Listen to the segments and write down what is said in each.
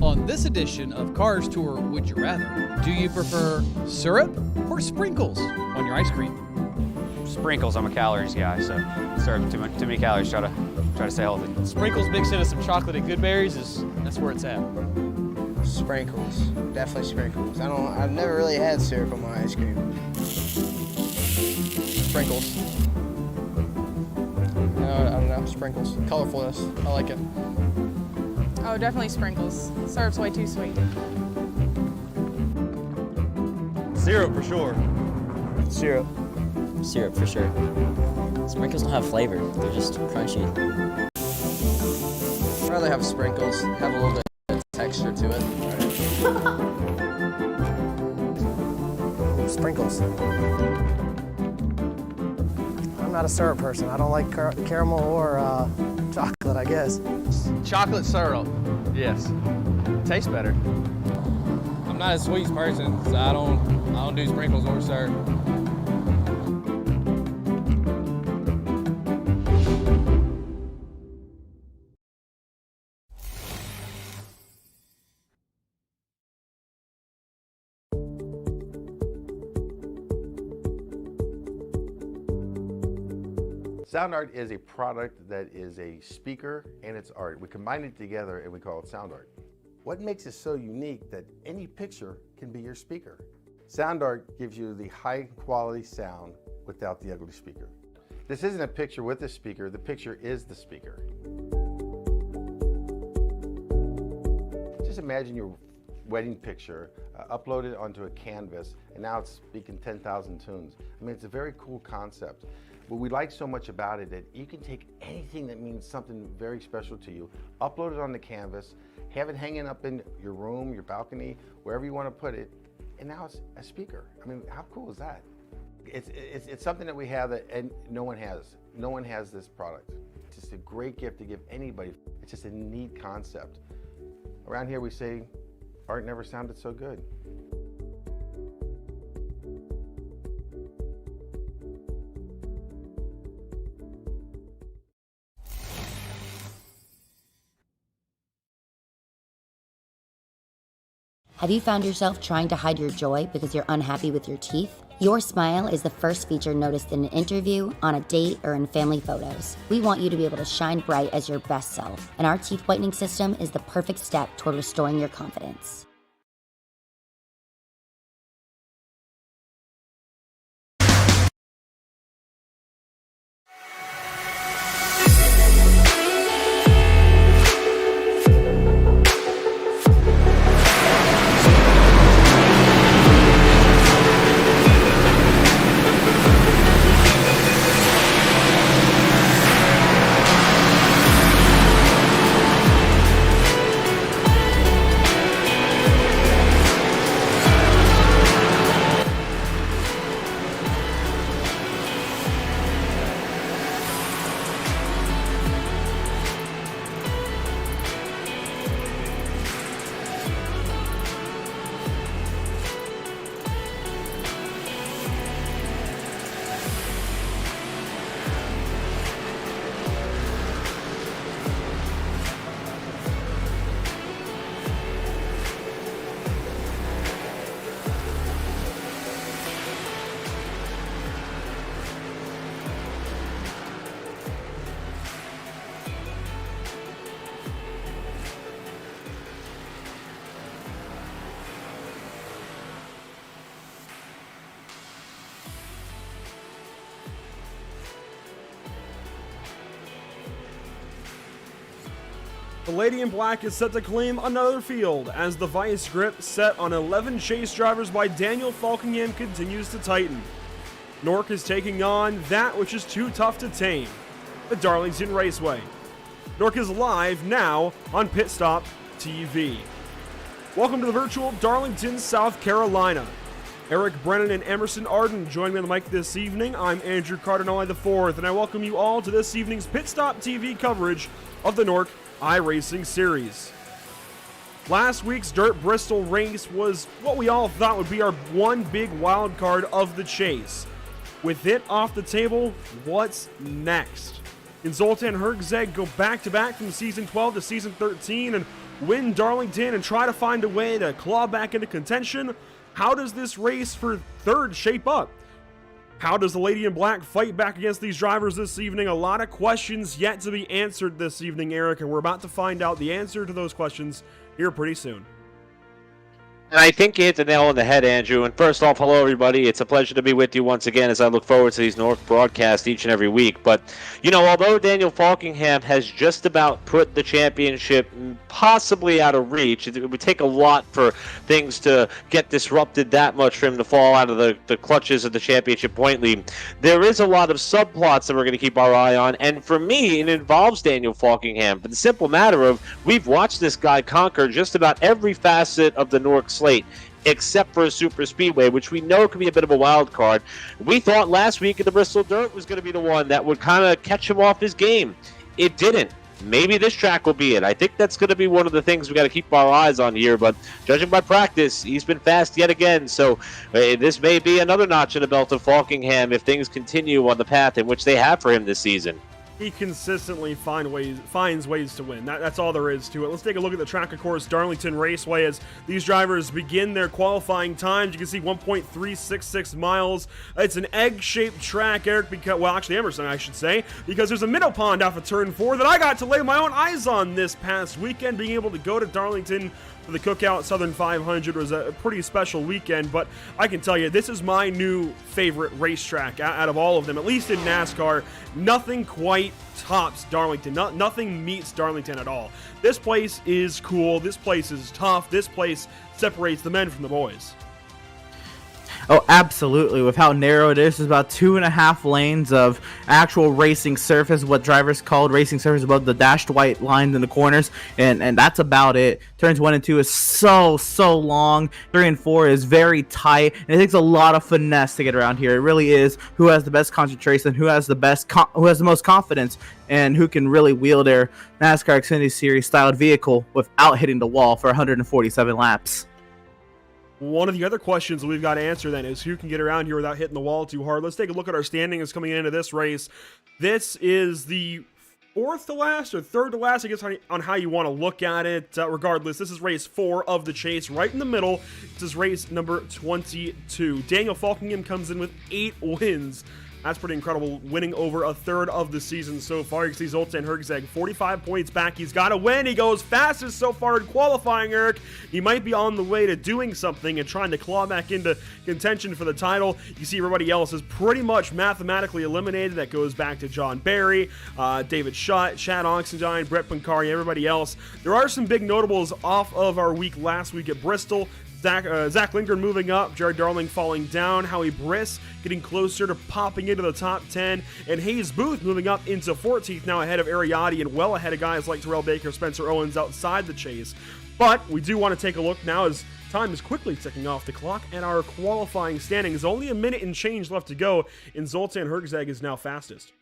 On this edition of Cars Tour Would You Rather, do you prefer syrup or sprinkles on your ice cream? Sprinkles. I'm a calories guy, so serve too many calories. Try to stay healthy. Sprinkles mixed into some chocolate and good berries that's where it's at. Sprinkles, definitely sprinkles. I've never really had syrup on my ice cream. Sprinkles. I don't know, sprinkles. Colorfulness, I like it. Oh, definitely sprinkles. Syrup's way too sweet. Syrup for sure. Syrup. Syrup for sure. Sprinkles don't have flavor, they're just crunchy. I'd rather have sprinkles, have a little bit of texture to it. Sprinkles. I'm not a syrup person. I don't like caramel or chocolate, I guess. Chocolate syrup, yes. Tastes better. I'm not a sweets person, so I don't do sprinkles or syrup. Sound art is a product that is a speaker and it's art. We combine it together and we call it sound art. What makes it so unique that any picture can be your speaker? Sound art gives you the high quality sound without the ugly speaker. This isn't a picture with a speaker, the picture is the speaker. Just imagine your wedding picture uploaded onto a canvas and now it's speaking 10,000 tunes. I mean, it's a very cool concept. What we like so much about it that you can take anything that means something very special to you, upload it on the canvas, have it hanging up in your room, your balcony, wherever you want to put it, and now it's a speaker. I mean, how cool is that? It's something that we have that and no one has. No one has this product. It's just a great gift to give anybody. It's just a neat concept. Around here we say, art never sounded so good. Have you found yourself trying to hide your joy because you're unhappy with your teeth? Your smile is the first feature noticed in an interview, on a date, or in family photos. We want you to be able to shine bright as your best self, and our teeth whitening system is the perfect step toward restoring your confidence. The Lady in Black is set to claim another field as the vice grip set on 11 chase drivers by Daniel Falkingham continues to tighten. NORC is taking on that which is too tough to tame, the Darlington Raceway. NORC is live now on Pit Stop TV. Welcome to the virtual Darlington, South Carolina. Eric Brennan and Emerson Arden join me on the mic this evening. I'm Andrew Cardinale IV, and I welcome you all to this evening's Pit Stop TV coverage of the NORC iRacing Series. Last week's Dirt Bristol race was what we all thought would be our one big wild card of the chase. With it off the table, what's next? Can Zoltan Hergzeg go back-to-back from Season 12 to Season 13, and win Darlington and try to find a way to claw back into contention? How does this race for third shape up? How does the Lady in Black fight back against these drivers this evening? A lot of questions yet to be answered this evening, Eric, and we're about to find out the answer to those questions here pretty soon. And I think you hit the nail on the head, Andrew. And first off, hello, everybody. It's a pleasure to be with you once again as I look forward to these NORC broadcasts each and every week. But, you know, although Daniel Falkingham has just about put the championship possibly out of reach, it would take a lot for things to get disrupted that much for him to fall out of the clutches of the championship point lead. There is a lot of subplots that we're going to keep our eye on. And for me, it involves Daniel Falkingham. For the simple matter of we've watched this guy conquer just about every facet of the NORC slate, except for a super speedway, which we know can be a bit of a wild card. We thought last week in the Bristol Dirt was going to be the one that would kind of catch him off his game. It didn't. Maybe this track will be it. I think that's going to be one of the things we got to keep our eyes on here, but judging by practice, he's been fast yet again, so this may be another notch in the belt of Falkingham if things continue on the path in which they have for him this season. He consistently finds ways to win. That's all there is to it. Let's take a look at the track, of course, Darlington Raceway, as these drivers begin their qualifying times. You can see 1.366 miles. It's an egg-shaped track, Eric, because, well, actually Emerson, I should say, because there's a minnow pond off of Turn 4 that I got to lay my own eyes on this past weekend. Being able to go to Darlington for the Cookout Southern 500 was a pretty special weekend, but I can tell you, this is my new favorite racetrack out of all of them, at least in NASCAR. Nothing quite tops Darlington. Nothing meets Darlington at all. This place is cool. This place is tough. This place separates the men from the boys. Oh, absolutely. With how narrow it is, there's about 2.5 lanes of actual racing surface, what drivers called racing surface above the dashed white lines in the corners, and that's about it. Turns 1 and 2 is so long. 3 and 4 is very tight, and it takes a lot of finesse to get around here. It really is who has the best concentration, who has the most confidence, and who can really wield their NASCAR Xfinity Series styled vehicle without hitting the wall for 147 laps. One of the other questions that we've got to answer then is who can get around here without hitting the wall too hard. Let's take a look at our standings coming into this race. This is the fourth to last or third to last, I guess, on how you want to look at it. Regardless, this is race 4 of the chase, right in the middle. This is race number 22. Daniel Falkingham comes in with 8 wins. That's pretty incredible, winning over a third of the season so far. You can see Zoltan Hergzeg, 45 points back. He's got to win. He goes fastest so far in qualifying, Eric. He might be on the way to doing something and trying to claw back into contention for the title. You see everybody else is pretty much mathematically eliminated. That goes back to John Barry, David Schutt, Chad Oxendine, Brett Pancari, everybody else. There are some big notables off of our week last week at Bristol. Zach Lindgren moving up, Jared Darling falling down, Howie Briss getting closer to popping into the top 10, and Hayes Booth moving up into 14th, now ahead of Ariati and well ahead of guys like Terrell Baker, Spencer Owens outside the chase. But we do want to take a look now as time is quickly ticking off the clock, and our qualifying standings, only a minute and change left to go, and Zoltan Hergzeg is now fastest.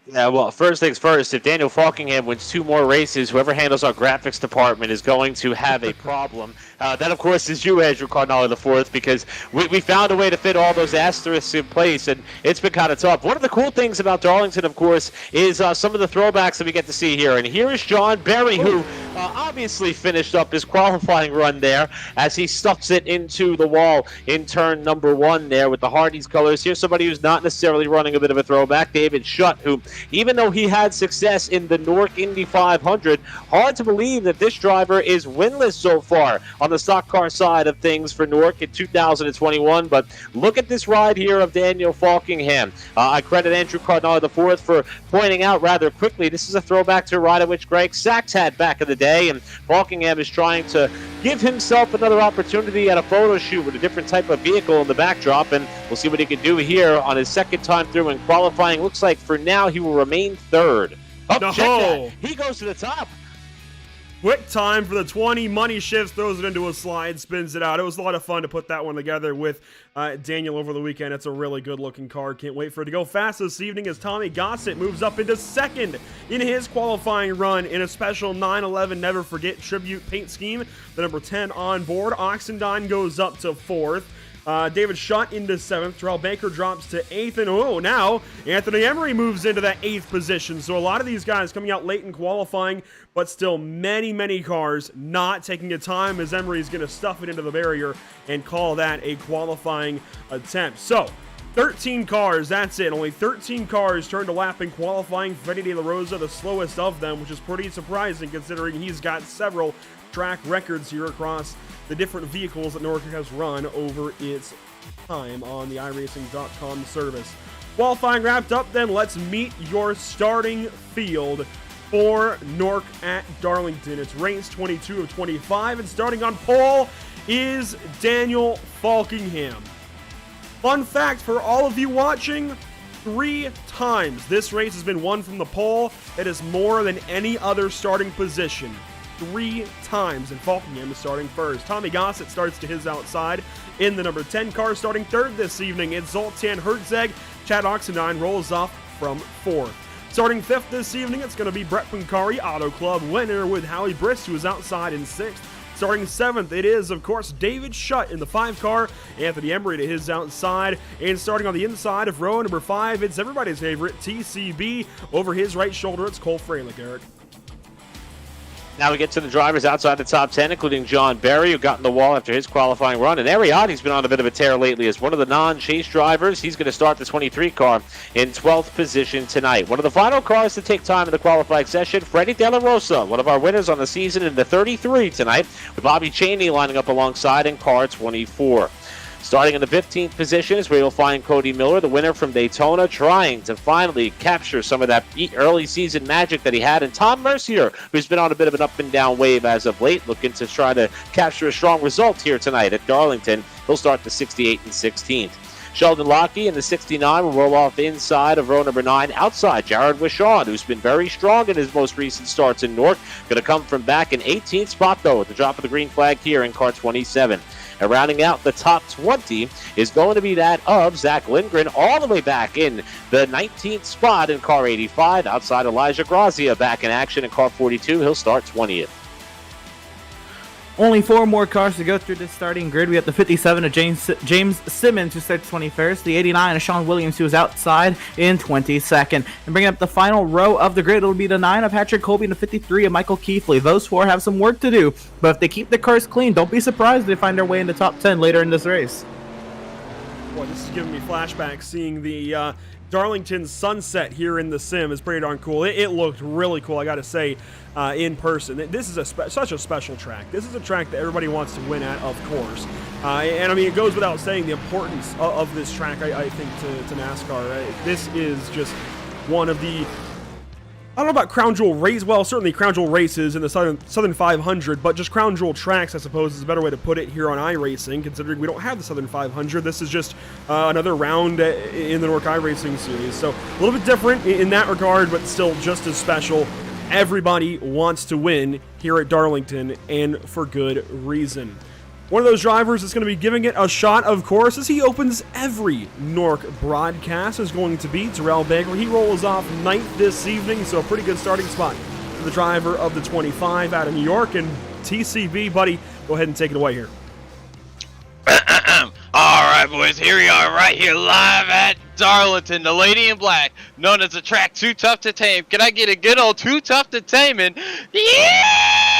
Yeah, well, first things first, if Daniel Falkingham wins 2 more races, whoever handles our graphics department is going to have a problem. That, of course, is you, Andrew Cardinale IV, because we found a way to fit all those asterisks in place, and it's been kind of tough. One of the cool things about Darlington, of course, is some of the throwbacks that we get to see here. And here is John Berry, who obviously finished up his qualifying run there as he stuffs it into the wall in turn number 1 there with the Hardee's colors. Here's somebody who's not necessarily running a bit of a throwback, David Schutt, who, even though he had success in the NORC Indy 500, hard to believe that this driver is winless so far on the stock car side of things for NORC in 2021. But look at this ride here of Daniel Falkingham. I credit Andrew Cardinale IV for pointing out rather quickly, this is a throwback to a ride at which Greg Sachs had back in the day, and Falkingham is trying to give himself another opportunity at a photo shoot with a different type of vehicle in the backdrop, and we'll see what he can do here on his second time through in qualifying. Looks like for now he will remain third. Oh, no. Check that. He goes to the top. Quick time for the 20. Money shifts, throws it into a slide, spins it out. It was a lot of fun to put that one together with Daniel over the weekend. It's a really good-looking car. Can't wait for it to go fast this evening as Tommy Gossett moves up into second in his qualifying run in a special 911 Never Forget tribute paint scheme. The number 10 on board. Oxendine goes up to 4th. David Schutt into 7th. Terrell Baker drops to 8th. And now Anthony Emery moves into that 8th position. So a lot of these guys coming out late in qualifying, but still many cars not taking a time, as Emery is going to stuff it into the barrier and call that a qualifying attempt. So 13 cars, that's it. Only 13 cars turned a lap in qualifying. Freddie De La Rosa, the slowest of them, which is pretty surprising considering he's got several track records here across the different vehicles that NORC has run over its time on the iRacing.com service. Qualifying wrapped up, then let's meet your starting field for NORC at Darlington. It's race 22 of 25, and starting on pole is Daniel Falkingham. Fun fact for all of you watching, 3 times this race has been won from the pole. It is more than any other starting position. 3 times, and Falkingham is starting first. Tommy Gossett starts to his outside in the number 10 car. Starting third this evening, it's Zoltan Herzeg. Chad Oxendine rolls off from 4th. Starting 5th this evening, it's going to be Brett Pancari, Auto Club winner, with Howie Briss, who is outside in 6th. Starting 7th, it is, of course, David Schutt in the 5 car. Anthony Emery to his outside. And starting on the inside of row number 5, it's everybody's favorite, TCB. Over his right shoulder, it's Cole Freilich, Eric. Now we get to the drivers outside the top 10, including John Berry, who got in the wall after his qualifying run. And Ariadne's been on a bit of a tear lately as one of the non-chase drivers. He's going to start the 23 car in 12th position tonight. One of the final cars to take time in the qualifying session, Freddie De La Rosa, one of our winners on the season in the 33 tonight, with Bobby Chaney lining up alongside in car 24. Starting in the 15th position is where you'll find Cody Miller, the winner from Daytona, trying to finally capture some of that early season magic that he had. And Tom Mercier, who's been on a bit of an up and down wave as of late, looking to try to capture a strong result here tonight at Darlington. He'll start the 68 and 16th. Sheldon Lockey in the 69 will roll off inside of row number 9 outside Jared Wishon, who's been very strong in his most recent starts in NORC. Going to come from back in 18th spot, though, at the drop of the green flag here in car 27. And rounding out the top 20 is going to be that of Zach Lindgren, all the way back in the 19th spot in car 85, outside Elijah Grazia back in action in car 42. He'll start 20th. Only 4 more cars to go through this starting grid. We have the 57 of James Simmons, who starts 21st. The 89 of Sean Williams, who is outside in 22nd. And bringing up the final row of the grid, it'll be the 9 of Patrick Colby and the 53 of Michael Keithley. Those 4 have some work to do, but if they keep the cars clean, don't be surprised if they find their way in the top 10 later in this race. Boy, this is giving me flashbacks. Seeing the Darlington sunset here in the sim is pretty darn cool. It looked really cool, I got to say, in person. This is such a special track. This is a track that everybody wants to win at, of course. And I mean, it goes without saying the importance of this track, I think, to NASCAR. This is just one of the, I don't know about crown jewel race. Well, certainly crown jewel races in the Southern 500, but just crown jewel tracks, I suppose, is a better way to put it here on iRacing, considering we don't have the Southern 500. This is just another round in the NORC iRacing series. So a little bit different in that regard, but still just as special. Everybody wants to win here at Darlington, and for good reason. One of those drivers that's going to be giving it a shot, of course, as he opens every NORC broadcast, is going to be Terrell Baker. He rolls off 9th this evening, so a pretty good starting spot for the driver of the 25 out of New York. And TCB, buddy, go ahead and take it away here. All right, boys, here we are right here live at Darlington, the Lady in Black, known as the track Too Tough to Tame. Can I get a good old Too Tough to Tame? And yeah!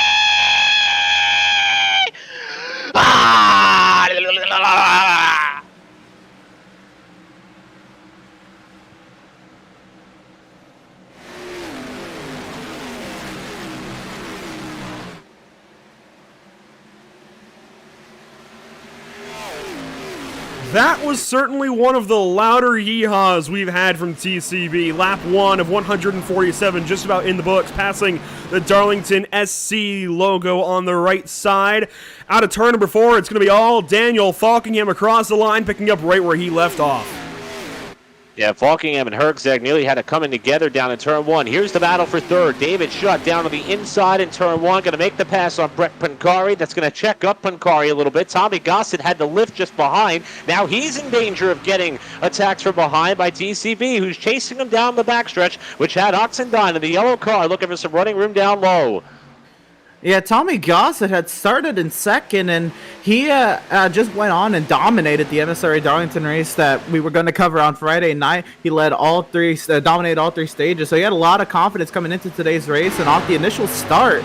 That was certainly one of the louder yee-haws we've had from TCB. Lap 1 of 147, just about in the books, passing the Darlington SC logo on the right side. Out of turn number 4, it's going to be all Daniel Falkingham across the line, picking up right where he left off. Yeah, Falkingham and Herzeg nearly had it coming together down in turn 1. Here's the battle for third. David Schutt down on the inside in turn 1. Going to make the pass on Brett Pancari. That's going to check up Pancari a little bit. Tommy Gossett had to lift just behind. Now he's in danger of getting attacked from behind by TCB, who's chasing him down the backstretch, which had Oxendine in the yellow car looking for some running room down low. Yeah, Tommy Gossett had started in second, and he just went on and dominated the MSRA Darlington race that we were going to cover on Friday night. He led all three, dominated all three stages, so he had a lot of confidence coming into today's race, and off the initial start,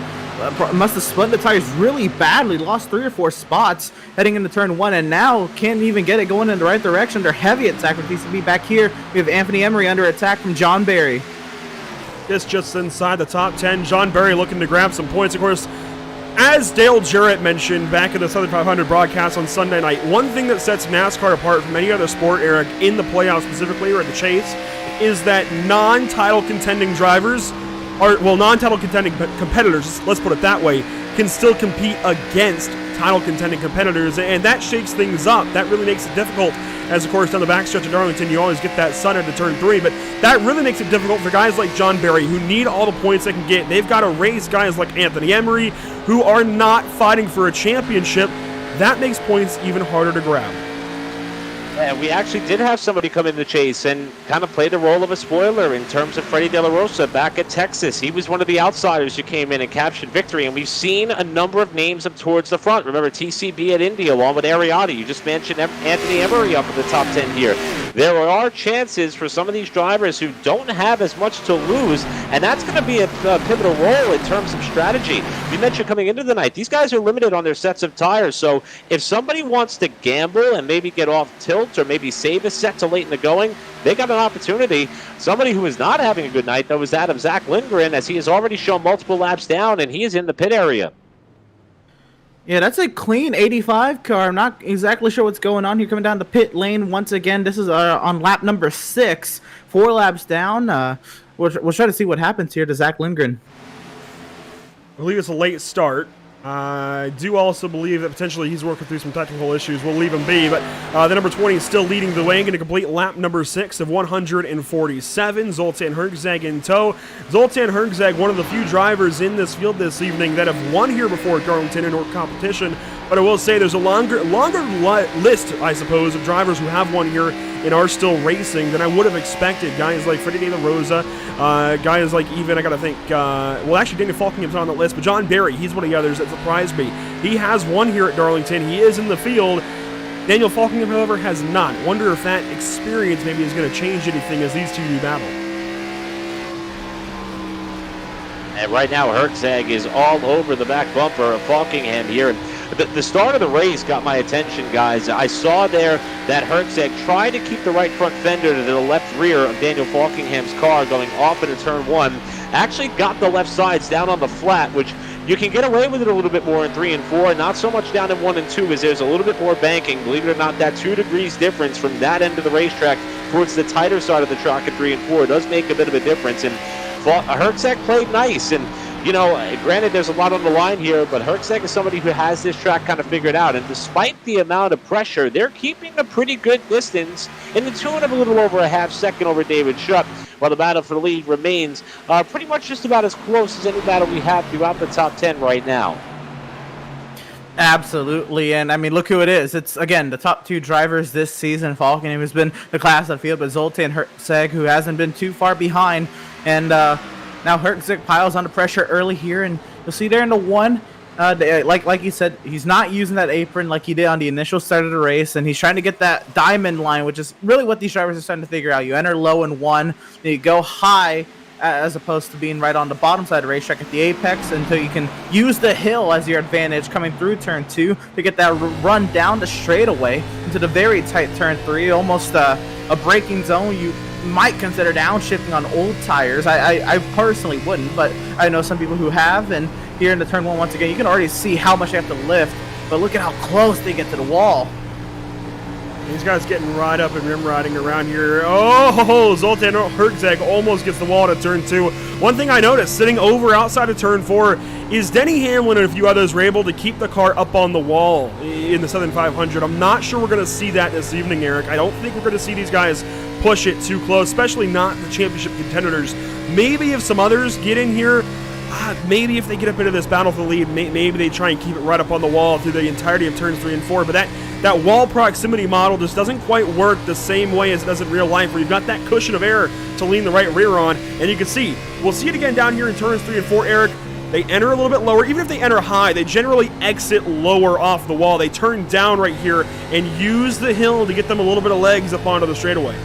must have split the tires really badly, lost 3 or 4 spots heading into turn 1, and now can't even get it going in the right direction. They're heavy attack with TCB back here. We have Anthony Emery under attack from John Barry. This just inside the top 10. John Barry looking to grab some points. Of course, as Dale Jarrett mentioned back in the Southern 500 broadcast on Sunday night, one thing that sets NASCAR apart from any other sport, Eric, in the playoffs specifically or at the chase, is that non-title contending drivers, non-title contending competitors, let's put it that way, can still compete against title contending competitors, and that shakes things up. That really makes it difficult, as of course down the backstretch of Darlington you always get that sun into turn 3, but that really makes it difficult for guys like John Barry who need all the points they can get. They've got to race guys like Anthony Emery who are not fighting for a championship. That makes points even harder to grab. And we actually did have somebody come in the chase and kind of play the role of a spoiler in terms of Freddie De La Rosa back at Texas. He was one of the outsiders who came in and captured victory, and we've seen a number of names up towards the front. Remember TCB at Indy along with Ariati. You just mentioned Anthony Emery up in the top 10 here. There are chances for some of these drivers who don't have as much to lose, and that's going to be a pivotal role in terms of strategy. We mentioned coming into the night, these guys are limited on their sets of tires, so if somebody wants to gamble and maybe get off tilt or maybe save a set to late in the going, they got an opportunity. Somebody who is not having a good night, though, is that of Zach Lindgren, as he has already shown multiple laps down, and he is in the pit area. Yeah, that's a clean 85 car. I'm not exactly sure what's going on here. Coming down the pit lane once again. This is on lap number 6, 4 laps down. We'll try to see what happens here to Zach Lindgren. I believe it's a late start. I do also believe that potentially he's working through some technical issues. We'll leave him be, but the number 20 is still leading the way, going to complete lap number 6 of 147. Zoltan Hergzag in tow. Zoltan Hergzag, one of the few drivers in this field this evening that have won here before at Darlington in NORC competition, but I will say there's a longer list, I suppose, of drivers who have won here and are still racing than I would have expected. Guys like Freddie De La Rosa, guys like even, I gotta think, actually Daniel Falkingham's on the list, but John Barry, he's one of the others that surprised me. He has won here at Darlington. He is in the field. Daniel Falkingham, however, has not. Wonder if that experience maybe is going to change anything as these two do battle. And right now, Hergzag is all over the back bumper of Falkingham here. The start of the race got my attention, guys. I saw there that Hergzag tried to keep the right front fender to the left rear of Daniel Falkingham's car going off into turn 1. Actually got the left sides down on the flat, which you can get away with it a little bit more in 3 and 4, not so much down in 1 and 2, as there's a little bit more banking. Believe it or not, that 2 degrees difference from that end of the racetrack towards the tighter side of the track at 3 and 4 does make a bit of a difference. And Hergzag played nice, and you know, granted there's a lot on the line here, but Hergzag is somebody who has this track kind of figured out, and despite the amount of pressure, they're keeping a pretty good distance in the tune of a little over a half second over David Shutt, while the battle for the lead remains pretty much just about as close as any battle we have throughout the top 10 right now. Absolutely, and I mean, look who it is. It's, again, the top 2 drivers this season. Falkingham has been the class of the field, but Zoltan Hergzag, who hasn't been too far behind, and now Hergzag piles under pressure early here, and you'll see there in the 1, like you said, he's not using that apron like he did on the initial start of the race, and he's trying to get that diamond line, which is really what these drivers are starting to figure out. You enter low in 1, then you go high, as opposed to being right on the bottom side of the racetrack at the apex, until you can use the hill as your advantage coming through turn 2 to get that run down the straightaway into the very tight turn 3, almost a braking zone. You might consider downshifting on old tires. I personally wouldn't, but I know some people who have, and here in the turn 1 once again, you can already see how much they have to lift, but look at how close they get to the wall. These guys getting right up and rim riding around here. Oh, Zoltan Hergzag almost gets the wall to turn 2. One thing I noticed, sitting over outside of turn 4, is Denny Hamlin and a few others were able to keep the car up on the wall in the Southern 500. I'm not sure we're going to see that this evening, Eric. I don't think we're going to see these guys push it too close, especially not the championship contenders. Maybe if some others get in here, maybe if they get up into this battle for the lead, maybe they try and keep it right up on the wall through the entirety of turns 3 and 4, but that wall proximity model just doesn't quite work the same way as it does in real life, where you've got that cushion of air to lean the right rear on, and you can see, we'll see it again down here in turns 3 and 4, Eric. They enter a little bit lower. Even if they enter high, they generally exit lower off the wall. They turn down right here and use the hill to get them a little bit of legs up onto the straightaway.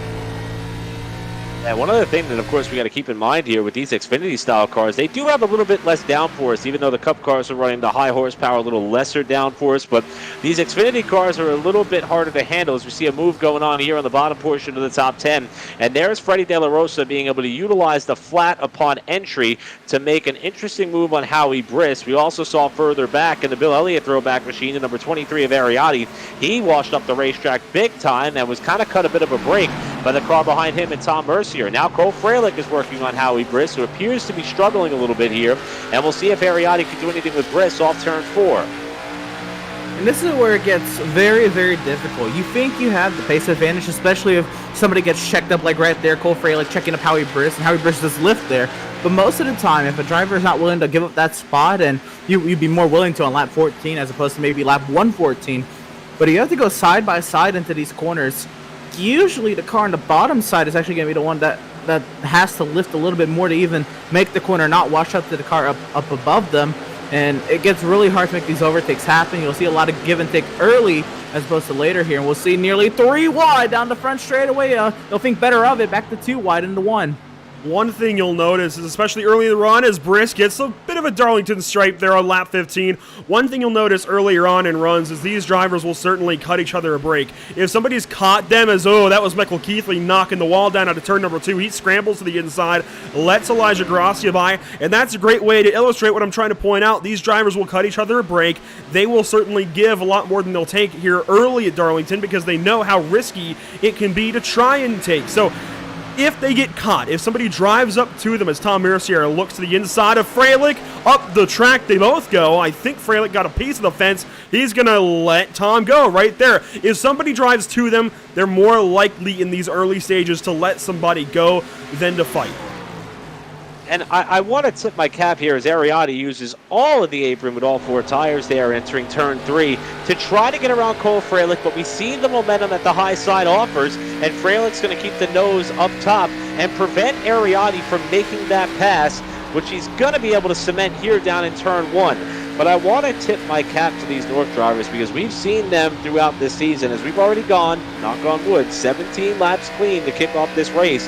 And one other thing that, of course, we got to keep in mind here with these Xfinity style cars, they do have a little bit less downforce, even though the Cup cars are running the high horsepower, a little lesser downforce. But these Xfinity cars are a little bit harder to handle as we see a move going on here on the bottom portion of the top 10. And there's Freddie De La Rosa being able to utilize the flat upon entry to make an interesting move on Howie Briss. We also saw further back in the Bill Elliott throwback machine, the number 23 of Ariati. He washed up the racetrack big time and was kind of cut a bit of a break by the car behind him and Tom Mercier. Now Cole Freilich is working on Howie Briss, who appears to be struggling a little bit here. And we'll see if Ariati can do anything with Briss off turn 4. And this is where it gets very, very difficult. You think you have the pace advantage, especially if somebody gets checked up like right there, Cole Freilich checking up Howie Briss, and Howie Briss does lift there. But most of the time, if a driver is not willing to give up that spot, and you'd be more willing to on lap 14 as opposed to maybe lap 114. But you have to go side by side into these corners. Usually the car on the bottom side is actually going to be the one that has to lift a little bit more to even make the corner not wash up to the car up above them. And it gets really hard to make these overtakes happen. You'll see a lot of give and take early as opposed to later here. And we'll see nearly 3 wide down the front straightaway. They'll think better of it, back to 2 wide into 1. One thing you'll notice is, especially early in the run, as Briss gets a bit of a Darlington stripe there on lap 15, one thing you'll notice earlier on in runs is these drivers will certainly cut each other a break. If somebody's caught them as, oh, that was Michael Keithley knocking the wall down out of turn number 2, he scrambles to the inside, lets Elijah Gracia by, and that's a great way to illustrate what I'm trying to point out. These drivers will cut each other a break. They will certainly give a lot more than they'll take here early at Darlington because they know how risky it can be to try and take. So if they get caught, if somebody drives up to them as Tom Mercier looks to the inside of Freilich, up the track they both go. I think Freilich got a piece of the fence. He's going to let Tom go right there. If somebody drives to them, they're more likely in these early stages to let somebody go than to fight. And I want to tip my cap here as Ariati uses all of the apron with all 4 tires there entering turn 3 to try to get around Cole Freilich, but we see the momentum that the high side offers, and Freilich's going to keep the nose up top and prevent Ariati from making that pass, which he's going to be able to cement here down in turn 1. But I want to tip my cap to these NORC drivers because we've seen them throughout this season, as we've already gone, knock on wood, 17 laps clean to kick off this race.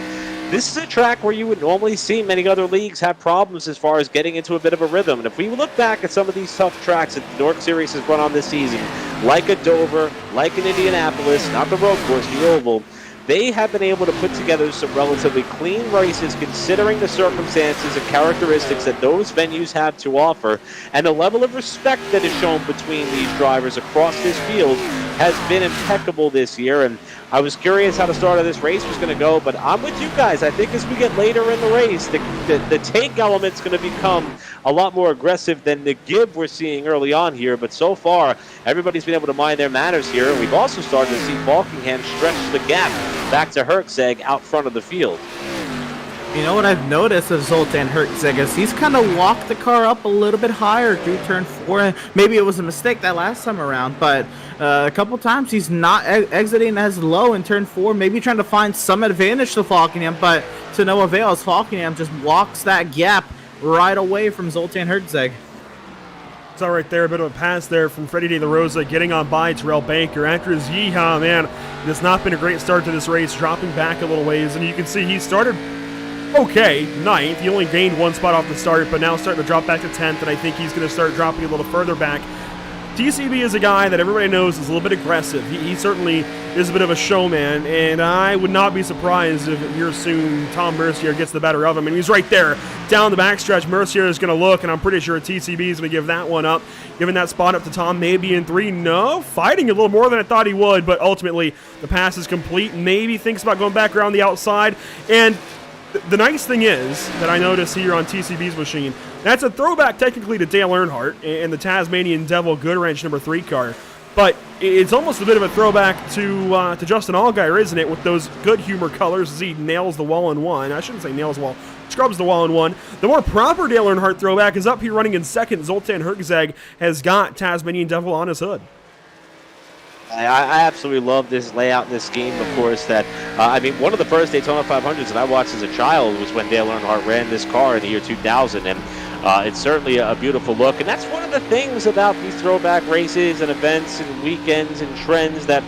This is a track where you would normally see many other leagues have problems as far as getting into a bit of a rhythm. And if we look back at some of these tough tracks that the NORC Series has run on this season, like a Dover, like an Indianapolis, not the road course, the Oval, they have been able to put together some relatively clean races considering the circumstances and characteristics that those venues have to offer. And the level of respect that is shown between these drivers across this field has been impeccable this year. And I was curious how the start of this race was going to go, but I'm with you guys. I think as we get later in the race, the take element's going to become a lot more aggressive than the give we're seeing early on here. But so far, everybody's been able to mind their manners here. And we've also started to see Falkingham stretch the gap back to Herczeg out front of the field. You know what I've noticed of Zoltan Herczeg is he's kind of walked the car up a little bit higher through turn 4. Maybe it was a mistake that last time around, but a couple times he's not exiting as low in turn 4, maybe trying to find some advantage to Falkingham, but to no avail as Falkingham just walks that gap right away from Zoltan Herczeg. So right there, a bit of a pass there from Freddie De La Rosa getting on by Terrell Banker. After his yeehaw, man, it has not been a great start to this race, dropping back a little ways, and you can see he started okay, 9th. He only gained 1 spot off the start, but now starting to drop back to 10th, and I think he's going to start dropping a little further back. TCB is a guy that everybody knows is a little bit aggressive. He certainly is a bit of a showman, and I would not be surprised if here soon Tom Mercier gets the better of him. And he's right there down the backstretch. Mercier is going to look, and I'm pretty sure TCB is going to give that one up, giving that spot up to Tom maybe in 3. No, fighting a little more than I thought he would, but ultimately the pass is complete. Maybe thinks about going back around the outside, and the nice thing is that I notice here on TCB's machine, that's a throwback technically to Dale Earnhardt and the Tasmanian Devil Goodwrench number 3 car, but it's almost a bit of a throwback to Justin Allgaier, isn't it, with those good humor colors as he nails the wall in 1. I shouldn't say nails the wall, scrubs the wall in 1. The more proper Dale Earnhardt throwback is up here running in 2nd. Zoltan Herczeg has got Tasmanian Devil on his hood. I absolutely love this layout in this scheme, of course, that, I mean, one of the first Daytona 500s that I watched as a child was when Dale Earnhardt ran this car in the year 2000, and it's certainly a beautiful look. And that's one of the things about these throwback races and events and weekends and trends that,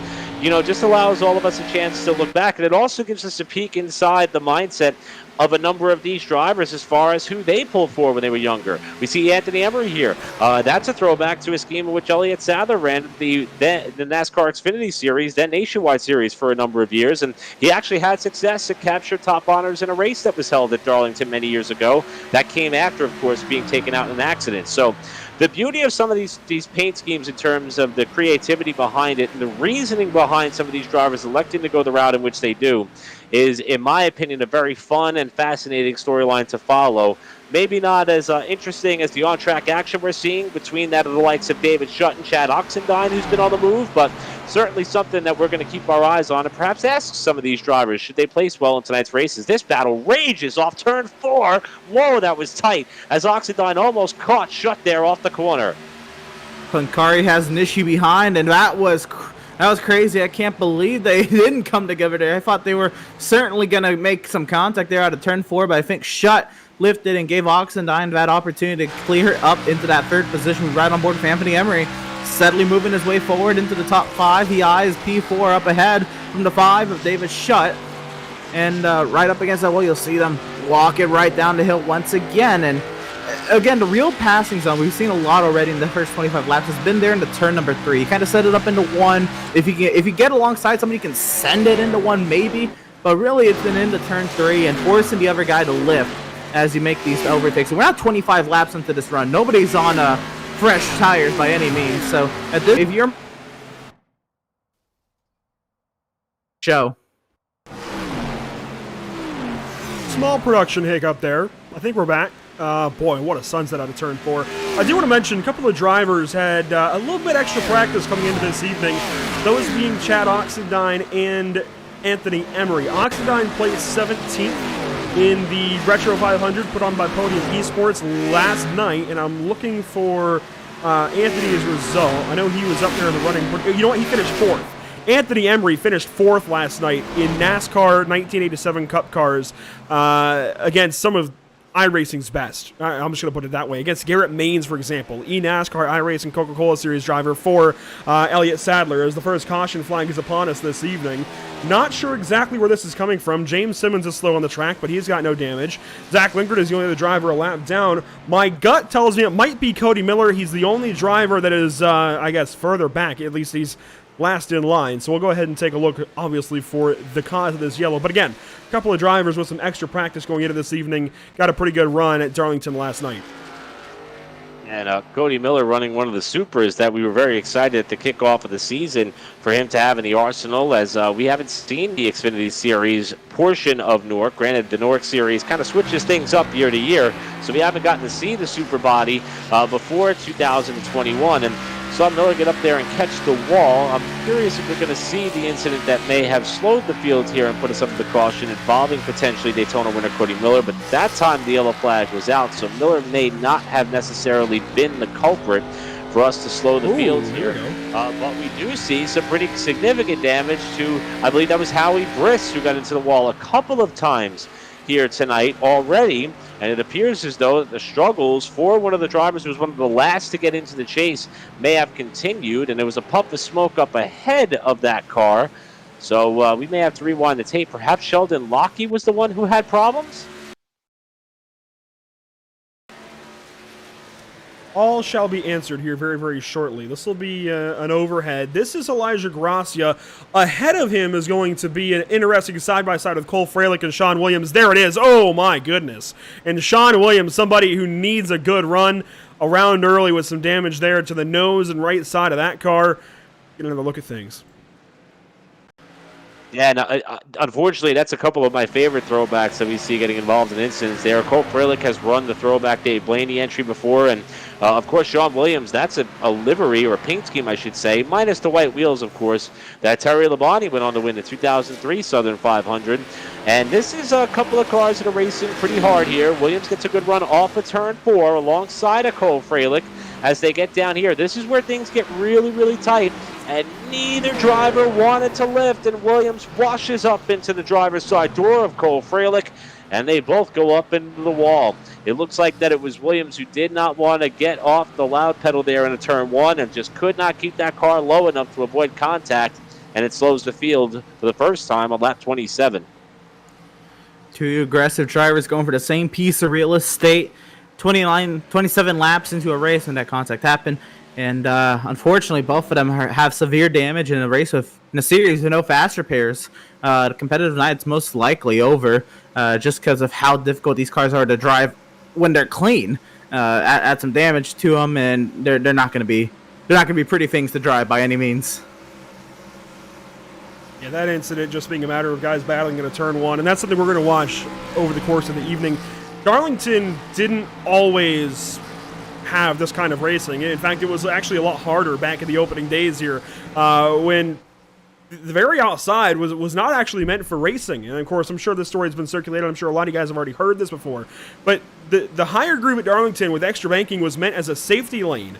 just allows all of us a chance to look back. And it also gives us a peek inside the mindset of a number of these drivers as far as who they pulled for when they were younger. We see Anthony Emery here. That's a throwback to a scheme in which Elliott Sadler ran the NASCAR Xfinity Series, then Nationwide Series, for a number of years. And he actually had success and captured top honors in a race that was held at Darlington many years ago. That came after, of course, being taken out in an accident. So the beauty of some of these paint schemes in terms of the creativity behind it and the reasoning behind some of these drivers electing to go the route in which they do is, in my opinion, a very fun and fascinating storyline to follow. Maybe not as interesting as the on-track action we're seeing between that of the likes of David Shutt and Chad Oxendine, who's been on the move, but certainly something that we're going to keep our eyes on and perhaps ask some of these drivers, should they place well in tonight's races. This battle rages off turn 4. Whoa, that was tight, as Oxendine almost caught Shutt there off the corner. Pancari has an issue behind, and that was crazy. I can't believe they didn't come together there. I thought they were certainly going to make some contact there out of turn 4, but I think Shutt lifted and gave Oxendine that opportunity to clear up into that third position, right on board with Anthony Emery, steadily moving his way forward into the top 5. He eyes P4 up ahead from the 5 of David Shutt, and right up against that wall, you'll see them walk it right down the hill once again. And again, the real passing zone, we've seen a lot already in the first 25 laps, has been there in the turn number 3. You kind of set it up into 1. If you get alongside somebody, you can send it into 1 maybe, but really it's been into turn 3 and forcing the other guy to lift as you make these overtakes. And we're not 25 laps into this run. Nobody's on fresh tires by any means. So if you're show. Small production hiccup there. I think we're back. Boy, what a sunset out of turn 4. I do want to mention a couple of drivers had a little bit extra practice coming into this evening. Those being Chad Oxendine and Anthony Emery. Oxendine placed 17th in the Retro 500 put on by Podium Esports last night, and I'm looking for Anthony's result. I know he was up there in the running. You know what? He finished 4th. Anthony Emery finished 4th last night in NASCAR 1987 Cup cars against some of iRacing's best. I'm just going to put it that way. Against Garrett Maines, for example. eNASCAR iRacing Coca-Cola Series driver for Elliott Sadler, as the first caution flag is upon us this evening. Not sure exactly where this is coming from. James Simmons is slow on the track, but he's got no damage. Zach Linkard is the only other driver a lap down. My gut tells me it might be Cody Miller. He's the only driver that is, I guess, further back. At least he's last in line. So we'll go ahead and take a look, obviously, for the cause of this yellow. But again, a couple of drivers with some extra practice going into this evening got a pretty good run at Darlington last night. And Cody Miller running one of the supers that we were very excited at the kickoff of the season for him to have in the arsenal, as we haven't seen the Xfinity Series portion of NORC. Granted, the NORC Series kind of switches things up year to year, so we haven't gotten to see the super body before 2021. And saw Miller get up there and catch the wall. I'm curious if we're going to see the incident that may have slowed the field here and put us up to caution involving potentially Daytona winner Cody Miller, but that time the yellow flag was out, so Miller may not have necessarily been the culprit for us to slow the field here. But we do see some pretty significant damage to, I believe that was Howie Briss, who got into the wall a couple of times here tonight already, and it appears as though the struggles for one of the drivers who was one of the last to get into the chase may have continued, and there was a puff of smoke up ahead of that car. So we may have to rewind the tape. Perhaps Sheldon Lockey was the one who had problems? All shall be answered here very, very shortly. This will be an overhead. This is Elijah Gracia. Ahead of him is going to be an interesting side-by-side with Cole Freilich and Sean Williams. There it is. Oh, my goodness. And Sean Williams, somebody who needs a good run around early with some damage there to the nose and right side of that car. Get another look at things. Yeah, no, unfortunately, that's a couple of my favorite throwbacks that we see getting involved in incidents there. Cole Freilich has run the throwback Dave Blaney entry before, and of course, Sean Williams, that's a livery, or a paint scheme, I should say, minus the white wheels, of course, that Terry Labonte went on to win the 2003 Southern 500. And this is a couple of cars that are racing pretty hard here. Williams gets a good run off of turn 4 alongside of Cole Freilich as they get down here. This is where things get really, really tight, and neither driver wanted to lift, and Williams washes up into the driver's side door of Cole Freilich and they both go up into the wall. It looks like that it was Williams who did not want to get off the loud pedal there in a turn 1 and just could not keep that car low enough to avoid contact, and it slows the field for the first time on lap 27. Two aggressive drivers going for the same piece of real estate. 27 laps into a race when that contact happened. And unfortunately, both of them have severe damage in a race in a series with no fast repairs. The competitive night's most likely over just because of how difficult these cars are to drive when they're clean. Add some damage to them, and they're not going to be pretty things to drive by any means. Yeah, that incident just being a matter of guys battling in a turn 1, and that's something we're going to watch over the course of the evening. Darlington didn't always have this kind of racing. In fact, it was actually a lot harder back in the opening days here when the very outside was not actually meant for racing. And of course, I'm sure this story has been circulated. I'm sure a lot of you guys have already heard this before. But the higher groove at Darlington with extra banking was meant as a safety lane.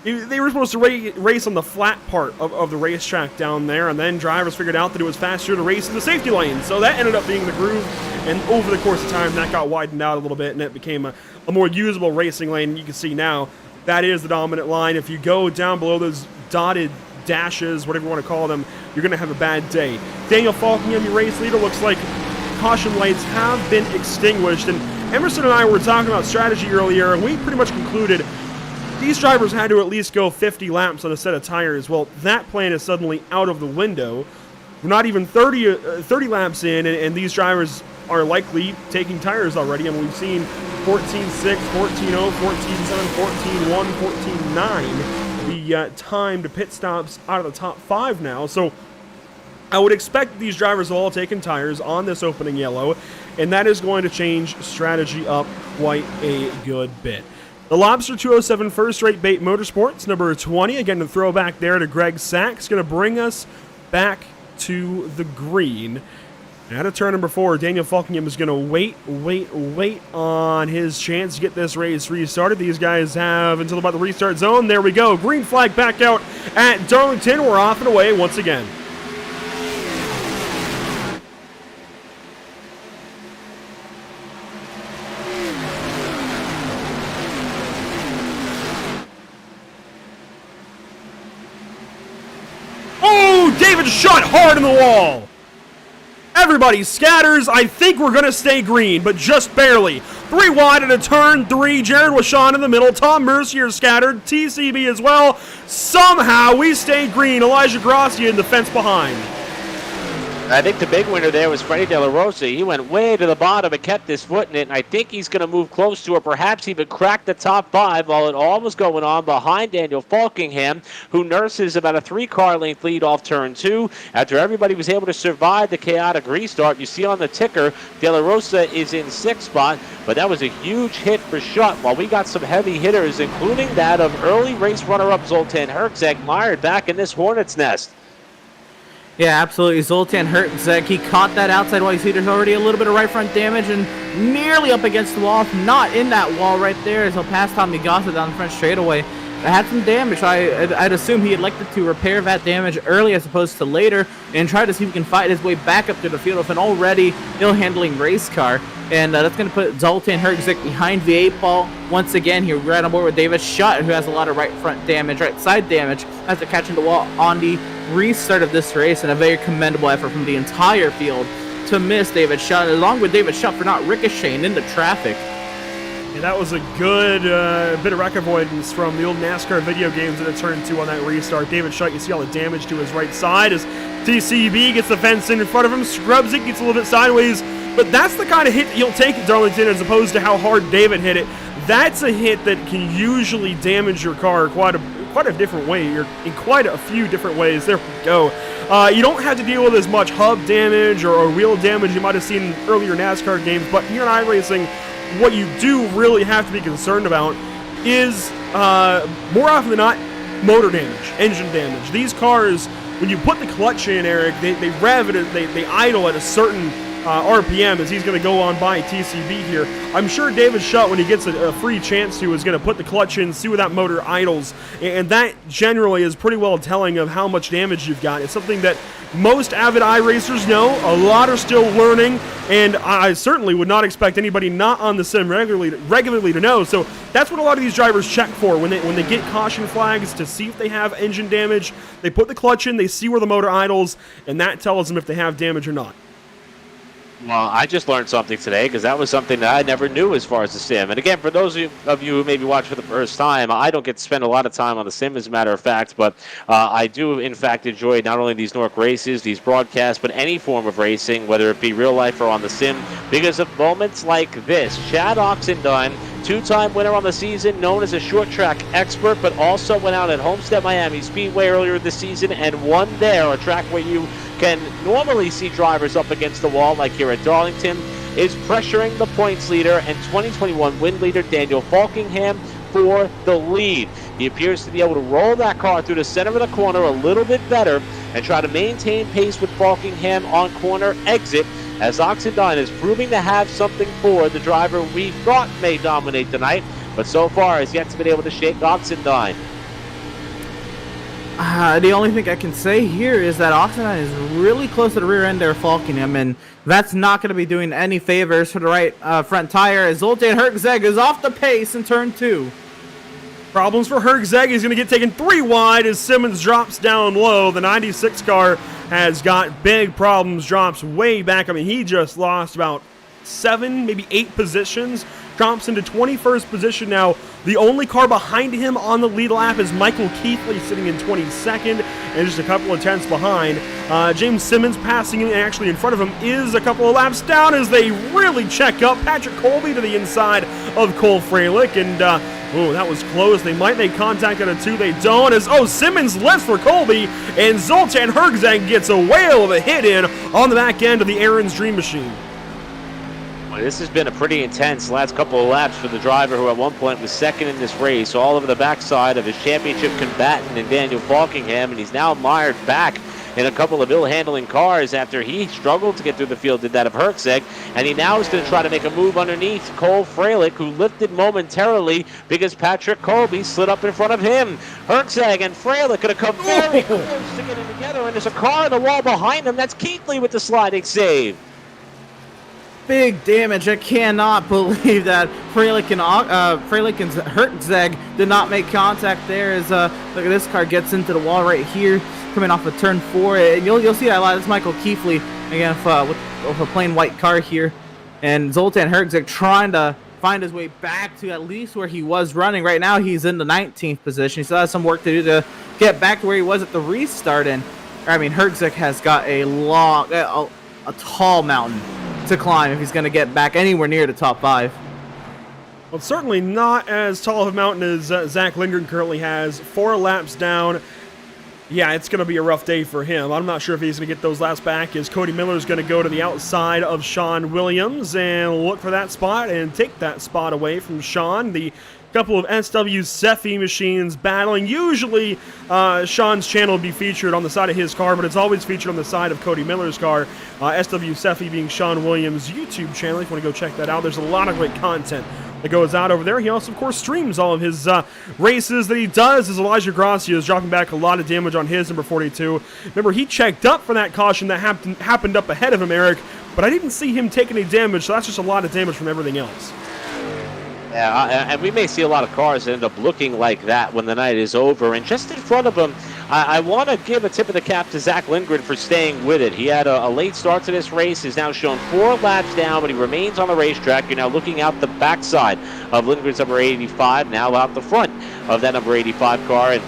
They were supposed to race on the flat part of the racetrack down there, and then drivers figured out that it was faster to race in the safety lane. So that ended up being the groove, and over the course of time, that got widened out a little bit, and it became a more usable racing lane. You can see now that is the dominant line. If you go down below those dotted dashes, whatever you want to call them, you're going to have a bad day. Daniel Falkingham, your race leader, looks like caution lights have been extinguished, and Emerson and I were talking about strategy earlier, and we pretty much concluded these drivers had to at least go 50 laps on a set of tires. Well, that plan is suddenly out of the window. We're not even 30 laps in, and these drivers are likely taking tires already. And we've seen 14.6, 14.0, 14.7, 14.1, 14.9. The timed pit stops out of the top 5 now. So I would expect these drivers have all taken tires on this opening yellow, and that is going to change strategy up quite a good bit. The Lobster 207 First Rate Bait Motorsports, number 20. Again, the throwback there to Greg Sachs. Going to bring us back to the green. At a turn number 4, Daniel Falkingham is going to wait on his chance to get this race restarted. These guys have until about the restart zone. There we go. Green flag back out at Darlington. We're off and away once again. David shot hard in the wall. Everybody scatters. I think we're going to stay green, but just barely. 3 wide at a turn 3. Jared Washon in the middle. Tom Mercier scattered. TCB as well. Somehow we stay green. Elijah Gracia in the fence behind. I think the big winner there was Freddie De La Rosa. He went way to the bottom and kept his foot in it, and I think he's going to move close to, or perhaps even crack the top 5 while it all was going on behind Daniel Falkingham, who nurses about a 3-car length lead off turn 2. After everybody was able to survive the chaotic restart, you see on the ticker, De La Rosa is in 6th spot, but that was a huge hit for Schutt, while we got some heavy hitters, including that of early race runner-up Zoltan Herzeg, mired back in this hornet's nest. Yeah, absolutely. Zoltan Herzeg, he caught that outside while you see there's already a little bit of right front damage and nearly up against the wall, not in that wall right there as he'll pass Tommy Gossett down the front straightaway. It had some damage. I'd assume he elected to repair that damage early as opposed to later and try to see if he can fight his way back up to the field with an already ill-handling race car. And that's going to put Zoltan Herzeg behind the 8 ball. Once again, here right on board with David Schutt, who has a lot of right front damage, right side damage, after catching the wall on the restart of this race, and a very commendable effort from the entire field to miss David Schutt, along with David Schutt for not ricocheting into traffic. Yeah, that was a good bit of wreck avoidance from the old NASCAR video games that it turned to on that restart. David Schutt, you see all the damage to his right side as TCB gets the fence in front of him, scrubs it, gets a little bit sideways. But that's the kind of hit that you'll take at Darlington as opposed to how hard David hit it. That's a hit that can usually damage your car quite a different way. You're in quite a few different ways. There we go. You don't have to deal with as much hub damage or wheel damage you might have seen in earlier NASCAR games, but here in iRacing, what you do really have to be concerned about is, more often than not, motor damage, engine damage. These cars, when you put the clutch in, Eric, they rev it, they idle at a certain RPM as he's going to go on by TCB here. I'm sure David Shutt, when he gets a free chance to, is going to put the clutch in, see where that motor idles, and that generally is pretty well telling of how much damage you've got. It's something that most avid iRacers know. A lot are still learning, and I certainly would not expect anybody not on the sim regularly to know. So that's what a lot of these drivers check for when they get caution flags, to see if they have engine damage. They put the clutch in, they see where the motor idles, and that tells them if they have damage or not. Well, I just learned something today, because that was something that I never knew as far as the sim. And again, for those of you who maybe watch for the first time, I don't get to spend a lot of time on the sim, as a matter of fact, but I do, in fact, enjoy not only these NORC races, these broadcasts, but any form of racing, whether it be real life or on the sim, because of moments like this. Chad Oxendine, two-time winner on the season, known as a short track expert, but also went out at Homestead Miami Speedway earlier this season and won there, a track where you can normally see drivers up against the wall like here at Darlington, is pressuring the points leader and 2021 win leader Daniel Falkingham for the lead. He appears to be able to roll that car through the center of the corner a little bit better and try to maintain pace with Falkingham on corner exit, as Oxendine is proving to have something for the driver we thought may dominate tonight, but so far has yet to be able to shake Oxendine. The only thing I can say here is that Oxendine is really close to the rear end there, Falkingham, and that's not going to be doing any favors for the right front tire, as Zoltan Herczeg is off the pace in turn 2. Problems for Herczeg. He's going to get taken 3 wide as Simmons drops down low. The 96 car has got big problems, drops way back. I mean, he just lost about 7, maybe 8 positions. Drops into 21st position now. The only car behind him on the lead lap is Michael Keithley, sitting in 22nd and just a couple of tenths behind. James Simmons passing him, and actually in front of him is a couple of laps down as they really check up. Patrick Colby to the inside of Cole Freilich, and that was close. They might make contact at a 2. They don't, as Simmons lifts for Colby, and Zoltan Herczeg gets a whale of a hit in on the back end of the Aaron's Dream Machine. This has been a pretty intense last couple of laps for the driver who at one point was second in this race, all over the backside of his championship combatant in Daniel Falkingham, and he's now mired back in a couple of ill-handling cars after he struggled to get through the field, did that of Herczeg, and he now is going to try to make a move underneath Cole Freilich, who lifted momentarily because Patrick Colby slid up in front of him. Herczeg and Freilich going to come very close to getting together, and there's a car on the wall behind him. That's Keithley with the sliding save. Big damage. I cannot believe that Freilich and Herczeg did not make contact there, as look at this car gets into the wall right here, coming off of turn 4. And you'll see that a lot. That's Michael Keithley again with a plain white car here, and Zoltan Herczeg trying to find his way back to at least where he was running. Right now he's in the 19th position. He still has some work to do to get back to where he was at the restart. And I mean, Herczeg has got a tall mountain to climb if he's going to get back anywhere near the top 5. Well, it's certainly not as tall of a mountain as Zach Lindgren currently has. 4 laps down. Yeah, it's going to be a rough day for him. I'm not sure if he's going to get those laps back, as Cody Miller's going to go to the outside of Sean Williams and look for that spot and take that spot away from Sean. The couple of SW Cephei machines battling. Usually Sean's channel will be featured on the side of his car, but it's always featured on the side of Cody Miller's car. SW Cephei being Sean Williams' YouTube channel. If you want to go check that out, there's a lot of great content that goes out over there. He also, of course, streams all of his races that he does, as Elijah Gracia is dropping back a lot of damage on his number 42. Remember, he checked up for that caution that happened up ahead of him, Eric, but I didn't see him take any damage, so that's just a lot of damage from everything else. Yeah, and we may see a lot of cars that end up looking like that when the night is over. And just in front of him, I want to give a tip of the cap to Zach Lindgren for staying with it. He had a late start to this race. He's now shown 4 laps down, but he remains on the racetrack. You're now looking out the backside of Lindgren's number 85, now out the front of that number 85 car. And,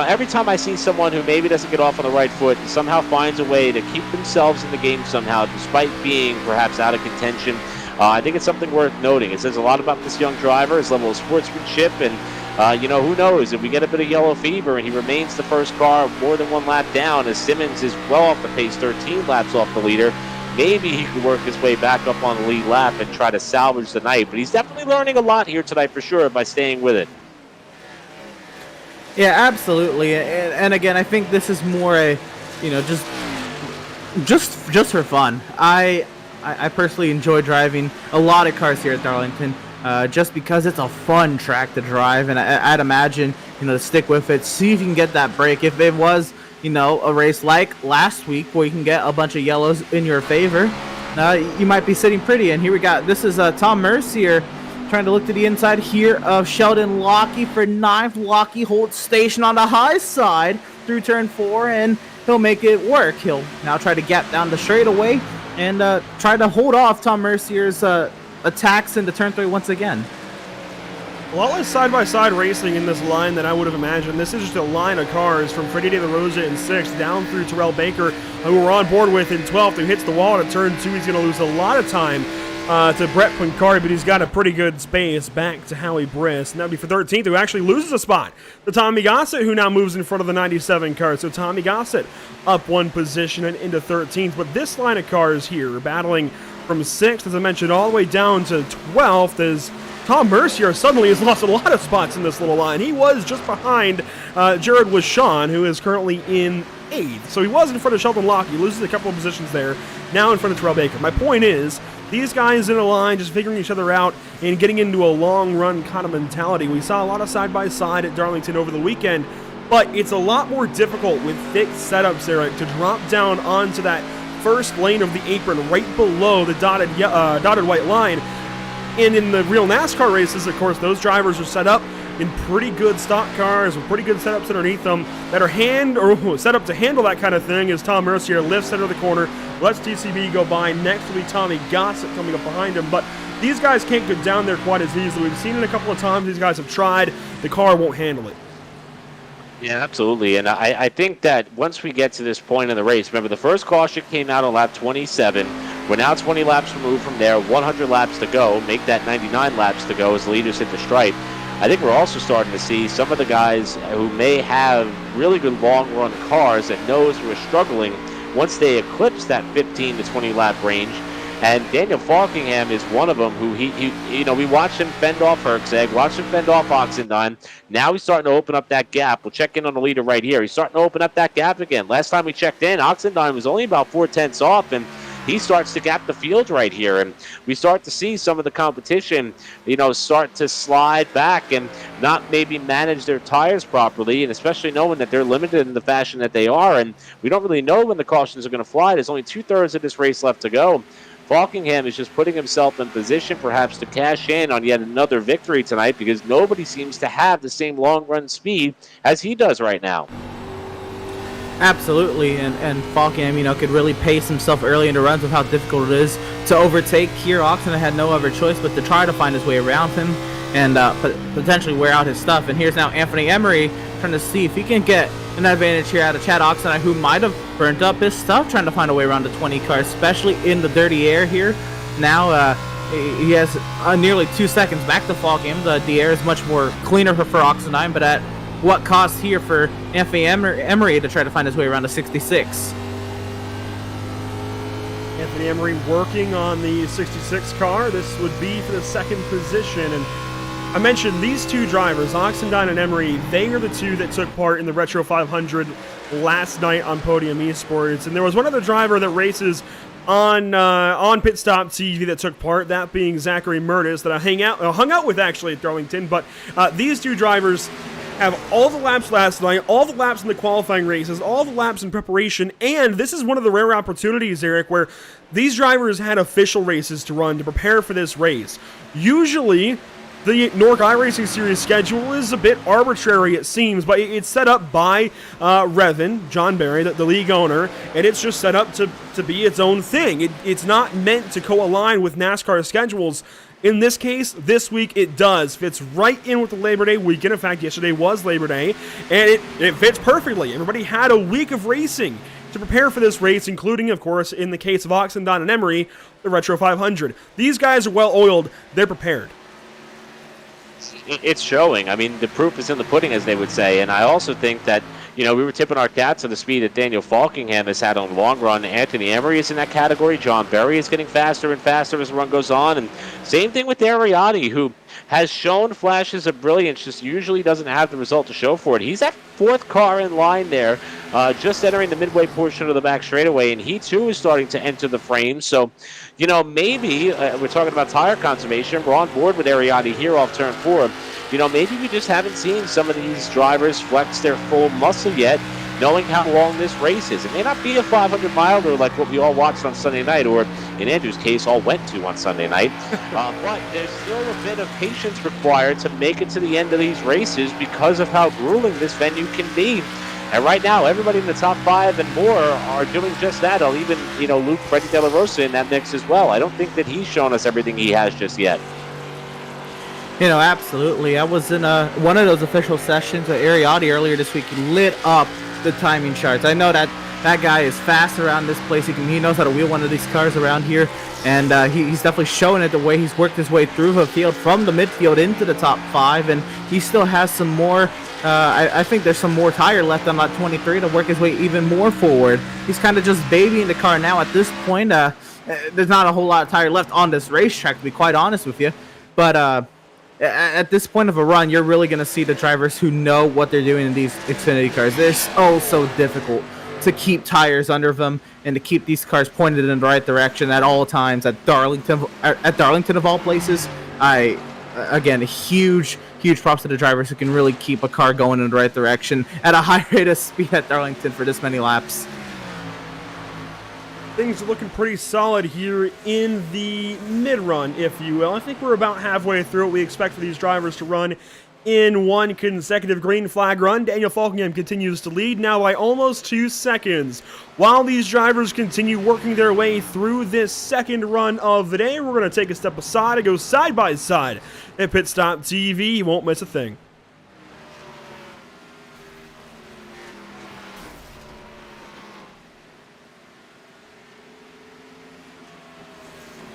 every time I see someone who maybe doesn't get off on the right foot and somehow finds a way to keep themselves in the game somehow, despite being perhaps out of contention, I think it's something worth noting. It says a lot about this young driver, his level of sportsmanship, and who knows, if we get a bit of yellow fever and he remains the first car more than 1 lap down, as Simmons is well off the pace, 13 laps off the leader, maybe he could work his way back up on the lead lap and try to salvage the night. But he's definitely learning a lot here tonight for sure by staying with it. Yeah, absolutely. And again, I think this is more a, just for fun. I I personally enjoy driving a lot of cars here at Darlington, just because it's a fun track to drive, and I'd imagine, to stick with it, see if you can get that break. If it was, a race like last week where you can get a bunch of yellows in your favor, you might be sitting pretty. And here we got, this is Tom Mercier trying to look to the inside here of Sheldon Lockie for 9th. Lockie holds station on the high side through turn 4, and he'll make it work. He'll now try to gap down the straightaway and try to hold off Tom Mercier's attacks into turn 3 once again. A lot less side-by-side racing in this line than I would have imagined. This is just a line of cars from Freddie De La Rosa in 6th down through Terrell Baker, who we're on board with in 12th, who hits the wall at turn 2. He's going to lose a lot of time to Brett Pincari, but he's got a pretty good space back to Howie Briss. And that would be for 13th, who actually loses a spot to Tommy Gossett, who now moves in front of the 97 car. So Tommy Gossett up 1 position and into 13th. But this line of cars here battling from 6th, as I mentioned, all the way down to 12th, as Tom Mercier suddenly has lost a lot of spots in this little line. He was just behind Jared Wishon, who is currently in 8th. So he was in front of Sheldon Locke. He loses a couple of positions there. Now in front of Terrell Baker. My point is, these guys in a line just figuring each other out and getting into a long-run kind of mentality. We saw a lot of side-by-side at Darlington over the weekend, but it's a lot more difficult with thick setups, Eric, to drop down onto that first lane of the apron right below the dotted white line. And in the real NASCAR races, of course, those drivers are set up in pretty good stock cars with pretty good setups underneath them that are set up to handle that kind of thing. As Tom Mercier lifts center of the corner, lets TCB go by. Next will be Tommy Gossett coming up behind him. But these guys can't get down there quite as easily. We've seen it a couple of times. These guys have tried. The car won't handle it. Yeah, absolutely. And I think that once we get to this point in the race, remember the first caution came out on lap 27. We're now 20 laps removed from there, 100 laps to go. Make that 99 laps to go as the leaders hit the stripe. I think we're also starting to see some of the guys who may have really good long-run cars that knows who are struggling once they eclipse that 15 to 20 lap range. And Daniel Falkingham is one of them who we watched him fend off Herczeg, watched him fend off Oxendine. Now he's starting to open up that gap. We'll check in on the leader right here. He's starting to open up that gap again. Last time we checked in, Oxendine was only about 4/10 off, and he starts to gap the field right here. And we start to see some of the competition, start to slide back and not maybe manage their tires properly, and especially knowing that they're limited in the fashion that they are. And we don't really know when the cautions are going to fly. There's only 2/3 of this race left to go. Falkingham is just putting himself in position perhaps to cash in on yet another victory tonight, because nobody seems to have the same long-run speed as he does right now. Absolutely, and Falkingham, could really pace himself early into runs with how difficult it is to overtake here. Oxenden had no other choice but to try to find his way around him and potentially wear out his stuff. And here's now Anthony Emery trying to see if he can get an advantage here out of Chad Oxenden, who might have burnt up his stuff trying to find a way around the 20 car, especially in the dirty air here. Now he has nearly 2 seconds back to Falkingham. The air is much more cleaner for Oxenden, but at what cost here for Anthony Emery to try to find his way around the 66? Anthony Emery working on the 66 car. This would be for the 2nd position. And I mentioned these two drivers, Oxendine and Emery, they are the two that took part in the Retro 500 last night on Podium Esports. And there was one other driver that races on Pit Stop TV that took part, that being Zachary Murtis, that I hung out with actually at Darlington. But these two drivers have all the laps last night, all the laps in the qualifying races, all the laps in preparation, and this is one of the rare opportunities, Eric, where these drivers had official races to run to prepare for this race. Usually, the NORC iRacing Series schedule is a bit arbitrary, it seems, but it's set up by Revin, John Barry, the league owner, and it's just set up to be its own thing. It's not meant to co-align with NASCAR schedules. In this case, this week it does. Fits right in with the Labor Day weekend. In fact, yesterday was Labor Day, and it fits perfectly. Everybody had a week of racing to prepare for this race, including, of course, in the case of Oxendine and Emery, the Retro 500. These guys are well-oiled. They're prepared. It's showing. I mean, the proof is in the pudding, as they would say. And I also think that, we were tipping our cats on the speed that Daniel Falkingham has had on the long run. Anthony Emery is in that category. John Berry is getting faster and faster as the run goes on. And same thing with Ariati, who has shown flashes of brilliance, just usually doesn't have the result to show for it. He's that 4th car in line there just entering the midway portion of the back straightaway, and he too is starting to enter the frame. So, you know, maybe we're talking about tire conservation. We're on board with Ariati here off turn 4. You know, maybe we just haven't seen some of these drivers flex their full muscle yet, knowing how long this race is. It may not be a 500-miler like what we all watched on Sunday night, or in Andrew's case, all went to on Sunday night. But there's still a bit of patience required to make it to the end of these races because of how grueling this venue can be. And right now, everybody in the top 5 and more are doing just that. I'll even, you know, Luke Freddie De La Rosa in that mix as well. I don't think that he's shown us everything he has just yet. You know, absolutely. I was in one of those official sessions with Ariati earlier this week. He lit up the timing charts. I know that guy is fast around this place. He knows how to wheel one of these cars around here, and he's definitely showing it the way he's worked his way through the field from the midfield into the top 5, and he still has some more. I think there's some more tire left on that 23 to work his way even more forward. He's kind of just babying the car now at this point. There's not a whole lot of tire left on this racetrack, to be quite honest with you, but at this point of a run, you're really going to see the drivers who know what they're doing in these Xfinity cars. They're so difficult to keep tires under them and to keep these cars pointed in the right direction at all times. At Darlington of all places, again, huge props to the drivers who can really keep a car going in the right direction at a high rate of speed at Darlington for this many laps. Things are looking pretty solid here in the mid-run, if you will. I think we're about halfway through it. We expect for these drivers to run in one consecutive green flag run. Daniel Falkingham continues to lead now by almost 2 seconds. While these drivers continue working their way through this second run of the day, we're going to take a step aside and go side by side at Pit Stop TV. You won't miss a thing.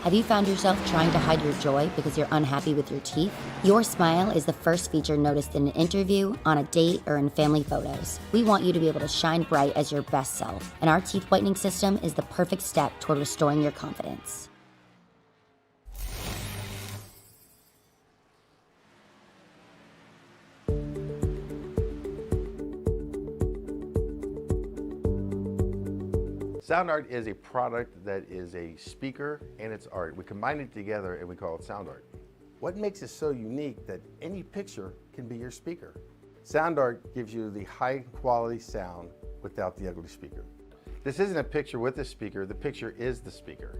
Have you found yourself trying to hide your joy because you're unhappy with your teeth? Your smile is the first feature noticed in an interview, on a date, or in family photos. We want you to be able to shine bright as your best self, and our teeth whitening system is the perfect step toward restoring your confidence. Sound Art is a product that is a speaker and it's art. We combine it together and we call it Sound Art. What makes it so unique that any picture can be your speaker? Sound Art gives you the high quality sound without the ugly speaker. This isn't a picture with a speaker, the picture is the speaker.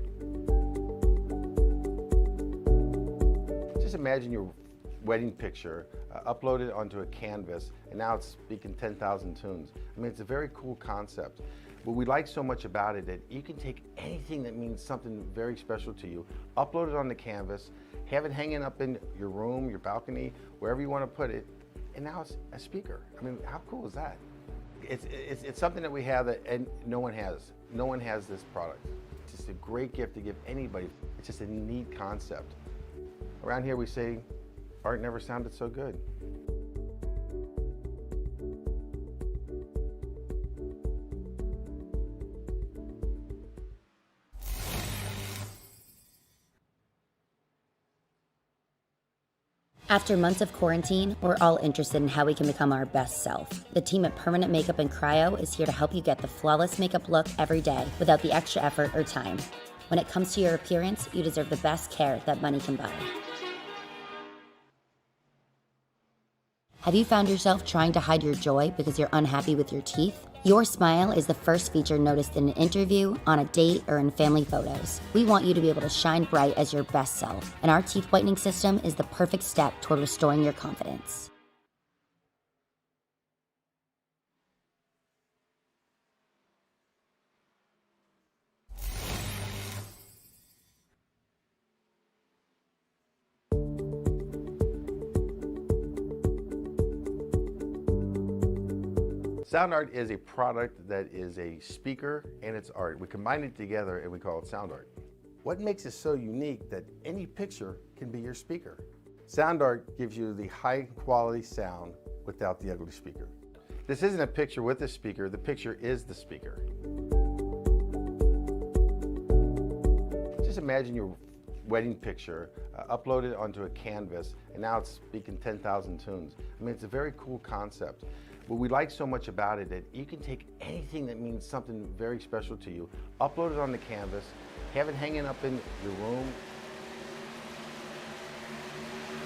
Just imagine your wedding picture uploaded onto a canvas and now it's speaking 10,000 tunes. I mean, it's a very cool concept. What we like so much about it that you can take anything that means something very special to you, upload it on the canvas, have it hanging up in your room, your balcony, wherever you want to put it, and now it's a speaker. I mean, how cool is that? It's something that we have that and no one has. No one has this product. It's just a great gift to give anybody. It's just a neat concept. Around here we say, art never sounded so good. After months of quarantine, we're all interested in how we can become our best self. The team at Permanent Makeup and Cryo is here to help you get the flawless makeup look every day without the extra effort or time. When it comes to your appearance, you deserve the best care that money can buy. Have you found yourself trying to hide your joy because you're unhappy with your teeth? Your smile is the first feature noticed in an interview, on a date, or in family photos. We want you to be able to shine bright as your best self, and our teeth whitening system is the perfect step toward restoring your confidence. Sound Art is a product that is a speaker and it's art. We combine it together and we call it Sound Art. What makes it so unique that any picture can be your speaker? Sound Art gives you the high quality sound without the ugly speaker. This isn't a picture with a speaker, the picture is the speaker. Just imagine your wedding picture uploaded onto a canvas and now it's speaking 10,000 tunes. I mean, it's a very cool concept. What we like so much about it that you can take anything that means something very special to you, upload it on the canvas, have it hanging up in your room.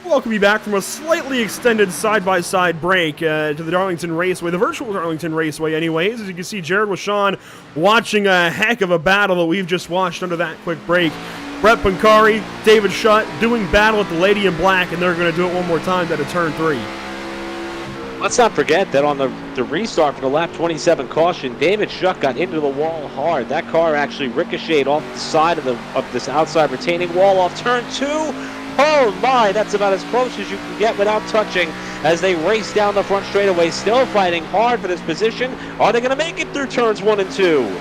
Welcome you back from a slightly extended side-by-side break to the Darlington Raceway, the virtual Darlington Raceway anyways. As you can see, Jared Washon watching a heck of a battle that we've just watched under that quick break. Brett Pancari, David Schutt doing battle at the Lady in Black, and they're going to do it one more time at a turn 3. Let's not forget that on the restart for the lap 27 caution, David Schutt got into the wall hard. That car actually ricocheted off the side of this outside retaining wall off turn 2. Oh my, that's about as close as you can get without touching as they race down the front straightaway, still fighting hard for this position. Are they going to make it through turns 1 and 2?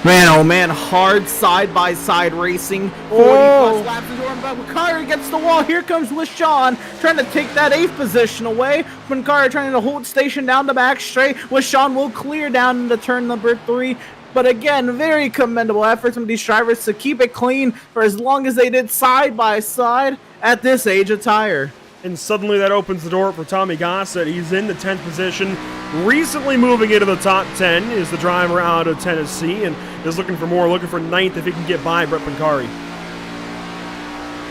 Man, oh man, hard side-by-side racing. 40-plus laps into Pancari against the wall. Here comes Washon trying to take that 8th position away. Pancari trying to hold station down the back straight. Washon will clear down into turn number 3. But again, very commendable effort from these drivers to keep it clean for as long as they did side-by-side at this age of tire. And suddenly that opens the door for Tommy Gossett. He's in the 10th position. Recently moving into the top 10 is the driver out of Tennessee and is looking for 9th if he can get by Brett Pancari.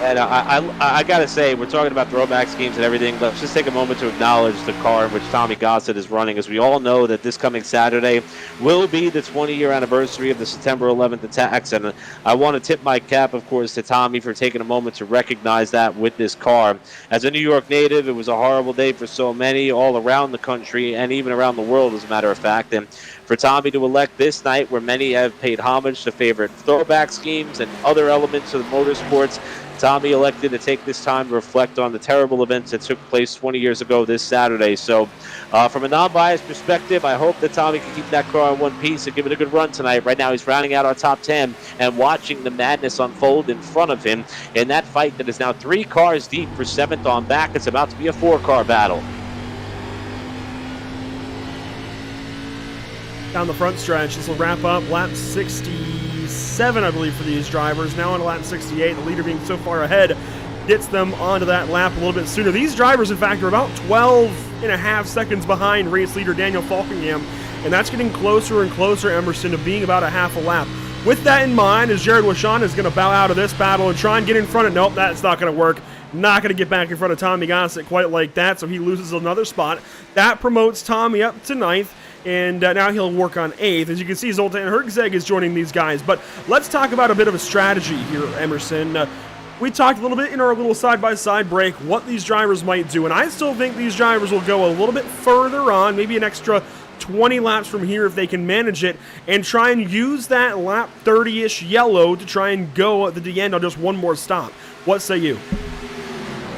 And I got to say, we're talking about throwback schemes and everything. Let's just take a moment to acknowledge the car in which Tommy Gossett is running, as we all know that this coming Saturday will be the 20-year anniversary of the September 11th attacks. And I want to tip my cap, of course, to Tommy for taking a moment to recognize that with this car. As a New York native, it was a horrible day for so many all around the country and even around the world, as a matter of fact. And for Tommy to elect this night, where many have paid homage to favorite throwback schemes and other elements of the motorsports, Tommy elected to take this time to reflect on the terrible events that took place 20 years ago this Saturday. So from a non-biased perspective, I hope that Tommy can keep that car in one piece and give it a good run tonight. Right now, he's rounding out our top 10 and watching the madness unfold in front of him in that fight that is now 3 cars deep for 7th on back. It's about to be a 4-car battle. Down the front stretch, this will wrap up lap 67, I believe, for these drivers. Now on lap 68, the leader being so far ahead gets them onto that lap a little bit sooner. These drivers, in fact, are about 12.5 seconds behind race leader Daniel Falkingham, and that's getting closer and closer, Emerson, to being about a half a lap. With that in mind, as Jared Washon is going to bow out of this battle and try and get in front of, nope, that's not going to work. Not going to get back in front of Tommy Gossett quite like that, so he loses another spot. That promotes Tommy up to 9th. And now he'll work on 8th. As you can see, Zoltan Herzeg is joining these guys. But let's talk about a bit of a strategy here, Emerson. We talked a little bit in our little side-by-side break what these drivers might do. And I still think these drivers will go a little bit further on, maybe an extra 20 laps from here if they can manage it, and try and use that lap 30-ish yellow to try and go at the end on just one more stop. What say you?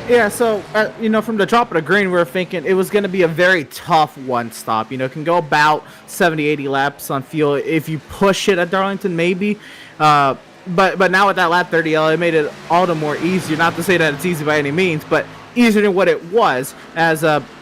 Yeah, so, from the drop of the green, we were thinking it was going to be a very tough one stop. It can go about 70, 80 laps on fuel if you push it at Darlington, maybe. But now with that lap 30L, it made it all the more easier. Not to say that it's easy by any means, but easier than what it was, as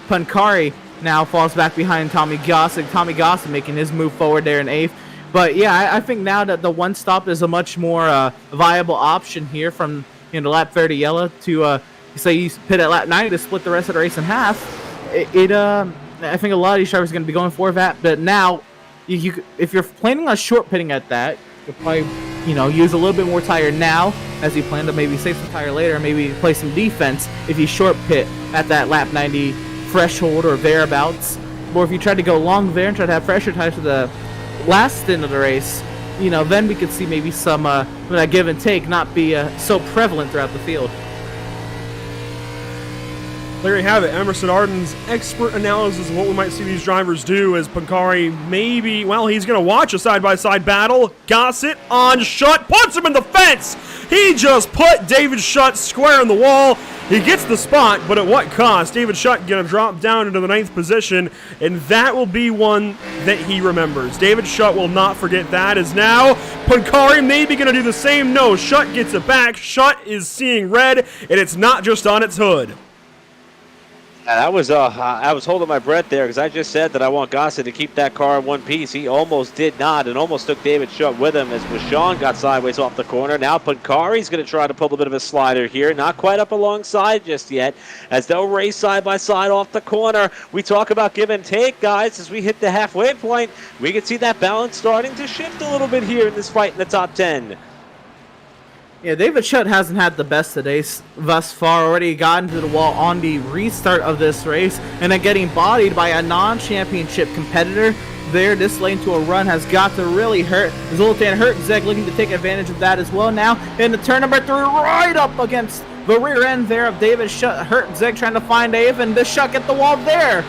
Pancari now falls back behind Tommy Gossett. Tommy Gossett making his move forward there in 8th. But, yeah, I think now that the one stop is a much more viable option here from lap 30 yellow to... say you pit at lap 90 to split the rest of the race in half. I think a lot of these drivers are going to be going for that. But now, if you're planning on short pitting at that, you'll probably use a little bit more tire now, as you plan to maybe save some tire later, maybe play some defense if you short pit at that lap 90 threshold or thereabouts. Or if you try to go long there and try to have fresher tires for the last stint of the race, then we could see maybe some that give and take not be so prevalent throughout the field. There you have it, Emerson Arden's expert analysis of what we might see these drivers do as Pancari maybe, he's going to watch a side-by-side battle. Gossett on Schutt, puts him in the fence! He just put David Schutt square in the wall. He gets the spot, but at what cost? David Schutt going to drop down into the 9th position, and that will be one that he remembers. David Schutt will not forget that, as now Pancari maybe going to do the same. No, Schutt gets it back. Schutt is seeing red, and it's not just on its hood. That was I was holding my breath there because I just said that I want Gossett to keep that car in one piece. He almost did not, and almost took David Shutt with him as Bashan got sideways off the corner. Now Pancari's going to try to pull a bit of a slider here. Not quite up alongside just yet as they'll race side by side off the corner. We talk about give and take, guys. As we hit the halfway point, we can see that balance starting to shift a little bit here in this fight in the top 10. Yeah, David Shutt hasn't had the best of days thus far. Already gotten to the wall on the restart of this race, and then getting bodied by a non-championship competitor. There, this lane to a run has got to really hurt. Zoltan Hertzeg looking to take advantage of that as well now. In the turn number 3, right up against the rear end there of David Shutt. Hertzeg trying to find Dave, and the Shutt get the wall there.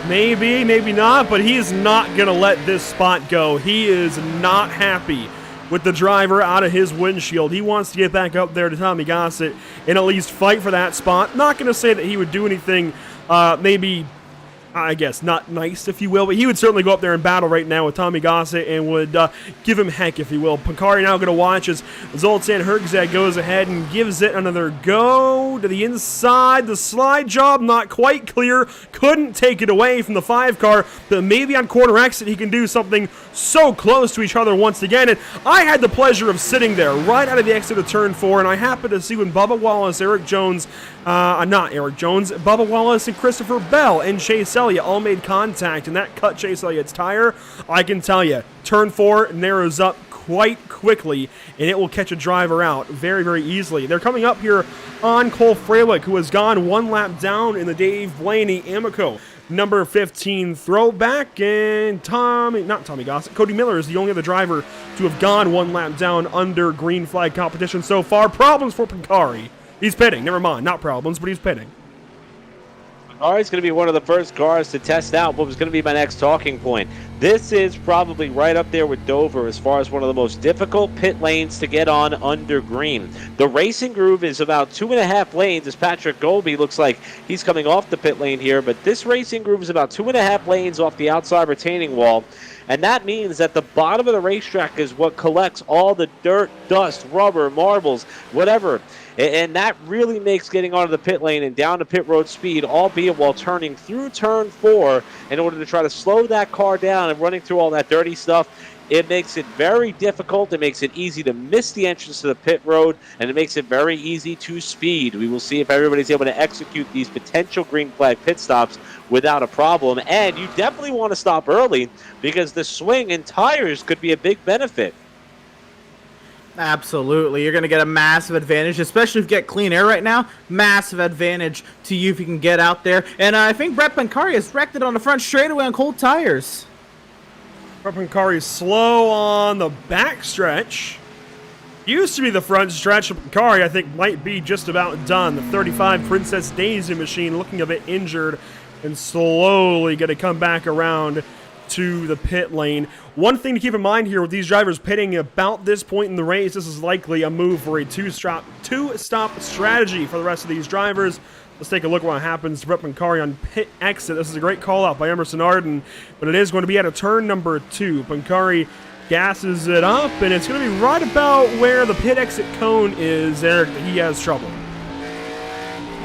Maybe, maybe not, but he is not going to let this spot go. He is not happy with the driver out of his windshield. He wants to get back up there to Tommy Gossett and at least fight for that spot. Not going to say that he would do anything, maybe, I guess, not nice, if you will, but he would certainly go up there and battle right now with Tommy Gossett and would give him heck, if you will. Pancari now going to watch as Zoltan Hertzeg goes ahead and gives it another go to the inside. The slide job not quite clear. Couldn't take it away from the 5 car, but maybe on corner exit he can do something so close to each other once again. And I had the pleasure of sitting there right out of the exit of turn 4, and I happened to see when Bubba Wallace, Bubba Wallace and Christopher Bell and Chase Elliott all made contact, and that cut Chase Elliott's tire. I can tell you, turn 4 narrows up quite quickly, and it will catch a driver out very, very easily. They're coming up here on Cole Freilich, who has gone 1 lap down in the Dave Blaney Amico number 15 throwback, and Cody Miller is the only other driver to have gone 1 lap down under green flag competition so far. Problems for Pancari. He's pitting. Never mind. Not problems, but he's pitting. Pancari's going to be one of the first cars to test out what was going to be my next talking point. This is probably right up there with Dover as far as one of the most difficult pit lanes to get on under green. The racing groove is about 2.5 lanes as Patrick Golby looks like he's coming off the pit lane here, but this racing groove is about 2.5 lanes off the outside retaining wall. And that means that the bottom of the racetrack is what collects all the dirt, dust, rubber, marbles, whatever. And that really makes getting onto the pit lane and down to pit road speed, albeit while turning through turn 4 in order to try to slow that car down and running through all that dirty stuff. It makes it very difficult. It makes it easy to miss the entrance to the pit road, and it makes it very easy to speed. We will see if everybody's able to execute these potential green flag pit stops without a problem. And you definitely want to stop early because the swing in tires could be a big benefit. Absolutely. You're going to get a massive advantage, especially if you get clean air right now. Massive advantage to you if you can get out there. And I think Brett Pancari has wrecked it on the front straightaway on cold tires. Brett Pancari slow on the back stretch. Used to be the front stretch of Pancari, I think, might be just about done. The 35 Princess Daisy machine looking a bit injured and slowly going to come back around to the pit lane. One thing to keep in mind here with these drivers pitting about this point in the race, this is likely a move for a two-stop strategy for the rest of these drivers. Let's take a look at what happens to Brett Pancari on pit exit. This is a great call out by Emerson Arden, but it is going to be at a turn number 2. Pancari gasses it up, and it's going to be right about where the pit exit cone is. There, he has trouble.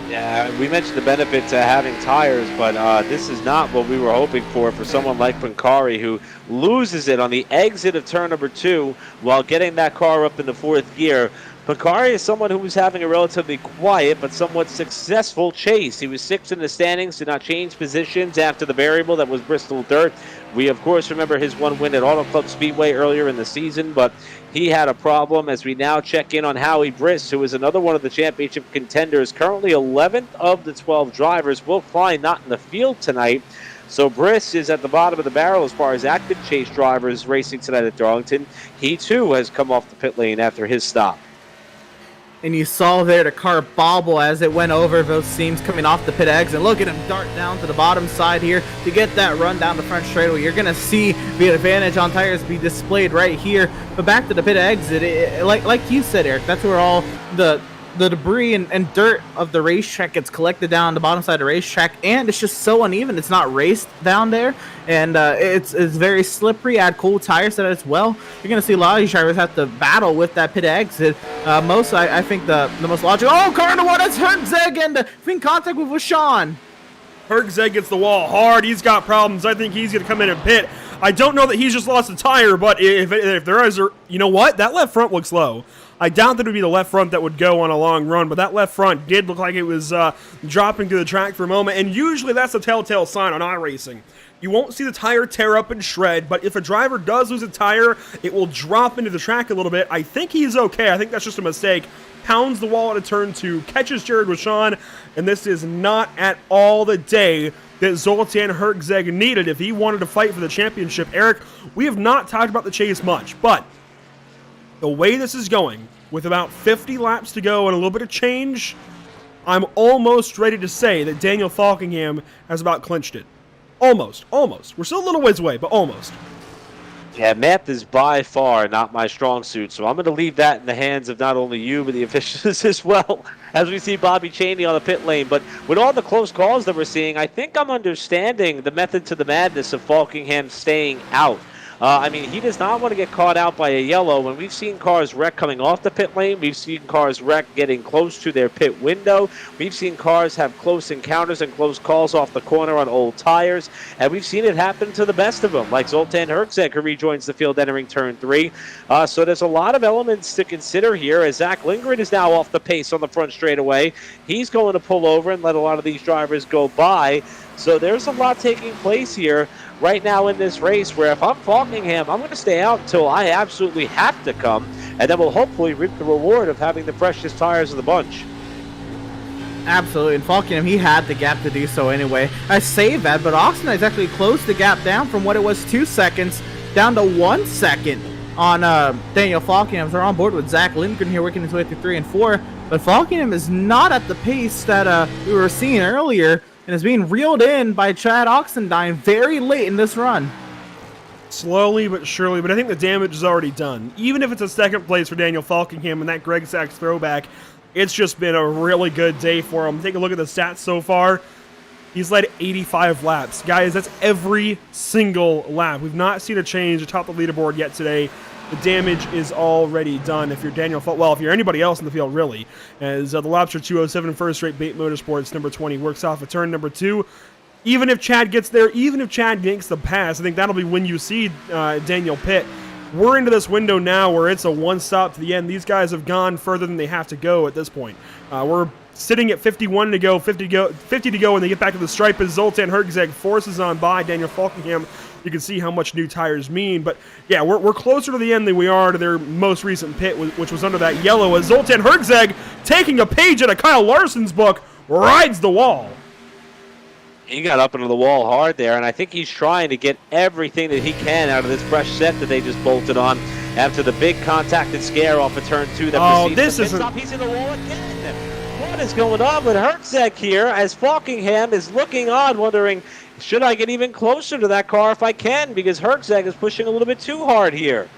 Yeah, we mentioned the benefit to having tires, but this is not what we were hoping for someone like Pancari, who loses it on the exit of turn number 2 while getting that car up in the 4th gear. Pancari is someone who was having a relatively quiet but somewhat successful chase. He was 6th in the standings, did not change positions after the variable that was Bristol Dirt. We, of course, remember his one win at Auto Club Speedway earlier in the season, but he had a problem as we now check in on Howie Briss, who is another one of the championship contenders, currently 11th of the 12 drivers. Will Klein not in the field tonight. So Briss is at the bottom of the barrel as far as active chase drivers racing tonight at Darlington. He, too, has come off the pit lane after his stop. And you saw there the car bobble as it went over those seams coming off the pit exit. Look at him dart down to the bottom side here to get that run down the front straightaway. You're going to see the advantage on tires be displayed right here. But back to the pit exit, like you said, Eric, that's where all the the debris and dirt of the racetrack gets collected down the bottom side of the racetrack, and it's just so uneven. It's not raced down there, and it's very slippery. Add cool tires to that as well. You're going to see a lot of these drivers have to battle with that pit exit. I think the most logical. Oh, car number one, that's Hertzeg, and in contact with Sean. Hertzeg gets the wall hard. He's got problems. I think he's going to come in and pit. I don't know that he's just lost a tire, but if there is, you know what? That left front looks low. I doubt that it would be the left front that would go on a long run, but that left front did look like it was dropping through the track for a moment, and usually that's a telltale sign on iRacing. You won't see the tire tear up and shred, but if a driver does lose a tire, it will drop into the track a little bit. I think he's okay. I think that's just a mistake. Pounds the wall at a turn 2, catches Jared Wishon, and this is not at all the day that Zoltan Hertzeg needed if he wanted to fight for the championship. Eric, we have not talked about the chase much, but the way this is going, with about 50 laps to go and a little bit of change, I'm almost ready to say that Daniel Falkingham has about clinched it. Almost. We're still a little ways away, but almost. Yeah, math is by far not my strong suit, so I'm going to leave that in the hands of not only you, but the officials as well, as we see Bobby Chaney on the pit lane. But with all the close calls that we're seeing, I think I'm understanding the method to the madness of Falkingham staying out. I mean, he does not want to get caught out by a yellow. When we've seen cars wreck coming off the pit lane, we've seen cars wreck getting close to their pit window. We've seen cars have close encounters and close calls off the corner on old tires. And we've seen it happen to the best of them, like Zoltan Hertzeg, who rejoins the field entering turn 3. So there's a lot of elements to consider here, as Zach Lindgren is now off the pace on the front straightaway. He's going to pull over and let a lot of these drivers go by. So there's a lot taking place here right now in this race, where if I'm Falkingham, I'm going to stay out until I absolutely have to come, and then we'll hopefully reap the reward of having the freshest tires of the bunch. Absolutely, and Falkingham, he had the gap to do so anyway. I say that, but Austin has actually closed the gap down from what it was 2 seconds down to 1 second on Daniel Falkingham. So we're on board with Zach Lindgren here, working his way through 3 and 4, but Falkingham is not at the pace that we were seeing earlier, and is being reeled in by Chad Oxendine very late in this run. Slowly but surely, but I think the damage is already done. Even if it's a second place for Daniel Falkingham and that Greg Sachs throwback, it's just been a really good day for him. Take a look at the stats so far. He's led 85 laps. Guys, that's every single lap. We've not seen a change atop the leaderboard yet today. The damage is already done if you're Daniel well, if you're anybody else in the field, really, as the laps are 2:07 first rate. Bait Motorsports number 20 works off a turn number 2. Even if Chad gets there, even if Chad makes the pass, I think that'll be when you see Daniel pit. We're into this window now where it's a one stop to the end. These guys have gone further than they have to go at this point. We're sitting at 51 to go, 50 to go when they get back to the stripe as Zoltan Hertzeg forces on by Daniel Falkingham. You can see how much new tires mean, but yeah, we're closer to the end than we are to their most recent pit, which was under that yellow, as Zoltan Hertzeg, taking a page out of Kyle Larson's book, rides the wall. He got up into the wall hard there, and I think he's trying to get everything that he can out of this fresh set that they just bolted on after the big contact and scare off of turn 2. This isn't... Stop. He's in the wall again. What is going on with Hertzeg here, as Falkingham is looking on, wondering, should I get even closer to that car if I can, because Hertzeg is pushing a little bit too hard here.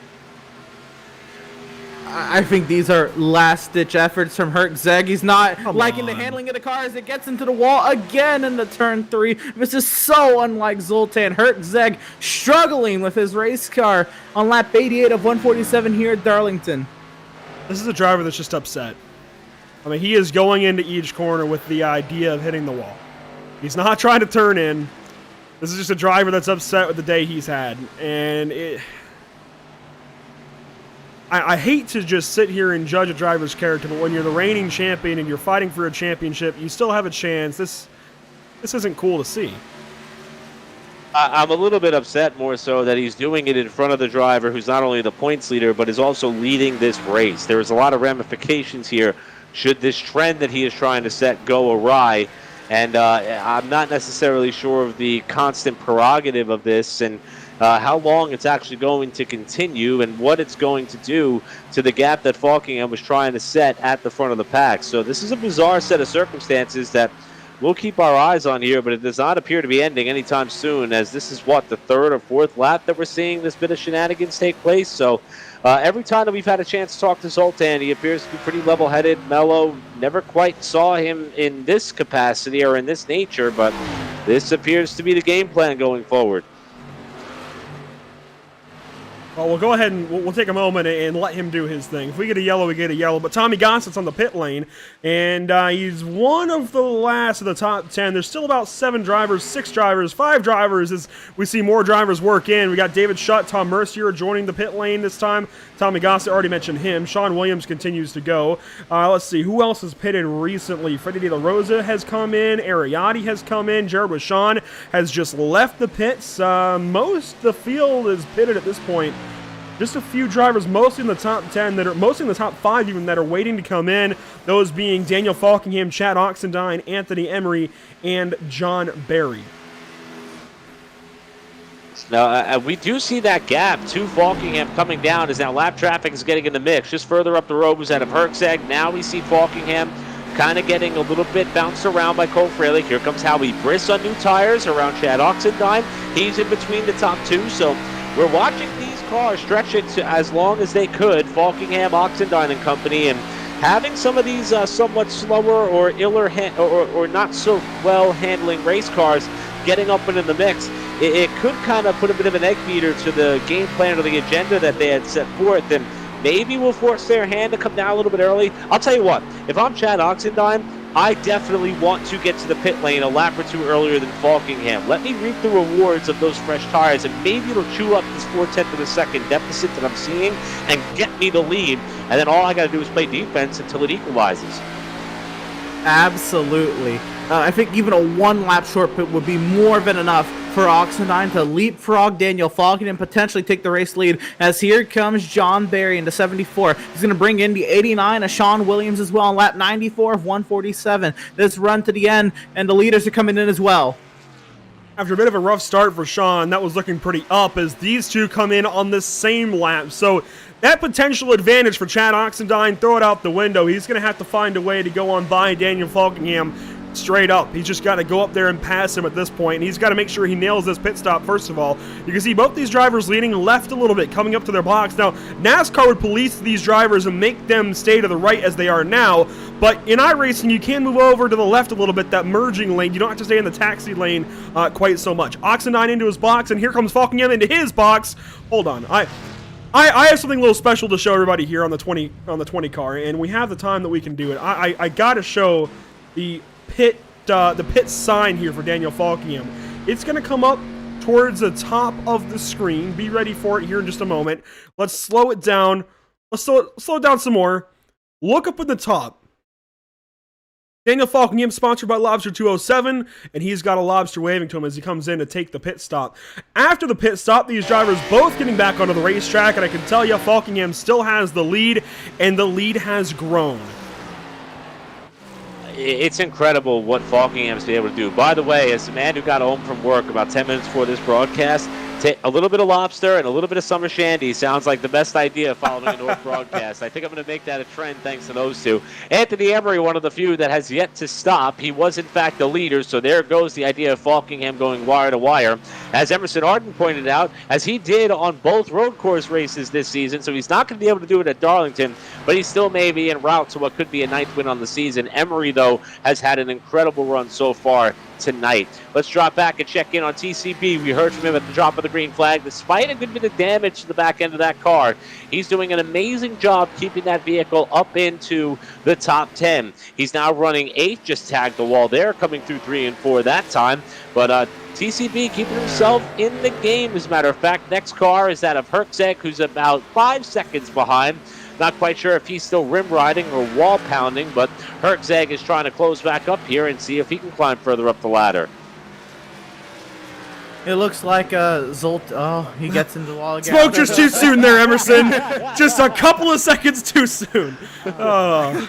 I think these are last-ditch efforts from Hertzeg. He's not liking the handling of the car as it gets into the wall again in the turn 3. This is so unlike Zoltan Hertzeg, struggling with his race car on lap 88 of 147 here at Darlington. This is a driver that's just upset. I mean, he is going into each corner with the idea of hitting the wall. He's not trying to turn in. This is just a driver that's upset with the day he's had. And I hate to just sit here and judge a driver's character, but when you're the reigning champion and you're fighting for a championship, you still have a chance. This isn't cool to see. I'm a little bit upset more so that he's doing it in front of the driver who's not only the points leader, but is also leading this race. There is a lot of ramifications here should this trend that he is trying to set go awry. And I'm not necessarily sure of the constant prerogative of this and how long it's actually going to continue and what it's going to do to the gap that Falkingham was trying to set at the front of the pack. So this is a bizarre set of circumstances that we'll keep our eyes on here, but it does not appear to be ending anytime soon, as this is, what, the third or fourth lap that we're seeing this bit of shenanigans take place. So every time that we've had a chance to talk to Zoltan, he appears to be pretty level-headed, mellow. Never quite saw him in this capacity or in this nature, but this appears to be the game plan going forward. Well, we'll go ahead and we'll take a moment and let him do his thing. If we get a yellow, we get a yellow. But Tommy Gossett's on the pit lane, and he's one of the last of the top 10. There's still about 7 drivers, 6 drivers, 5 drivers as we see more drivers work in. We got David Schutt, Tom Mercier joining the pit lane this time. Tommy Gossett, already mentioned him. Sean Williams continues to go. Let's see, who else has pitted recently? Freddie De La Rosa has come in. Ariati has come in. Jared Wishon has just left the pits. Most of the field is pitted at this point. Just a few drivers, mostly in the top 10, mostly in the top 5 even, that are waiting to come in. Those being Daniel Falkingham, Chad Oxendine, Anthony Emery, and John Barry. Now, we do see that gap to Falkingham coming down as now lap traffic is getting in the mix. Just further up the road was out of Herczeg. Now we see Falkingham kind of getting a little bit bounced around by Cole Fralick. Here comes Howie Briss on new tires around Chad Oxendine. He's in between the top 2, so we're watching these cars stretch it to as long as they could. Falkingham, Oxendine and company, and having some of these somewhat slower or iller or not so well handling race cars getting up and in the mix, it could kind of put a bit of an egg beater to the game plan or the agenda that they had set forth, and maybe will force their hand to come down a little bit early. I'll tell you what, if I'm Chad Oxendine, I definitely want to get to the pit lane a lap or 2 earlier than Falkingham. Let me reap the rewards of those fresh tires, and maybe it'll chew up this 4/10 of a second deficit that I'm seeing and get me the lead, and then all I got to do is play defense until it equalizes. Absolutely. I think even a 1-lap short pit would be more than enough for Oxendine to leapfrog Daniel Falkin and potentially take the race lead, as here comes John Barry into 74. He's going to bring in the 89 of Sean Williams as well on lap 94 of 147. This run to the end, and the leaders are coming in as well. After a bit of a rough start for Sean, that was looking pretty up as these two come in on the same lap. So that potential advantage for Chad Oxendine, throw it out the window. He's going to have to find a way to go on by Daniel Falkingham straight up. He's just got to go up there and pass him at this point, and he's got to make sure he nails this pit stop first of all. You can see both these drivers leaning left a little bit, coming up to their box. Now, NASCAR would police these drivers and make them stay to the right as they are now, but in iRacing, you can move over to the left a little bit, that merging lane. You don't have to stay in the taxi lane quite so much. Oxendine into his box, and here comes Falkingham into his box. Hold on. I have something a little special to show everybody here on the 20 car, and we have the time that we can do it. I got to show the pit sign here for Daniel Falkingham. It's going to come up towards the top of the screen. Be ready for it here in just a moment. Let's slow it down. Let's slow it down some more. Look up at the top. Daniel Falkingham, sponsored by Lobster 207, and he's got a lobster waving to him as he comes in to take the pit stop. After the pit stop, these drivers both getting back onto the racetrack, and I can tell you Falkingham still has the lead, and the lead has grown. It's incredible what Falkingham's been able to do. By the way, as a man who got home from work about 10 minutes before this broadcast, a little bit of lobster and a little bit of summer shandy sounds like the best idea following a NORC broadcast. I think I'm going to make that a trend thanks to those two. Anthony Emery, one of the few that has yet to stop. He was, in fact, the leader, so there goes the idea of Falkingham going wire to wire. As Emerson Arden pointed out, as he did on both road course races this season, so he's not going to be able to do it at Darlington, but he still may be en route to what could be a 9th win on the season. Emery, though, has had an incredible run so far tonight. Let's drop back and check in on TCB. We heard from him at the drop of the green flag. Despite a good bit of damage to the back end of that car, he's doing an amazing job keeping that vehicle up into the top 10. He's now running 8th, just tagged the wall there, coming through 3 and 4 that time. But TCB keeping himself in the game, as a matter of fact. Next car is that of Herczeg, who's about 5 seconds behind. Not quite sure if he's still rim riding or wall pounding, but Herczeg is trying to close back up here and see if he can climb further up the ladder. It looks like Zolt. Oh, he gets into the wall again. Spoke just too soon there, Emerson. Just a couple of seconds too soon. Oh.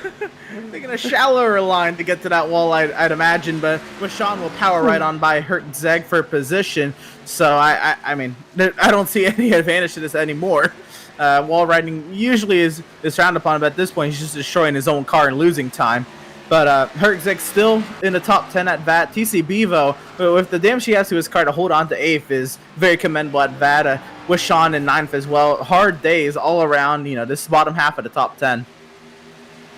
Taking a shallower line to get to that wall, I'd imagine, but Wishon will power right on by Herczeg for position. So I mean, I don't see any advantage to this anymore. Wall riding usually is frowned upon, but at this point he's just destroying his own car and losing time. But Herzig still in the top 10 at VAT. TC Bevo, with the damage he has to his car to hold on to 8th, is very commendable at VAT. With Sean in 9th as well. Hard days all around, this bottom half of the top 10.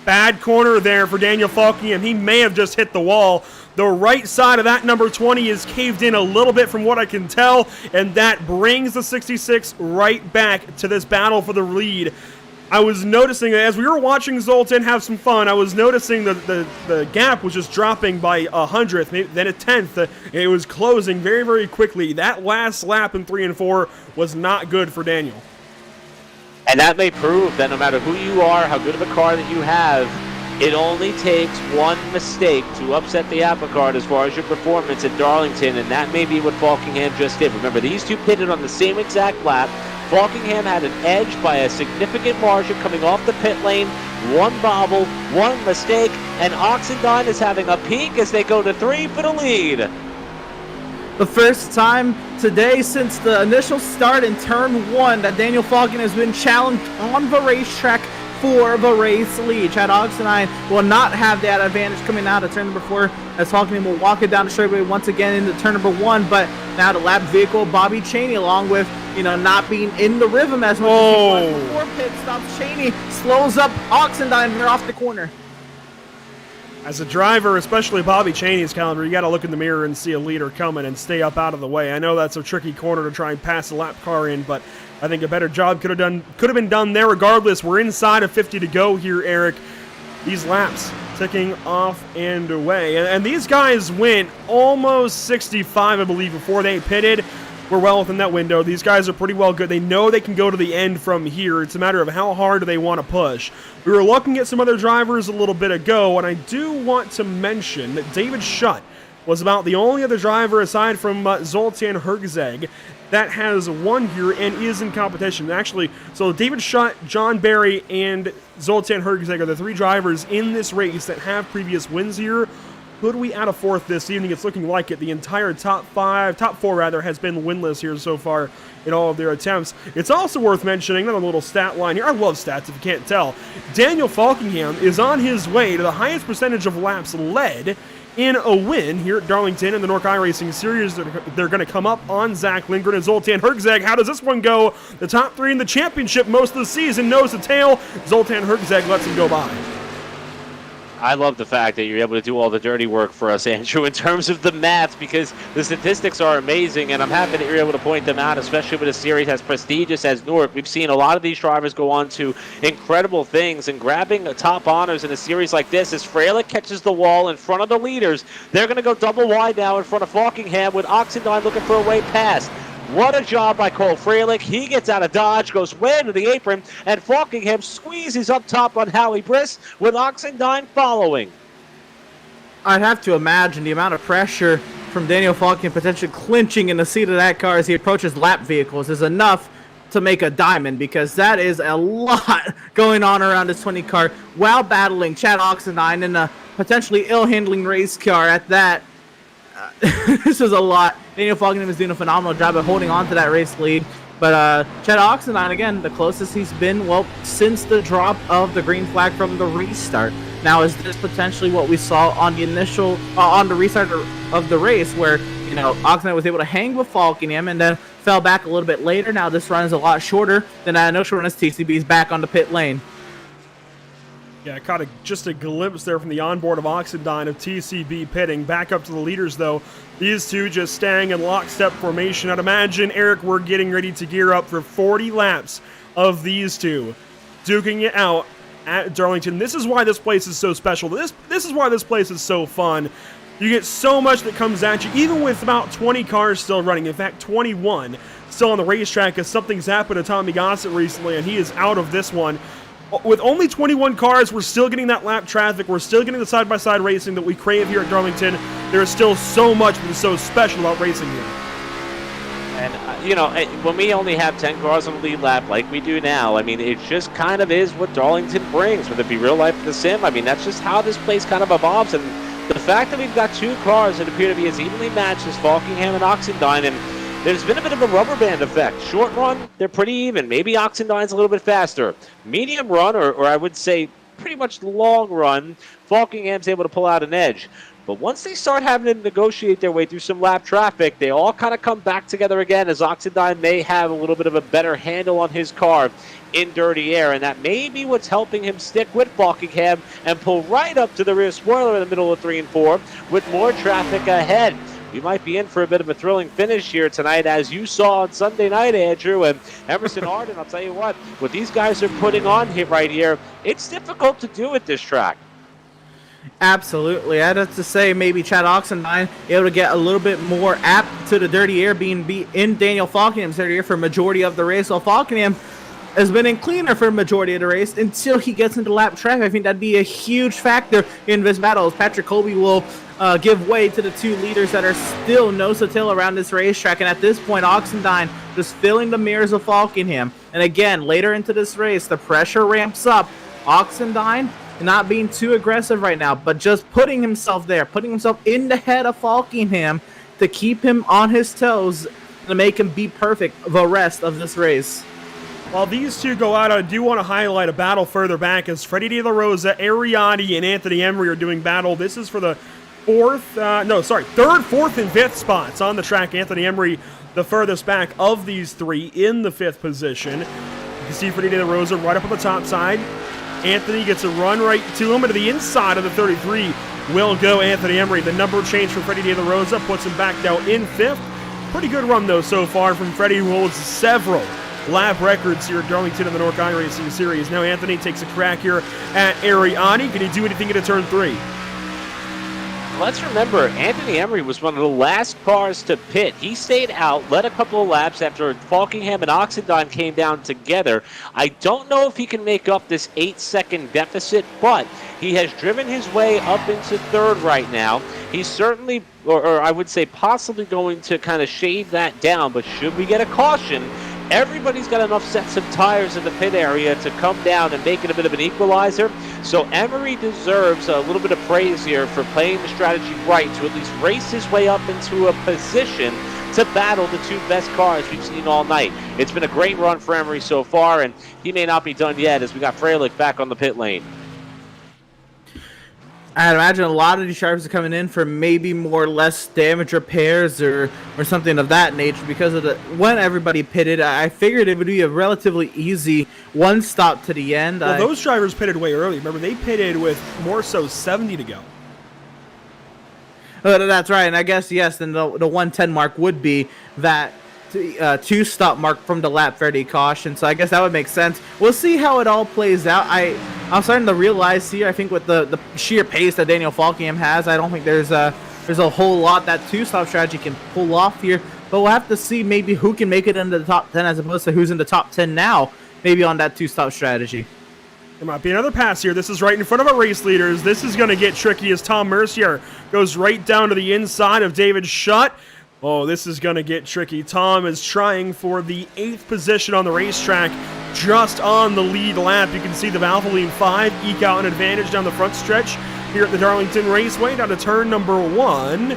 Bad corner there for Daniel Falkingham. He may have just hit the wall. The right side of that number 20 is caved in a little bit from what I can tell, and that brings the 66 right back to this battle for the lead. I was noticing that as we were watching Zoltan have some fun, I was noticing that the gap was just dropping by 100th, then a 10th. It was closing very, very quickly. That last lap in 3 and 4 was not good for Daniel. And that may prove that no matter who you are, how good of a car that you have, it only takes one mistake to upset the apple cart as far as your performance at Darlington, and that may be what Falkingham just did. Remember, these two pitted on the same exact lap. Falkingham had an edge by a significant margin coming off the pit lane. One bobble, one mistake, and Oxendine is having a peek as they go to 3 for the lead. The first time today since the initial start in turn 1 that Daniel Falkingham has been challenged on the racetrack for the race lead. Chad Oxendine will not have that advantage coming out of turn number 4, as Falkingham will walk it down the straightaway once again into turn number 1. But now the lap vehicle, Bobby Cheney, along with not being in the rhythm as much as he was before pit stops. Cheney slows up Oxendine and they're off the corner. As a driver, especially Bobby Cheney's calendar, you got to look in the mirror and see a leader coming and stay up out of the way. I know that's a tricky corner to try and pass a lap car in, but I think a better job could have been done there. Regardless, we're inside of 50 to go here, Eric. These laps ticking off and away, and these guys went almost 65, I believe, before they pitted. We're well within that window. These guys are pretty well good. They know they can go to the end from here. It's a matter of how hard do they want to push. We were looking at some other drivers a little bit ago, and I do want to mention that David Schutt was about the only other driver aside from Zoltan Herzig that has won here and is in competition. Actually, so David Schutt, John Barry, and Zoltan Herzig are the 3 drivers in this race that have previous wins here. Could we add a 4th this evening? It's looking like it. The entire top 4 rather, has been winless here so far in all of their attempts. It's also worth mentioning, another little stat line here. I love stats if you can't tell. Daniel Falkingham is on his way to the highest percentage of laps led in a win here at Darlington in the NORC iRacing Series. They're going to come up on Zach Lindgren and Zoltan Herzig. How does this one go? The top 3 in the championship most of the season, nose to tail. Zoltan Herzig lets him go by. I love the fact that you're able to do all the dirty work for us, Andrew, in terms of the math, because the statistics are amazing, and I'm happy that you're able to point them out, especially with a series as prestigious as NORC. We've seen a lot of these drivers go on to incredible things, and grabbing top honors in a series like this as Freilich catches the wall in front of the leaders. They're going to go double wide now in front of Falkingham with Oxendine looking for a way past. What a job by Cole Freilich. He gets out of dodge, goes way into the apron, and Falkingham squeezes up top on Howie Briss with Oxendine following. I'd have to imagine the amount of pressure from Daniel Falkingham potentially clinching in the seat of that car as he approaches lap vehicles is enough to make a diamond, because that is a lot going on around this 20 car while battling Chad Oxendine in a potentially ill-handling race car at that. This is a lot. Daniel Falkingham is doing a phenomenal job of holding on to that race lead. But Chad Oxendine, again, the closest he's been, well, since the drop of the green flag from the restart. Now, is this potentially what we saw on the initial, on the restart of the race, where, Oxendine was able to hang with Falkingham and then fell back a little bit later? Now, this run is a lot shorter than that initial run as TCB's back on the pit lane. Yeah, I caught just a glimpse there from the onboard of Oxendine of TCB pitting. Back up to the leaders, though. These two just staying in lockstep formation. I'd imagine, Eric, we're getting ready to gear up for 40 laps of these two duking it out at Darlington. This is why this place is so special. This is why this place is so fun. You get so much that comes at you, even with about 20 cars still running. In fact, 21 still on the racetrack, as something's happened to Tommy Gossett recently, and he is out of this one. With only 21 cars, we're still getting that lap traffic. We're still getting the side-by-side racing that we crave here at Darlington. There is still so much that is so special about racing here. And, when we only have 10 cars on the lead lap like we do now, I mean, it just kind of is what Darlington brings, whether it be real life or the sim. I mean, that's just how this place kind of evolves. And the fact that we've got 2 cars that appear to be as evenly matched as Falkingham and Oxendine, and there's been a bit of a rubber band effect. Short run, they're pretty even. Maybe Oxendine's a little bit faster. Medium run, or I would say pretty much the long run, Falkingham's able to pull out an edge. But once they start having to negotiate their way through some lap traffic, they all kind of come back together again, as Oxendine may have a little bit of a better handle on his car in dirty air, and that may be what's helping him stick with Falkingham and pull right up to the rear spoiler in the middle of 3 and 4 with more traffic ahead. We might be in for a bit of a thrilling finish here tonight, as you saw on Sunday night, Andrew, and Emerson Arden. I'll tell you what these guys are putting on here right here, it's difficult to do at this track. Absolutely. I'd have to say maybe Chad Oxendine able to get a little bit more apt to the dirty air, being in Daniel Falkingham's dirty air for majority of the race, while Falkingham has been in cleaner for majority of the race until he gets into lap traffic. I think that'd be a huge factor in this battle, as Patrick Colby will give way to the two leaders that are still nose to tail around this racetrack. And at this point, Oxendine just filling the mirrors of Falkingham. And again, later into this race, the pressure ramps up. Oxendine not being too aggressive right now, but just putting himself there, putting himself in the head of Falkingham to keep him on his toes, to make him be perfect the rest of this race. While these two go out, I do want to highlight a battle further back, as Freddie De La Rosa, Ariani, and Anthony Emery are doing battle. This is for the third, fourth, and fifth spots on the track. Anthony Emery, the furthest back of these three, in the 5th position. You can see Freddie De La Rosa right up on the top side. Anthony gets a run right to him, and to the inside of the 33 will go Anthony Emery. The number change for Freddie De La Rosa puts him back now in 5th. Pretty good run, though, so far from Freddie, who holds several lap records here at Darlington in the NORC iRacing Series. Now Anthony takes a crack here at Ariani. Can he do anything into turn 3? Let's remember, Anthony Emery was one of the last cars to pit. He stayed out, led a couple of laps after Falkingham and Oxendine came down together. I don't know if he can make up this 8-second deficit, but he has driven his way up into 3rd right now. He's certainly, or I would say possibly, going to kind of shave that down, but should we get a caution, everybody's got enough sets of tires in the pit area to come down and make it a bit of an equalizer. So Emery deserves a little bit of praise here for playing the strategy right to at least race his way up into a position to battle the two best cars we've seen all night. It's been a great run for Emery so far, and he may not be done yet, as we got Freilich back on the pit lane. I'd imagine a lot of these drivers are coming in for maybe more or less damage repairs or something of that nature, because of when everybody pitted. I figured it would be a relatively easy one stop to the end. Well, those drivers pitted way early. Remember, they pitted with more so 70 to go. That's right, and I guess, yes, then the 110 mark would be that 2-stop mark from the lap Freddie caution, so I guess that would make sense. We'll see how it all plays out. I'm starting to realize here, I think with the sheer pace that Daniel Falkingham has, I don't think there's a whole lot that 2-stop strategy can pull off here, but we'll have to see maybe who can make it into the top 10 as opposed to who's in the top 10 now, maybe on that 2-stop strategy. There might be another pass here. This is right in front of our race leaders. This is going to get tricky as Tom Mercier goes right down to the inside of David Schutt. Oh, this is going to get tricky. Tom is trying for the 8th position on the racetrack, just on the lead lap. You can see the Valvoline 5 eke out an advantage down the front stretch here at the Darlington Raceway, down to turn number 1.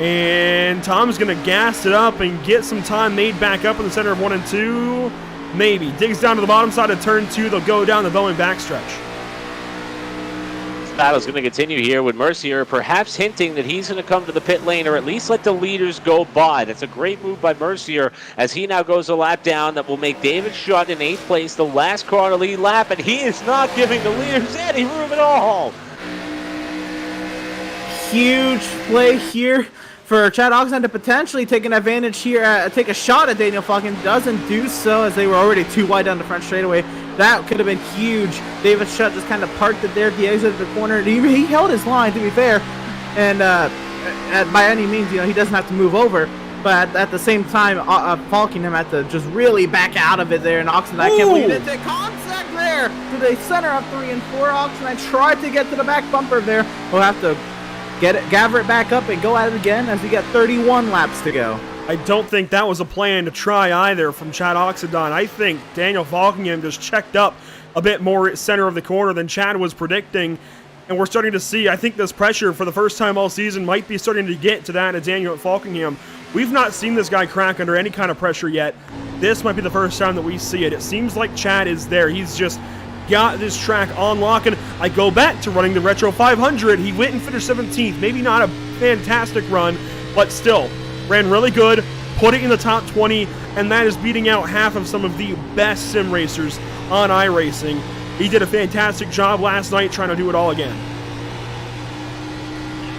And Tom's going to gas it up and get some time made back up in the center of 1 and 2. Maybe. Digs down to the bottom side of turn 2. They'll go down the Bowen backstretch. Battle's going to continue here with Mercier perhaps hinting that he's going to come to the pit lane or at least let the leaders go by. That's a great move by Mercier as he now goes a lap down. That will make David Schutt in 8th place, the last car on the lead lap, and he is not giving the leaders any room at all. Huge play here for Chad Oxendine to potentially take an advantage here, take a shot at Daniel Falkingham. Doesn't do so, as they were already too wide down the front straightaway. That could have been huge. David Schutt just kind of parked it there at the exit of the corner. He held his line, to be fair, and by any means, he doesn't have to move over. But at the same time, Falkingham had to just really back out of it there, and Oxendine can't believe it. Take contact there to the center of 3 and 4. Oxendine tried to get to the back bumper there. We'll have to gather it back up and go at it again as we got 31 laps to go. I don't think that was a plan to try either from Chad Oxendine. I think Daniel Falkingham just checked up a bit more at center of the corner than Chad was predicting. And we're starting to see, I think this pressure for the first time all season might be starting to get to that of Daniel Falkingham. We've not seen this guy crack under any kind of pressure yet. This might be the first time that we see it. It seems like Chad is there. He's just got this track on lock. And I go back to running the Retro 500. He went and finished 17th. Maybe not a fantastic run, but still ran really good, put it in the top 20, and that is beating out half of some of the best sim racers on iRacing. He did a fantastic job last night trying to do it all again.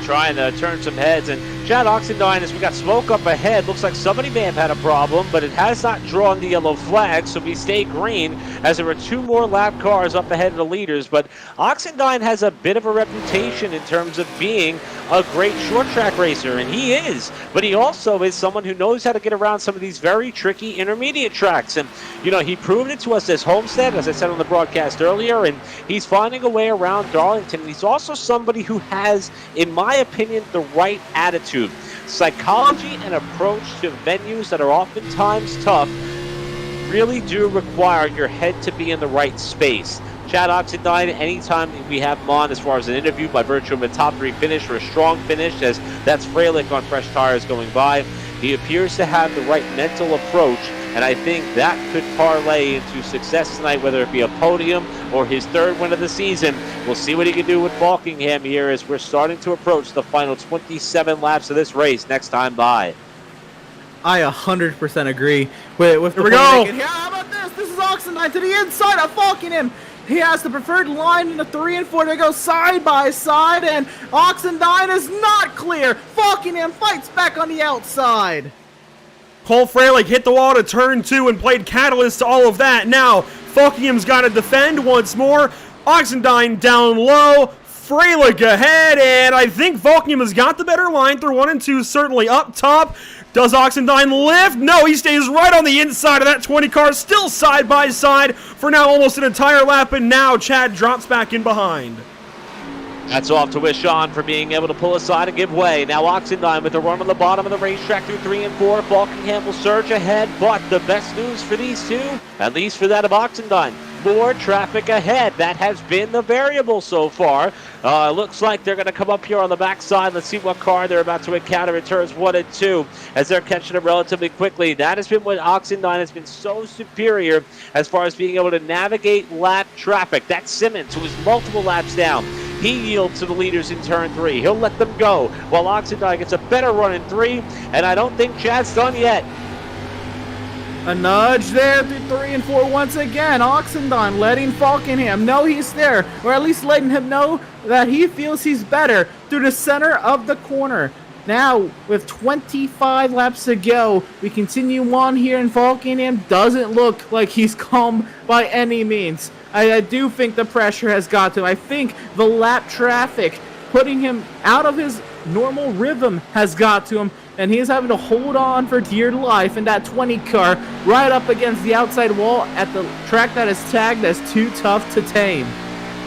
Trying to turn some heads, and Chad Oxendine, as we got smoke up ahead, looks like somebody may have had a problem, but it has not drawn the yellow flag, so we stay green as there were 2 more lap cars up ahead of the leaders. But Oxendine has a bit of a reputation in terms of being a great short track racer, and he is, but he also is someone who knows how to get around some of these very tricky intermediate tracks. And you know, he proved it to us as Homestead, as I said on the broadcast earlier, and he's finding a way around Darlington. And he's also somebody who has, in my opinion, the right attitude. Psychology and approach to venues that are oftentimes tough really do require your head to be in the right space. Chad Oxendine, anytime we have him on as far as an interview by virtue of a top 3 finish or a strong finish, as that's Freilich on fresh tires going by, he appears to have the right mental approach, and I think that could parlay into success tonight, whether it be a podium or his 3rd win of the season. We'll see what he can do with Falkingham here as we're starting to approach the final 27 laps of this race next time by. I 100% agree with Here we go. Yeah, how about this? This is Oxendine to the inside of Falkingham. He has the preferred line in the 3 and 4. They go side by side, and Oxendine is not clear. Falkingham fights back on the outside. Cole Freilich hit the wall to turn 2 and played catalyst to all of that. Now, Falkingham's got to defend once more. Oxendine down low. Freilich ahead, and I think Falkingham has got the better line through 1 and 2, certainly up top. Does Oxendine lift? No, he stays right on the inside of that 20 car, still side by side for now almost an entire lap, and now Chad drops back in behind. That's off to Sean for being able to pull aside and give way. Now Oxendine with a run on the bottom of the racetrack through 3 and 4. Falkingham will surge ahead, but the best news for these two, at least for that of Oxendine, more traffic ahead. That has been the variable so far. Looks like they're going to come up here on the backside. Let's see what car they're about to encounter in turns 1 and 2 as they're catching them relatively quickly. That has been what Oxendine has been so superior as far as being able to navigate lap traffic. That's Simmons, who is multiple laps down. He yields to the leaders in turn 3. He'll let them go while Oxendine gets a better run in 3, and I don't think Chad's done yet. A nudge there through 3 and 4 once again. Oxendine letting Falkingham know he's there, or at least letting him know that he feels he's better through the center of the corner. Now, with 25 laps to go, we continue on here, and Falkingham doesn't look like he's calm by any means. I do think the pressure has got to him. I think the lap traffic putting him out of his normal rhythm has got to him, and he's having to hold on for dear life in that 20 car right up against the outside wall at the track that is tagged as too tough to tame.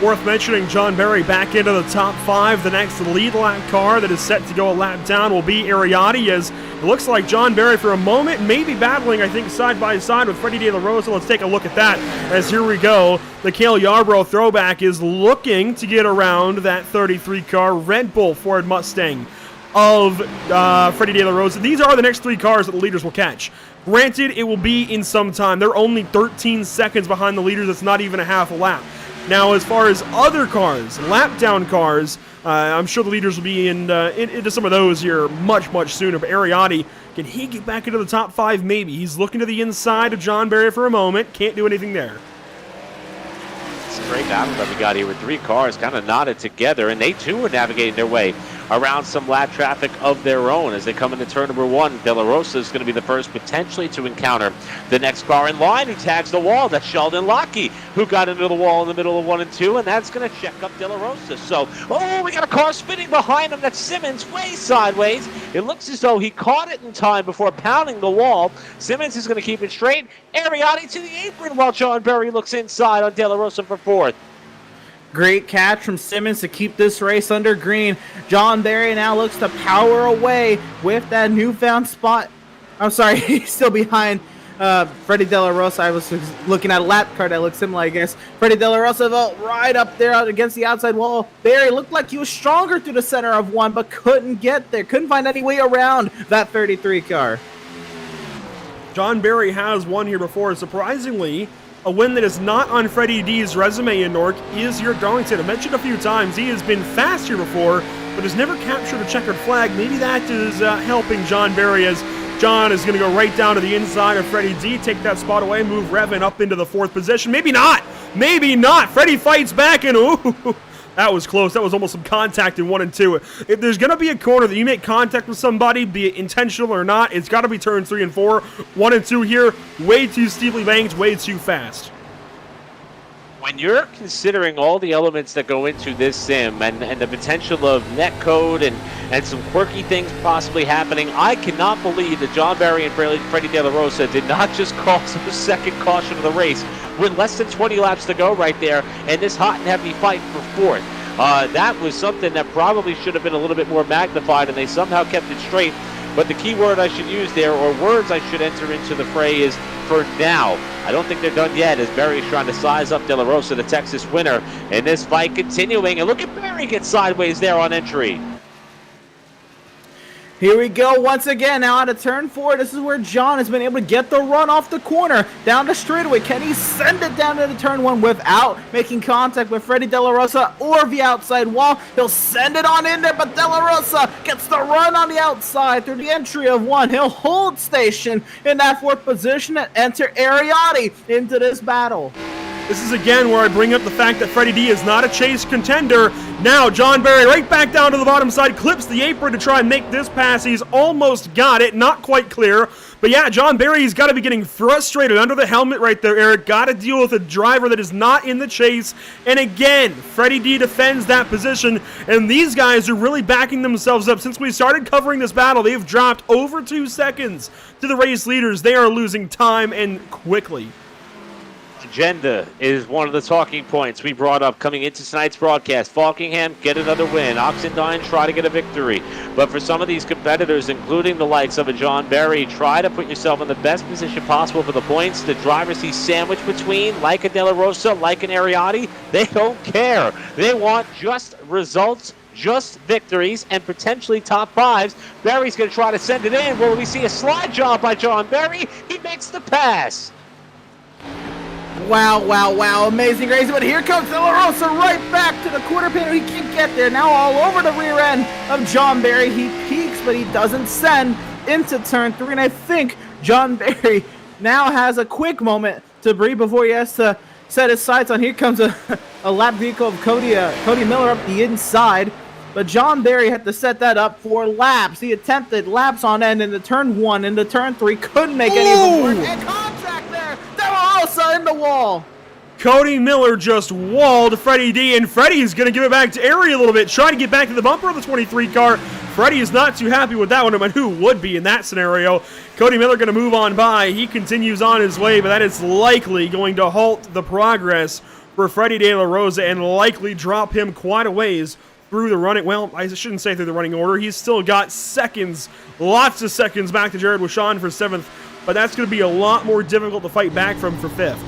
Worth mentioning, John Berry back into the top 5. The next lead lap car that is set to go a lap down will be Ariati, as it looks like John Berry for a moment may be battling, I think, side by side with Freddie De La Rosa. Let's take a look at that, as here we go. The Cale Yarbrough throwback is looking to get around that 33 car Red Bull Ford Mustang of Freddie De La Rosa. These are the next 3 cars that the leaders will catch. Granted, it will be in some time. They're only 13 seconds behind the leaders. It's not even a half a lap. Now, as far as other cars, lap down cars, I'm sure the leaders will be into some of those here much sooner. But Ariati, can he get back into the top 5? Maybe. He's looking to the inside of John Berry for a moment. Can't do anything there. It's a great battle that we got here with 3 cars kind of knotted together, and they too are navigating their way around some lap traffic of their own as they come into turn number 1. De La Rosa is going to be the first potentially to encounter the next car in line who tags the wall. That's Sheldon Lockie, who got into the wall in the middle of 1 and 2, and that's going to check up De La Rosa. So, we got a car spinning behind him. That's Simmons way sideways. It looks as though he caught it in time before pounding the wall. Simmons is going to keep it straight. Ariati to the apron while John Berry looks inside on De La Rosa for 4th. Great catch from Simmons to keep this race under green. John Berry now looks to power away with that newfound spot. I'm sorry, he's still behind Freddie De La Rosa. I was looking at a lap car that looks similar, I guess. Freddie De La Rosa right up there against the outside wall. Berry looked like he was stronger through the center of 1, but couldn't get there. Couldn't find any way around that 33 car. John Berry has won here before. Surprisingly, A win that is not on Freddie D's resume in NORC is here at Darlington. I mentioned a few times he has been fast here before, but has never captured a checkered flag. Maybe that is helping John Barry, as John is going to go right down to the inside of Freddie D, take that spot away, move Revin up into the 4th position. Maybe not. Maybe not. Freddie fights back, and ooh, that was close. That was almost some contact in 1 and 2. If there's going to be a corner that you make contact with somebody, be it intentional or not, it's got to be turn 3 and 4. 1 and 2 here, way too steeply banked, way too fast. When you're considering all the elements that go into this sim and the potential of netcode and some quirky things possibly happening, I cannot believe that John Barry and Freddie De La Rosa did not just cause a second caution of the race with less than 20 laps to go right there in this hot and heavy fight for 4th. That was something that probably should have been a little bit more magnified, and they somehow kept it straight. But the key word I should use there, or words I should enter into the fray, is for now. I don't think they're done yet, as Barry's trying to size up De La Rosa, the Texas winner, in this fight continuing. And look at Barry get sideways there on entry. Here we go once again, now out of turn 4. This is where John has been able to get the run off the corner down the straightaway. Can he send it down to the turn 1 without making contact with Freddie De La Rosa or the outside wall? He'll send it on in there, but De La Rosa gets the run on the outside through the entry of 1. He'll hold station in that 4th position and enter Ariotti into this battle. This is again where I bring up the fact that Freddie D is not a chase contender. Now John Barry right back down to the bottom side, clips the apron to try and make this pass. He's almost got it, not quite clear. But yeah, John Barry's got to be getting frustrated under the helmet right there, Eric. Got to deal with a driver that is not in the chase. And again, Freddie D defends that position. And these guys are really backing themselves up. Since we started covering this battle, they've dropped over 2 seconds to the race leaders. They are losing time, and quickly. Agenda is one of the talking points we brought up coming into tonight's broadcast. Falkingham get another win. Oxendine try to get a victory. But for some of these competitors, including the likes of a John Barry, try to put yourself in the best position possible for the points. The drivers he's sandwiched between, like a De La Rosa, like an Ariotti, they don't care. They want just results, just victories, and potentially top 5s. Barry's going to try to send it in. Will we see a slide job by John Barry? He makes the pass. Wow, wow, wow, amazing race, but here comes De La Rosa right back to the quarter panel. He can't get there, now all over the rear end of John Barry. He peaks, but he doesn't send into turn 3, and I think John Barry now has a quick moment to breathe before he has to set his sights on. Here comes a lap vehicle of Cody Miller up the inside, but John Barry had to set that up for laps. He attempted laps on end into turn 1, into turn 3, couldn't make any of them work, and contact there, De La Rosa in the wall. Cody Miller just walled Freddie D, and Freddie's going to give it back to Ari a little bit, trying to get back to the bumper of the 23 car. Freddie is not too happy with that one, but who would be in that scenario? Cody Miller going to move on by. He continues on his way, but that is likely going to halt the progress for Freddie De La Rosa and likely drop him quite a ways through the running, well, I shouldn't say through the running order. He's still got seconds, lots of seconds back to Jared Wishon for 7th, but that's going to be a lot more difficult to fight back from for 5th.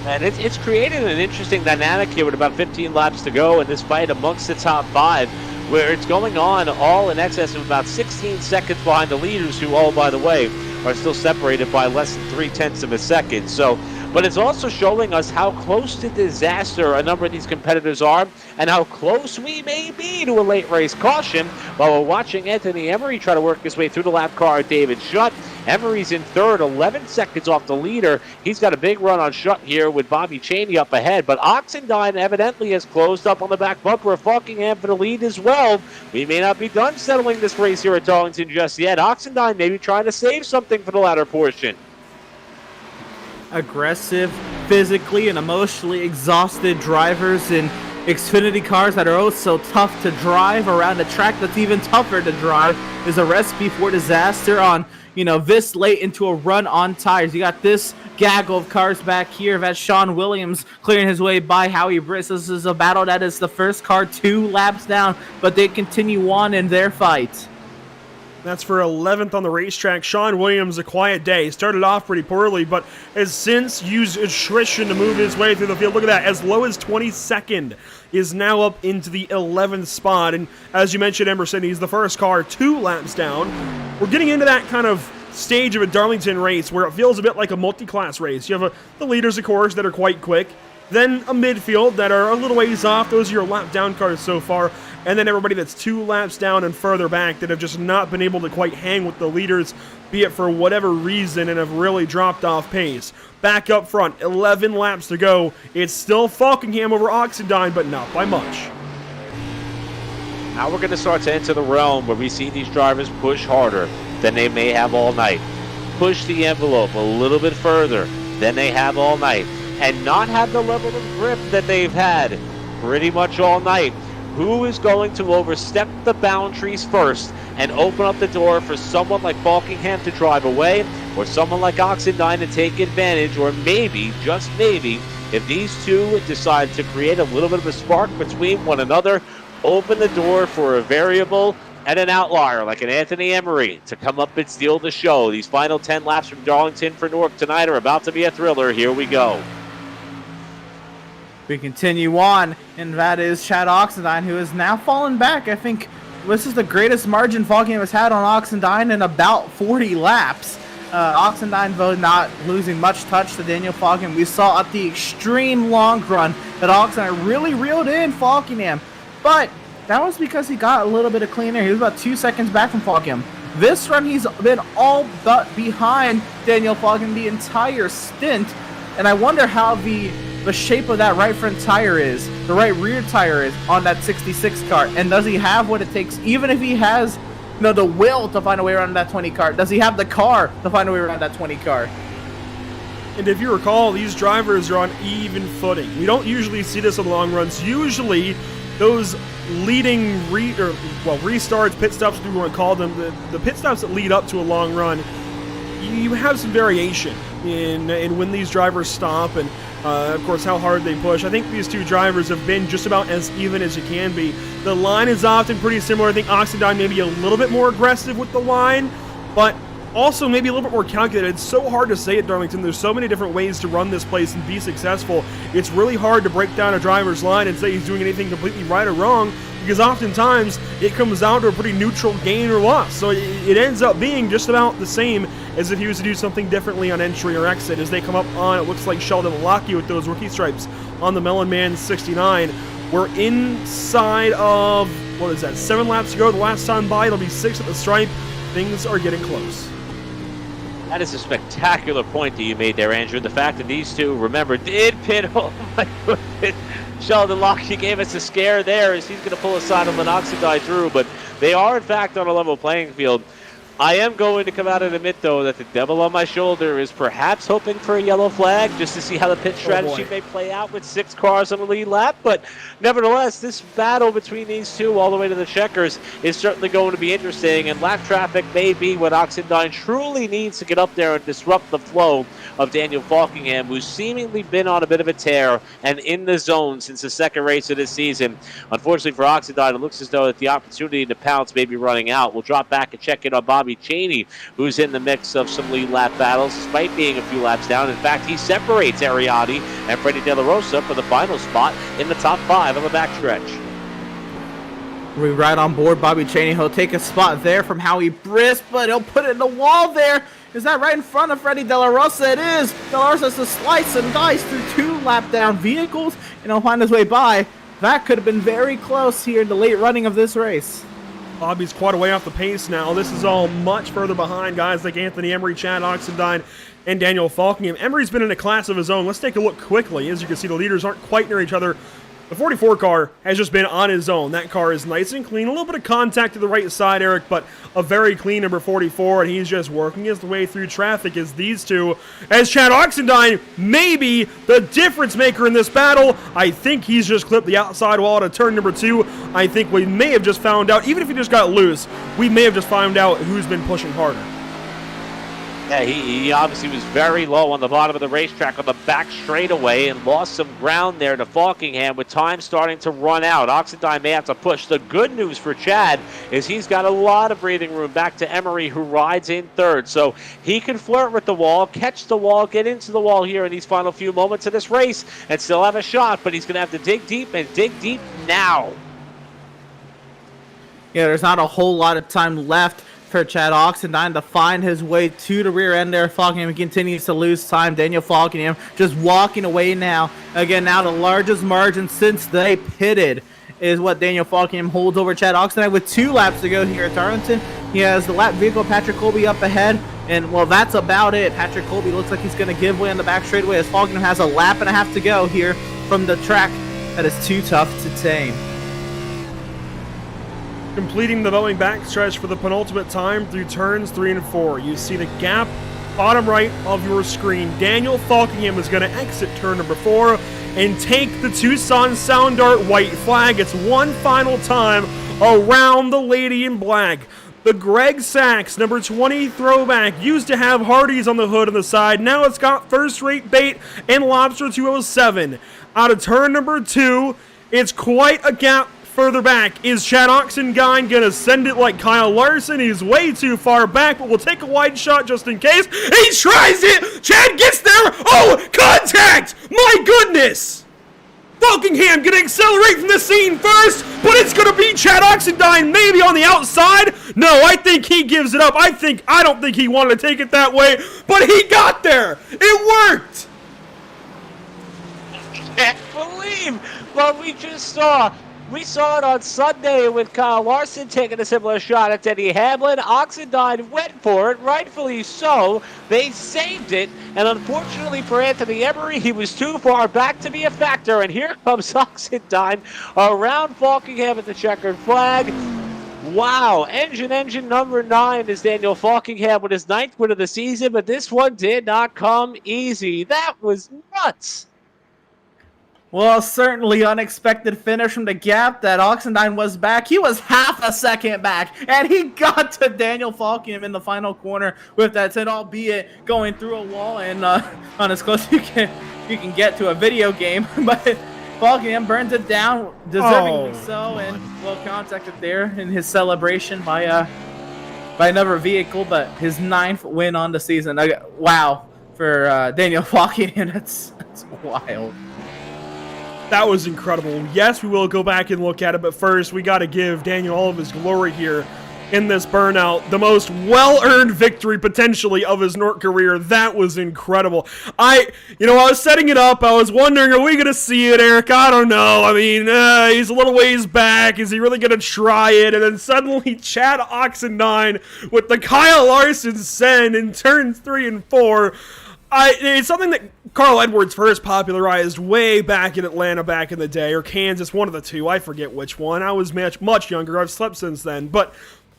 And it's created an interesting dynamic here with about 15 laps to go in this fight amongst the top 5, where it's going on all in excess of about 16 seconds behind the leaders, who all, by the way, are still separated by less than 0.3 of a second. So, but it's also showing us how close to disaster a number of these competitors are and how close we may be to a late race caution while we're watching Anthony Emery try to work his way through the lap car at David Shutt. Emery's in 3rd, 11 seconds off the leader. He's got a big run on Shutt here with Bobby Chaney up ahead, but Oxendine evidently has closed up on the back bumper of Falkingham for the lead as well. We may not be done settling this race here at Darlington just yet. Oxendine may be trying to save something for the latter portion. Aggressive, physically and emotionally exhausted drivers in Xfinity cars that are oh so tough to drive around a track that's even tougher to drive is a recipe for disaster on, this late into a run on tires. You got this gaggle of cars back here. That's Sean Williams clearing his way by Howie Briss. This is a battle that is the first car 2 laps down, but they continue on in their fight. That's for 11th on the racetrack. Sean Williams, a quiet day. Started off pretty poorly, but has since used attrition to move his way through the field. Look at that. As low as 22nd is now up into the 11th spot. And as you mentioned, Emerson, he's the first car 2 laps down. We're getting into that kind of stage of a Darlington race where it feels a bit like a multi-class race. You have the leaders, of course, that are quite quick, then a midfield that are a little ways off. Those are your lap down cars so far, and then everybody that's 2 laps down and further back that have just not been able to quite hang with the leaders, be it for whatever reason, and have really dropped off pace. Back up front, 11 laps to go. It's still Falkingham over Oxendine, but not by much. Now we're going to start to enter the realm where we see these drivers push harder than they may have all night. Push the envelope a little bit further than they have all night. And not have the level of grip that they've had pretty much all night. Who is going to overstep the boundaries first and open up the door for someone like Falkingham to drive away, or someone like Oxendine to take advantage, or maybe, just maybe, if these two decide to create a little bit of a spark between one another, open the door for a variable and an outlier like an Anthony Emery to come up and steal the show. These final 10 laps from Darlington for NORC tonight are about to be a thriller. Here we go. We continue on, and that is Chad Oxendine, who has now fallen back. I think this is the greatest margin Falkingham has had on Oxendine in about 40 laps. Oxendine, though, not losing much touch to Daniel Falkingham. We saw at the extreme long run that Oxendine really reeled in Falkingham, but that was because he got a little bit of clean air. He was about 2 seconds back from Falkingham. This run, he's been all but behind Daniel Falkingham the entire stint, and I wonder how the shape of that right front tire is, the right rear tire is on that 66 car, and does he have what it takes, even if he has the will to find a way around that 20 car? Does he have the car to find a way around that 20 car? And if you recall, these drivers are on even footing. We don't usually see this on long runs. Usually, those leading restarts, pit stops, if you want to call them, the pit stops that lead up to a long run, you have some variation in when these drivers stop and, of course, how hard they push. I think these two drivers have been just about as even as you can be. The line is often pretty similar. I think Oxendine may be a little bit more aggressive with the line, but also maybe a little bit more calculated. It's so hard to say at Darlington. There's so many different ways to run this place and be successful. It's really hard to break down a driver's line and say he's doing anything completely right or wrong, because oftentimes it comes down to a pretty neutral gain or loss. So it ends up being just about the same as if he was to do something differently on entry or exit. As they come up on, it looks like Sheldon Lockey with those rookie stripes on the Mellon Man 69. We're inside of, 7 laps to go. The last time by, it'll be 6 at the stripe. Things are getting close. That is a spectacular point that you made there, Andrew. The fact that these two, remember, did pit. Oh my goodness. Sheldon Lockey gave us a scare there as he's going to pull aside and let Oxendine through, but they are, in fact, on a level playing field. I am going to come out and admit, though, that the devil on my shoulder is perhaps hoping for a yellow flag just to see how the pit strategy may play out with 6 cars on the lead lap. But nevertheless, this battle between these two all the way to the checkers is certainly going to be interesting, and lap traffic may be what Oxendine truly needs to get up there and disrupt the flow of Daniel Falkingham, who's seemingly been on a bit of a tear and in the zone since the second race of this season. Unfortunately for Oxendine, it looks as though that the opportunity to pounce may be running out. We'll drop back and check in on Bobby Cheney, who's in the mix of some lead lap battles, despite being a few laps down. In fact, he separates Ariati and Freddie De La Rosa for the final spot in the top 5 on the backstretch. We're right on board Bobby Cheney. He'll take a spot there from Howie Brisk, but he'll put it in the wall there. Is that right in front of Freddie De La Rosa? It is. De La Rosa has to slice and dice through 2 lap down vehicles, and he'll find his way by. That could have been very close here in the late running of this race. Bobby's quite a way off the pace now. This is all much further behind guys like Anthony Emery, Chad Oxendine, and Daniel Falkingham. Emery's been in a class of his own. Let's take a look quickly. As you can see, the leaders aren't quite near each other. The 44 car has just been on his own. That car is nice and clean. A little bit of contact to the right side, Eric, but a very clean number 44, and he's just working his way through traffic as these two, as Chad Oxendine may be the difference maker in this battle. I think he's just clipped the outside wall to turn number 2. I think we may have just found out, even if he just got loose, we may have just found out who's been pushing harder. Yeah, he obviously was very low on the bottom of the racetrack on the back straightaway and lost some ground there to Falkingham with time starting to run out. Oxendine may have to push. The good news for Chad is he's got a lot of breathing room back to Emery, who rides in third. So he can flirt with the wall, catch the wall, get into the wall here in these final few moments of this race and still have a shot, but he's going to have to dig deep and dig deep now. Yeah, there's not a whole lot of time left for Chad Oxendine to find his way to the rear end there. Falkingham continues to lose time. Daniel Falkingham just walking away now. Again, now the largest margin since they pitted is what Daniel Falkingham holds over Chad Oxendine with 2 laps to go here at Darlington. He has the lap vehicle, Patrick Colby, up ahead. And, well, that's about it. Patrick Colby looks like he's going to give way on the back straightaway as Falkingham has a lap and a half to go here from the track that is too tough to tame. Completing the going backstretch for the penultimate time through turns 3 and 4. You see the gap, bottom right of your screen. Daniel Falkingham is going to exit turn number 4 and take the Tucson Sound Art white flag. It's one final time around the Lady in Black. The Greg Sachs number 20 throwback used to have Hardee's on the hood on the side. Now it's got First Rate Bait and Lobster 207. Out of turn number 2, it's quite a gap further back. Is Chad Oxendine going to send it like Kyle Larson? He's way too far back, but we'll take a wide shot just in case. He tries it! Chad gets there! Oh, contact! My goodness! Falkingham going to accelerate from the scene first, but it's going to be Chad Oxendine maybe on the outside. No, I think he gives it up. I don't think he wanted to take it that way, but he got there. It worked. I can't believe what we just saw. We saw it on Sunday with Kyle Larson taking a similar shot at Denny Hamlin. Oxendine went for it, rightfully so. They saved it, and unfortunately for Anthony Emery, he was too far back to be a factor. And here comes Oxendine around Falkingham at the checkered flag. Wow, engine number 9 is Daniel Falkingham with his 9th win of the season, but this one did not come easy. That was nuts. Well, certainly unexpected finish from the gap that Oxendine was back. He was half a second back, and he got to Daniel Falkingham in the final corner with that 10, albeit going through a wall and on as close you can get to a video game. But Falkingham burns it down, deservingly so, and well contacted there in his celebration by another vehicle, but his 9th win on the season. Wow, for Daniel Falkingham, that's wild. That was incredible. Yes, we will go back and look at it, but first we got to give Daniel all of his glory here in this burnout. The most well-earned victory, potentially, of his NORC career. That was incredible. I was setting it up. I was wondering, are we going to see it, Eric? I don't know. I mean, he's a little ways back. Is he really going to try it? And then suddenly Chad Oxendine with the Kyle Larson send in turns 3 and 4. It's something that Carl Edwards first popularized way back in Atlanta back in the day, or Kansas, one of the two. I forget which one. I was much younger. I've slept since then. But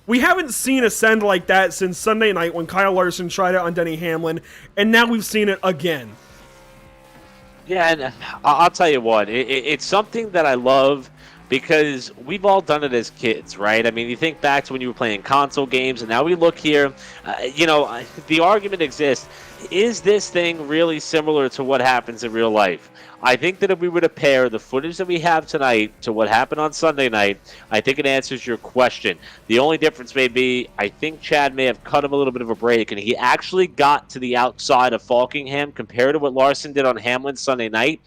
we haven't seen a send like that since Sunday night when Kyle Larson tried it on Denny Hamlin, and now we've seen it again. Yeah, and I'll tell you what, it's something that I love because we've all done it as kids, right? I mean, you think back to when you were playing console games, and now we look here, the argument exists. Is this thing really similar to what happens in real life? I think that if we were to pair the footage that we have tonight to what happened on Sunday night, I think it answers your question. The only difference may be, I think Chad may have cut him a little bit of a break, and he actually got to the outside of Falkingham compared to what Larson did on Hamlin Sunday night.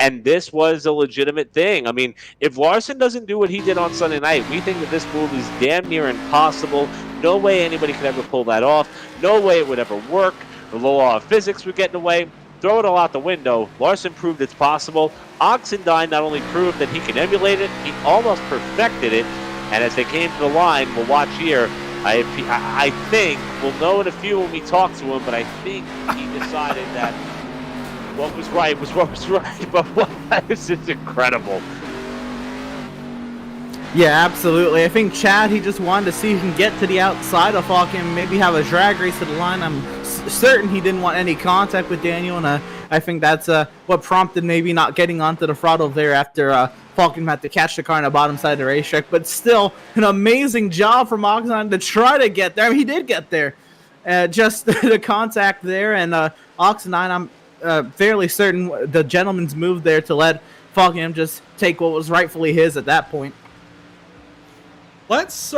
And this was a legitimate thing. I mean, if Larson doesn't do what he did on Sunday night, we think that this move is damn near impossible. No way anybody could ever pull that off. No way it would ever work. The law of physics would get in the way. Throw it all out the window. Larson proved it's possible. Oxendine not only proved that he can emulate it, he almost perfected it. And as they came to the line, we'll watch here. I think we'll know in a few when we talk to him, but I think he decided that what was right was what was right. But this is incredible. Yeah, absolutely. I think Chad, he just wanted to see if he can get to the outside of Falkingham, maybe have a drag race to the line. I'm certain he didn't want any contact with Daniel, and I think that's what prompted maybe not getting onto the throttle there after Falkingham had to catch the car on the bottom side of the racetrack. But still, an amazing job from Oxendine to try to get there. I mean, he did get there. Just the contact there, and Oxendine, I'm fairly certain the gentleman's move there to let Falkingham just take what was rightfully his at that point. Let's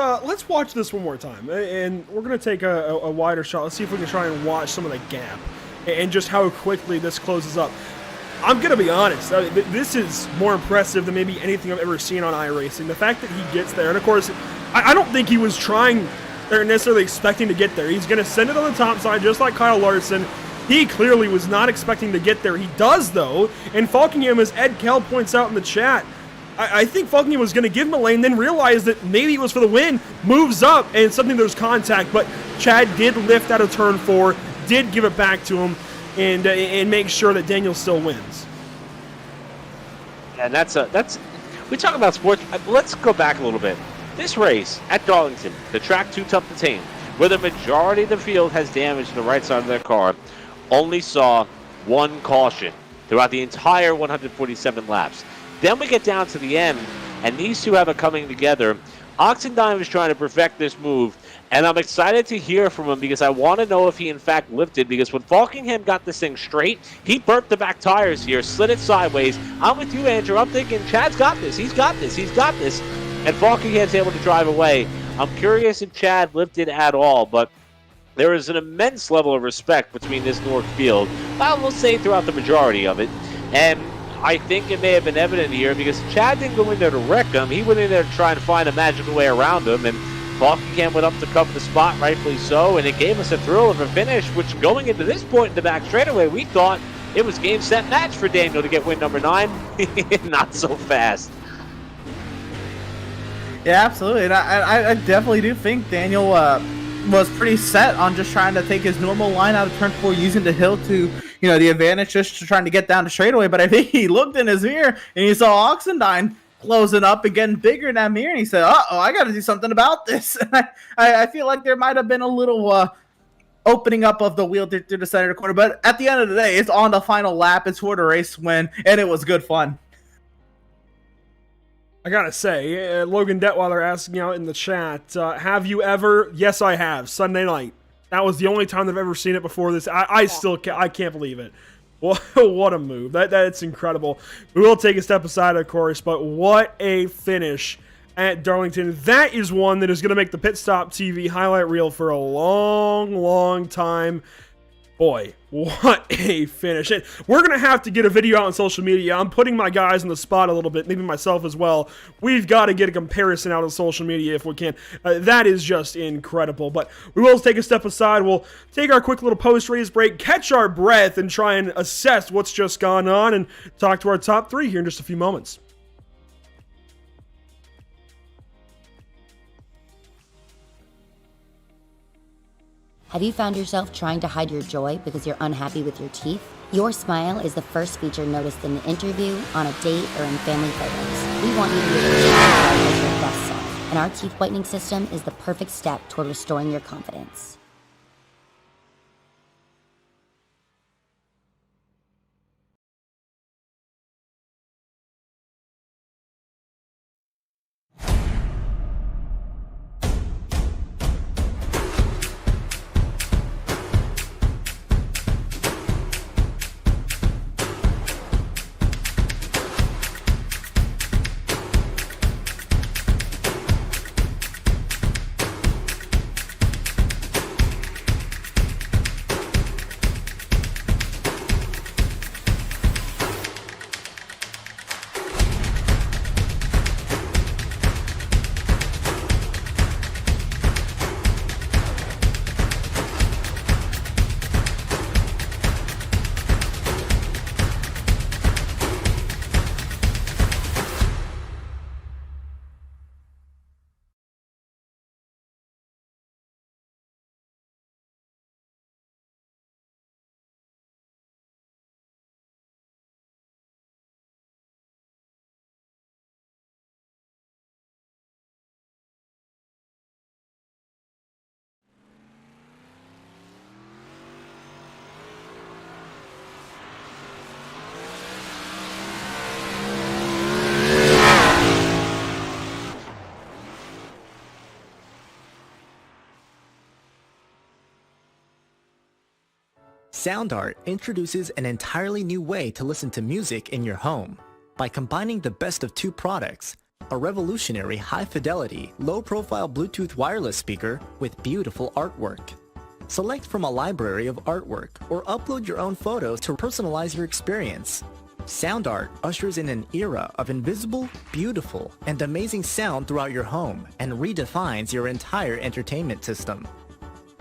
watch this one more time, and we're going to take a wider shot. Let's see if we can try and watch some of the gap and just how quickly this closes up. I'm going to be honest, this is more impressive than maybe anything I've ever seen on iRacing. The fact that he gets there, and of course, I don't think he was trying they're necessarily expecting to get there. He's going to send it on the top side just like Kyle Larson. He clearly was not expecting to get there. He does, though, and Falkingham, as Ed Kell points out in the chat, I think Falkingham was going to give him a lane, then realized that maybe it was for the win, moves up, and suddenly there's contact, but Chad did lift out of turn 4, did give it back to him, and make sure that Daniel still wins. And that's we talk about sports. Let's go back a little bit. This race at Darlington, the track too tough to tame, where the majority of the field has damage to the right side of their car, only saw one caution throughout the entire 147 laps. Then we get down to the end, and these two have it coming together. Oxendine was trying to perfect this move, and I'm excited to hear from him because I want to know if he in fact lifted, because when Falkingham got this thing straight, he burnt the back tires here, slid it sideways. I'm with you, Andrew. I'm thinking Chad's got this. He's got this. He's got this. And Falkingham's able to drive away. I'm curious if Chad lifted at all, but there is an immense level of respect between this NORC field, I will say throughout the majority of it, and I think it may have been evident here because Chad didn't go in there to wreck him. He went in there to try and find a magical way around him, and Falkingham went up to cover the spot, rightfully so, and it gave us a thrill of a finish, which going into this point in the back straightaway, we thought it was game, set, match for Daniel to get win number 9. Not so fast. Yeah, absolutely. And I definitely do think Daniel was pretty set on just trying to take his normal line out of turn 4, using the hill to, the advantage, just trying to get down to straightaway. But I think he looked in his mirror and he saw Oxendine closing up and getting bigger in that mirror, and he said, uh-oh, I got to do something about this. And I feel like there might have been a little opening up of the wheel through the center of the corner. But at the end of the day, it's on the final lap. It's for the race win, and it was good fun. I gotta say, Logan Detweiler asking out in the chat, have you ever? Yes, I have. Sunday night. That was the only time I've ever seen it before this. I still can't believe it. What a move. That's incredible. We will take a step aside, of course, but what a finish at Darlington. That is one that is going to make the Pit Stop TV highlight reel for a long, long time. Boy, what a finish. And we're going to have to get a video out on social media. I'm putting my guys on the spot a little bit, maybe myself as well. We've got to get a comparison out on social media if we can. That is just incredible. But we will take a step aside. We'll take our quick little post-race break, catch our breath, and try and assess what's just gone on and talk to our top 3 here in just a few moments. Have you found yourself trying to hide your joy because you're unhappy with your teeth? Your smile is the first feature noticed in an interview, on a date, or in family photos. We want you to be able to shine bright as your best self, and our teeth whitening system is the perfect step toward restoring your confidence. Sound Art introduces an entirely new way to listen to music in your home. By combining the best of 2 products, a revolutionary high-fidelity, low-profile Bluetooth wireless speaker with beautiful artwork. Select from a library of artwork or upload your own photos to personalize your experience. Sound Art ushers in an era of invisible, beautiful, and amazing sound throughout your home and redefines your entire entertainment system.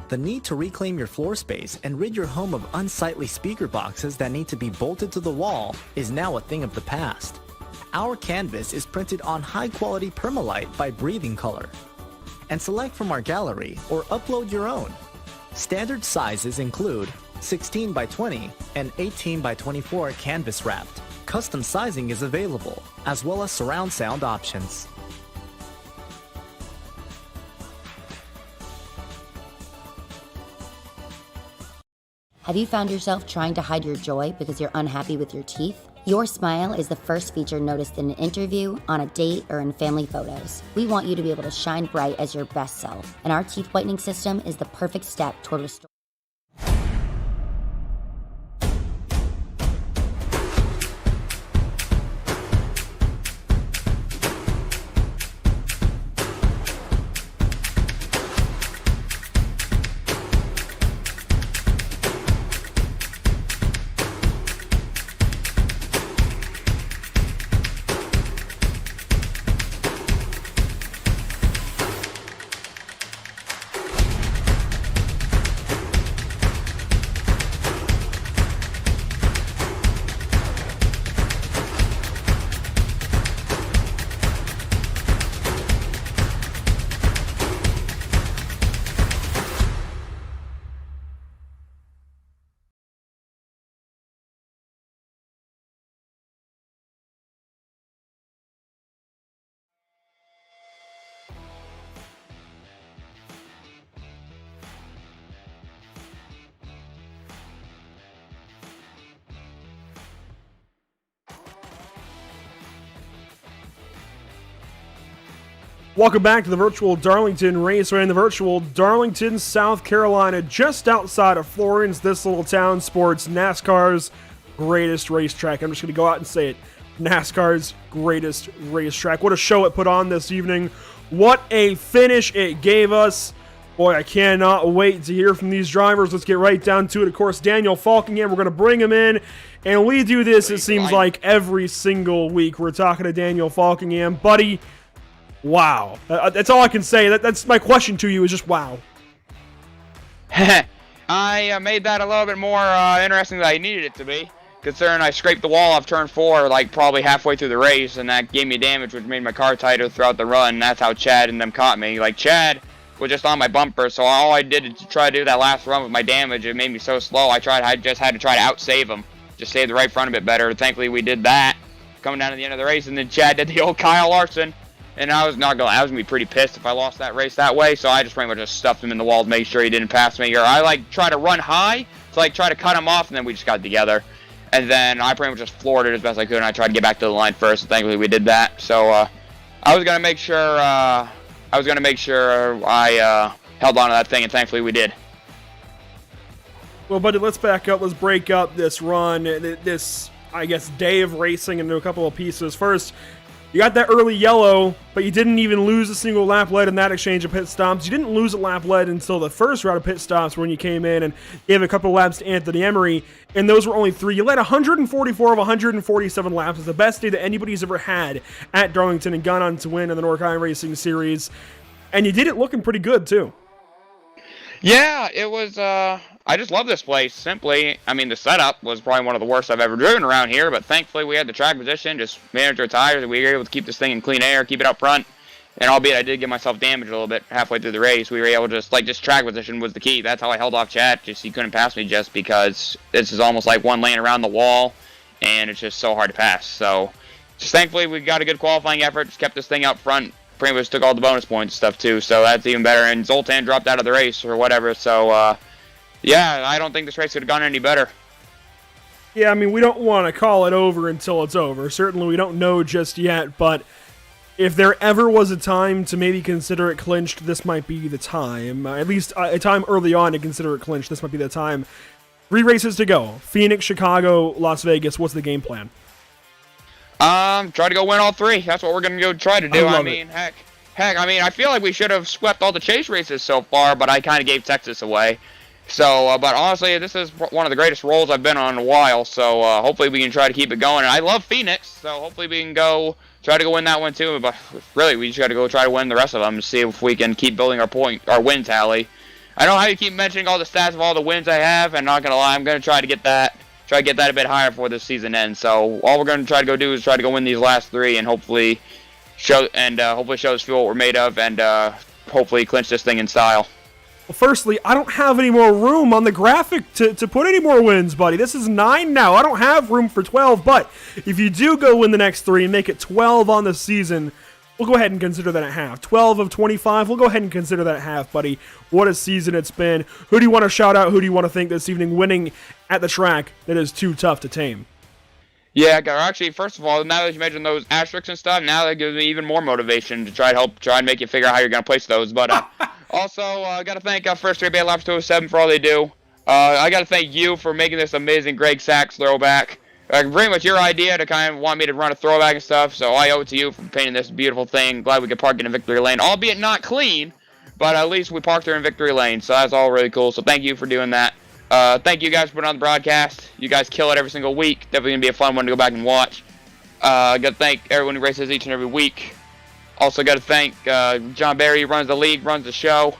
The need to reclaim your floor space and rid your home of unsightly speaker boxes that need to be bolted to the wall is now a thing of the past. Our canvas is printed on high-quality permalite by Breathing Color. And select from our gallery or upload your own. Standard sizes include 16 by 20 and 18 by 24 canvas wrapped. Custom sizing is available, as well as surround sound options. Have you found yourself trying to hide your joy because you're unhappy with your teeth? Your smile is the first feature noticed in an interview, on a date, or in family photos. We want you to be able to shine bright as your best self, and our teeth whitening system is the perfect step toward restoring. Welcome back to the virtual Darlington Raceway in the virtual Darlington, South Carolina, just outside of Florence. This little town sports NASCAR's greatest racetrack. I'm just going to go out and say it. NASCAR's greatest racetrack. What a show it put on this evening. What a finish it gave us. Boy, I cannot wait to hear from these drivers. Let's get right down to it. Of course, Daniel Falkingham, we're going to bring him in. And we do this, it seems like, every single week. We're talking to Daniel Falkingham. Buddy, wow. That's all I can say. That's my question to you is just wow. I made that a little bit more interesting than I needed it to be, considering I scraped the wall off turn 4 like probably halfway through the race, and that gave me damage, which made my car tighter throughout the run. And that's how Chad and them caught me. Like, Chad was just on my bumper, so all I did to try to do that last run with my damage, it made me so slow. I just had to try to outsave him, just save the right front a bit better. Thankfully, we did that coming down to the end of the race, and then Chad did the old Kyle Larson. And I was gonna be pretty pissed if I lost that race that way, so I just pretty much just stuffed him in the wall to make sure he didn't pass me. Or I try to run high, so try to cut him off, and then we just got together. And then I pretty much just floored it as best I could, and I tried to get back to the line first, and thankfully we did that. So I was gonna make sure I held on to that thing, and thankfully we did. Well, buddy, let's back up. Let's break up this run, this, I guess, day of racing into a couple of pieces. First, you got that early yellow, but you didn't even lose a single lap led in that exchange of pit stops. You didn't lose a lap led until the first round of pit stops when you came in and gave a couple of laps to Anthony Emery, and those were only 3. You led 144 of 147 laps. It's the best day that anybody's ever had at Darlington and gone on to win in the NORC iRacing Series, and you did it looking pretty good, too. Yeah, it was, I just love this place, simply. I mean, the setup was probably one of the worst I've ever driven around here, but thankfully we had the track position, just managed our tires, and we were able to keep this thing in clean air, keep it up front. And albeit I did get myself damaged a little bit halfway through the race, we were able to just track position was the key. That's how I held off Chad, just he couldn't pass me just because this is almost like one lane around the wall, and it's just so hard to pass. So, just thankfully we got a good qualifying effort, just kept this thing up front, pretty much took all the bonus points and stuff too, so that's even better. And Zoltan dropped out of the race or whatever, so yeah, I don't think this race could have gone any better. Yeah, I mean, we don't want to call it over until it's over. Certainly we don't know just yet, but if there ever was a time to maybe consider it clinched, this might be the time. At least a time early on to consider it clinched, this might be the time. 3 races to go. Phoenix, Chicago, Las Vegas. What's the game plan? Try to go win all 3. That's what we're going to go try to do. I mean, heck, I mean, I feel like we should have swept all the chase races so far, but I kind of gave Texas away. So, but honestly, this is one of the greatest rolls I've been on in a while. So hopefully we can try to keep it going. And I love Phoenix, so hopefully we can try to go win that one too. But really, we just got to go try to win the rest of them and see if we can keep building our win tally. I know how you keep mentioning all the stats of all the wins I have, and not gonna lie, I'm gonna try to get that a bit higher before this season ends. So all we're gonna try to go do is try to go win these last 3, and hopefully show this field what we're made of, and hopefully clinch this thing in style. Well, firstly, I don't have any more room on the graphic to put any more wins, buddy. This is 9 now. I don't have room for 12, but if you do go win the next 3 and make it 12 on the season, we'll go ahead and consider that at half. 12 of 25, we'll go ahead and consider that at half, buddy. What a season it's been. Who do you want to shout out? Who do you want to thank this evening winning at the track that is too tough to tame? Yeah, actually, first of all, now that you mentioned those asterisks and stuff, now that gives me even more motivation to try and make you figure out how you're going to place those. But also, I got to thank First Straight Bay Laps 207 for all they do. I got to thank you for making this amazing Greg Sachs throwback. Pretty much your idea to kind of want me to run a throwback and stuff, so I owe it to you for painting this beautiful thing. Glad we could park it in Victory Lane, albeit not clean, but at least we parked her in Victory Lane, so that's all really cool. So thank you for doing that. Thank you guys for putting on the broadcast. You guys kill it every single week. Definitely going to be a fun one to go back and watch. Got to thank everyone who races each and every week. Also got to thank John Barry, who runs the league, runs the show.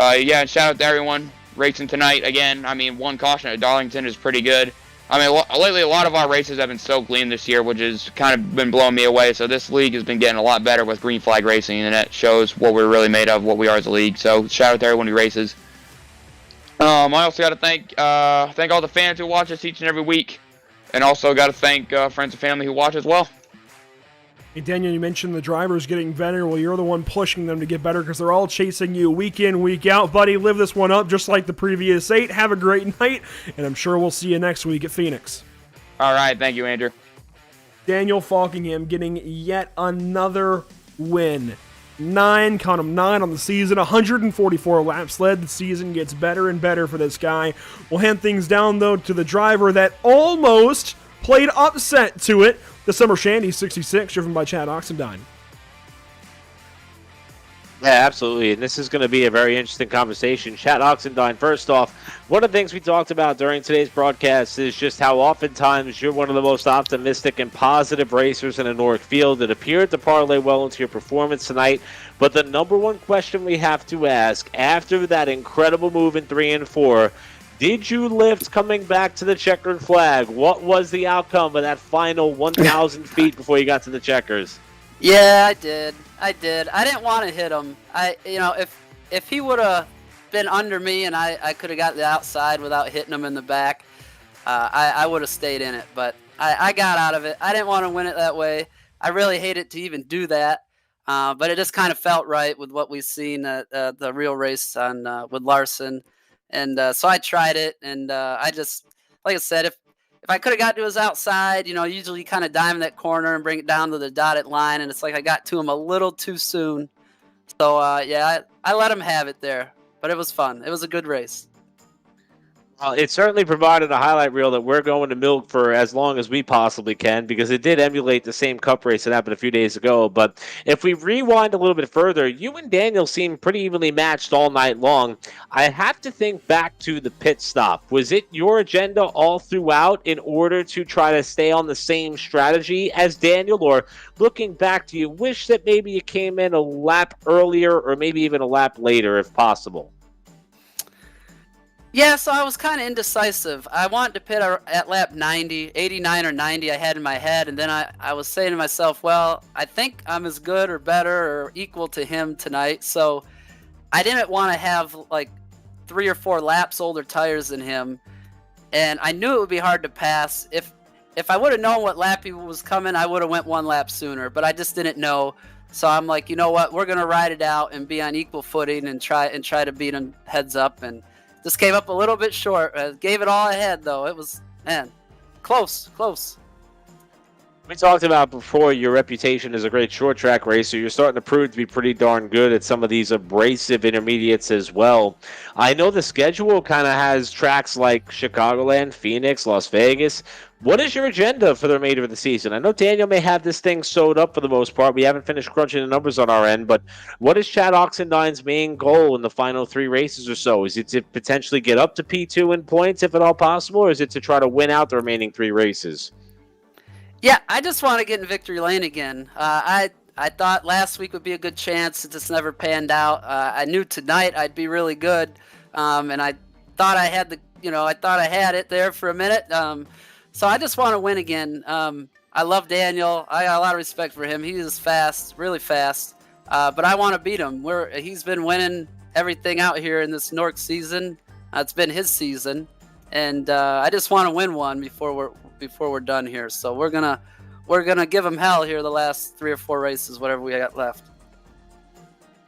Yeah, and shout out to everyone racing tonight. Again, I mean, one caution at Darlington is pretty good. I mean, lately a lot of our races have been so clean this year, which has kind of been blowing me away. So this league has been getting a lot better with green flag racing, and that shows what we're really made of, what we are as a league. So shout out to everyone who races. I also got to thank all the fans who watch us each and every week, and also got to thank friends and family who watch as well. Hey, Daniel, you mentioned the drivers getting better. Well, you're the one pushing them to get better because they're all chasing you week in, week out. Buddy, live this one up just like the previous 8. Have a great night, and I'm sure we'll see you next week at Phoenix. All right. Thank you, Andrew. Daniel Falkingham getting yet another win. 9, count 'em, 9 on the season, 144 laps led. The season gets better and better for this guy. We'll hand things down, though, to the driver that almost played upset to it. The Summer Shandy 66, driven by Chad Oxendine. Yeah, absolutely. And this is going to be a very interesting conversation. Chad Oxendine, first off, one of the things we talked about during today's broadcast is just how oftentimes you're one of the most optimistic and positive racers in a NORC field. It appeared to parlay well into your performance tonight. But the number one question we have to ask after that incredible move in 3 and 4, did you lift coming back to the checkered flag? What was the outcome of that final 1,000 feet before you got to the checkers? Yeah, I did. I didn't want to hit him. If he would have been under me and I could have got the outside without hitting him in the back, I would have stayed in it. But I got out of it. I didn't want to win it that way. I really hated to even do that. But it just kind of felt right with what we've seen at the real race on with Larson. And so I tried it, and I just, like I said, if I could have got to his outside, usually you kind of diamond that corner and bring it down to the dotted line, and it's like I got to him a little too soon. So, yeah, I let him have it there, but it was fun. It was a good race. It certainly provided a highlight reel that we're going to milk for as long as we possibly can, because it did emulate the same cup race that happened a few days ago. But if we rewind a little bit further, you and Daniel seemed pretty evenly matched all night long. I have to think back to the pit stop. Was it your agenda all throughout in order to try to stay on the same strategy as Daniel? Or looking back, do you wish that maybe you came in a lap earlier or maybe even a lap later if possible? Yeah, so I was kind of indecisive. I wanted to pit at lap 90, 89 or 90 I had in my head, and then I was saying to myself, well, I think I'm as good or better or equal to him tonight, so I didn't want to have like 3 or 4 laps older tires than him, and I knew it would be hard to pass. If I would have known what lap he was coming, I would have went 1 lap sooner, but I just didn't know. So I'm like, you know what, we're going to ride it out and be on equal footing and try to beat him heads up, and just came up a little bit short. Gave it all I had, though. It was, man, close. We talked about before your reputation as a great short track racer. You're starting to prove to be pretty darn good at some of these abrasive intermediates as well. I know the schedule kind of has tracks like Chicagoland, Phoenix, Las Vegas. What is your agenda for the remainder of the season? I know Daniel may have this thing sewed up for the most part. We haven't finished crunching the numbers on our end, but what is Chad Oxendine's main goal in the final 3 races or so? Is it to potentially get up to P2 in points, if at all possible, or is it to try to win out the remaining 3 races? Yeah, I just want to get in victory lane again. I thought last week would be a good chance. It just never panned out. I knew tonight I'd be really good, and I thought I had it there for a minute. So I just want to win again. I love Daniel. I got a lot of respect for him. He is fast, really fast. But I want to beat him. He's been winning everything out here in this NORC season. It's been his season, and I just want to win one before we're done here. So we're gonna give him hell here the last 3 or 4 races, whatever we got left.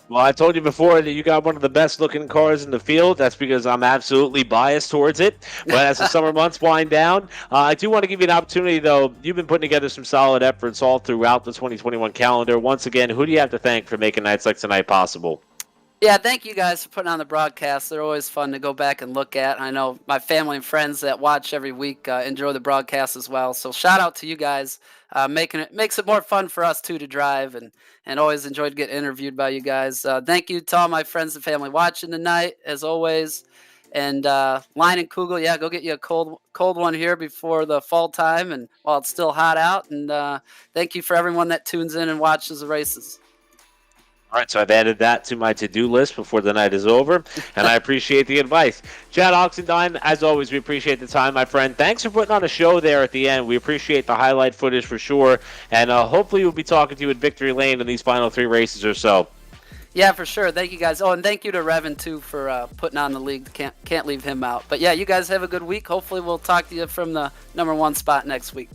Well, I told you before that you got one of the best looking cars in the field. That's because I'm absolutely biased towards it. But as the summer months wind down, I do want to give you an opportunity, though. You've been putting together some solid efforts all throughout the 2021 calendar. Once again, who do you have to thank for making nights like tonight possible? Yeah, thank you guys for putting on the broadcast. They're always fun to go back and look at. I know my family and friends that watch every week enjoy the broadcast as well. So shout out to you guys. Makes it more fun for us too to drive, and always enjoyed getting interviewed by you guys. Thank you to all my friends and family watching tonight, as always. And Line and Kugel, yeah, go get you a cold one here before the fall time, and while it's still hot out. And thank you for everyone that tunes in and watches the races. All right, so I've added that to my to-do list before the night is over, and I appreciate the advice. Chad Oxendine, as always, we appreciate the time, my friend. Thanks for putting on a show there at the end. We appreciate the highlight footage for sure, and hopefully we'll be talking to you at Victory Lane in these final 3 races or so. Yeah, for sure. Thank you, guys. Oh, and thank you to Revan, too, for putting on the league. Can't leave him out. But, yeah, you guys have a good week. Hopefully we'll talk to you from the #1 spot next week.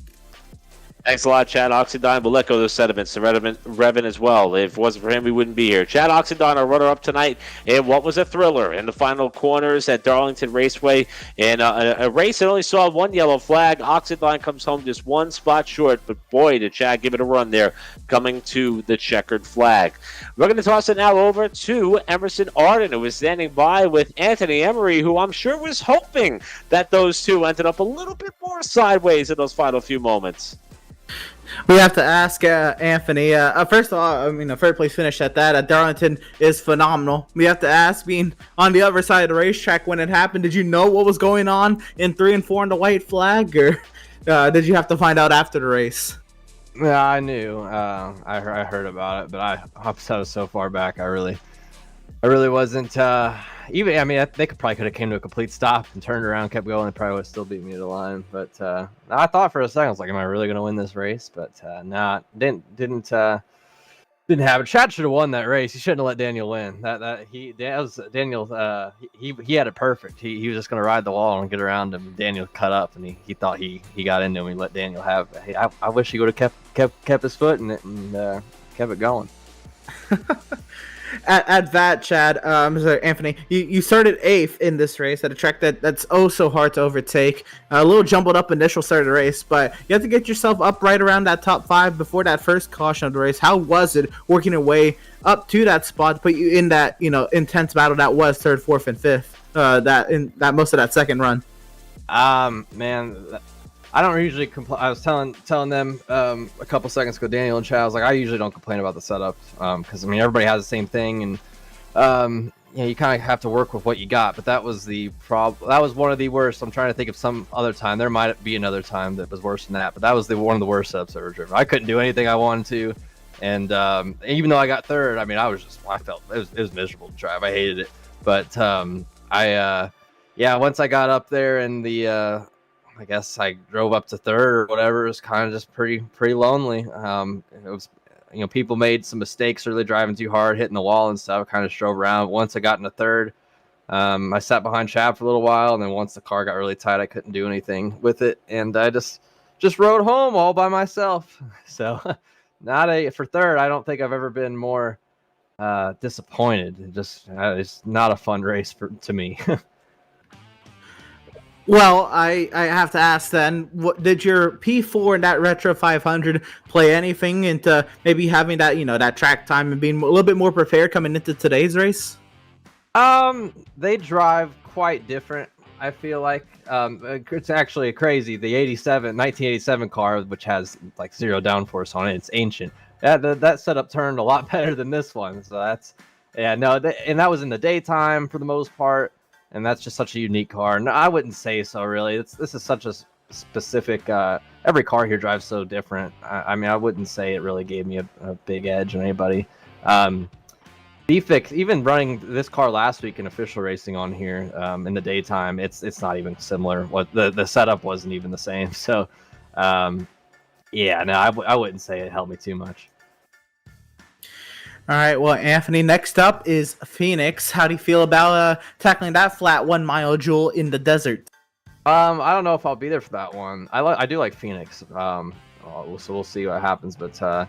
Thanks a lot, Chad Oxendine. We'll let go of those sentiments to Revan as well. If it wasn't for him, we wouldn't be here. Chad Oxendine, our runner-up tonight, in what was a thriller in the final corners at Darlington Raceway. In a race that only saw 1 yellow flag, Oxendine comes home just 1 spot short, but boy, did Chad give it a run there, coming to the checkered flag. We're going to toss it now over to Emerson Arden, who was standing by with Anthony Emery, who I'm sure was hoping that those two ended up a little bit more sideways in those final few moments. We have to ask Anthony. First of all, I mean, a third place finish at that at Darlington is phenomenal. We have to ask, being on the other side of the racetrack when it happened, did you know what was going on in 3 and 4 on the white flag, or did you have to find out after the race? Yeah, I knew. I heard about it, but I was so far back. I really wasn't. Even, I mean, they could have came to a complete stop and turned around, kept going, and probably would have still beat me to the line. But I thought for a second, I was like, "Am I really going to win this race?" But didn't have it. Chad should have won that race. He shouldn't have let Daniel win. Daniel. He had it perfect. He was just going to ride the wall and get around him. Daniel cut up, and he thought he got into him. He let Daniel have it. I wish he would have kept his foot and kept it going. At that, Chad, Anthony, you started 8th in this race at a track that's oh so hard to overtake. A little jumbled up initial start of the race, but you have to get yourself up right around that top 5 before that first caution of the race. How was it working your way up to that spot to put you in that intense battle that was 3rd, 4th, and 5th? That most of that second run. Man. I don't usually complain. I was telling them a couple seconds ago, Daniel and Chad, I was like, I usually don't complain about the setup because I mean everybody has the same thing, and you kind of have to work with what you got. But that was the problem. That was one of the worst. I'm trying to think of some other time. There might be another time that was worse than that, but that was one of the worst setups I've ever driven. I couldn't do anything I wanted to, and even though I got 3rd, I mean I felt it was miserable to drive. I hated it, but once I got up there and I guess I drove up to 3rd or whatever. It was kind of just pretty lonely. It was, people made some mistakes early, driving too hard, hitting the wall and stuff. I kind of drove around. Once I got into 3rd, I sat behind Chad for a little while, and then once the car got really tight, I couldn't do anything with it, and I just rode home all by myself. So, for 3rd. I don't think I've ever been more disappointed. It's not a fun race to me. Well, I have to ask then, did your P4 and that Retro 500 play anything into maybe having that, that track time and being a little bit more prepared coming into today's race? They drive quite different. I feel like it's actually crazy. The 1987 car, which has like 0 downforce on it, it's ancient. That setup turned a lot better than this one. So that's, yeah, no, and that was in the daytime for the most part. And that's just such a unique car. No, I wouldn't say so, really. This is such a specific. Every car here drives so different. I mean, I wouldn't say it really gave me a big edge on anybody. BFIX, even running this car last week in official racing on here in the daytime, it's not even similar. What the setup wasn't even the same. So, yeah, no, I wouldn't say it helped me too much. All right, well, Anthony, next up is Phoenix. How do you feel about tackling that flat 1 mile jewel in the desert? I don't know if I'll be there for that one. I do like Phoenix. So we'll see what happens. But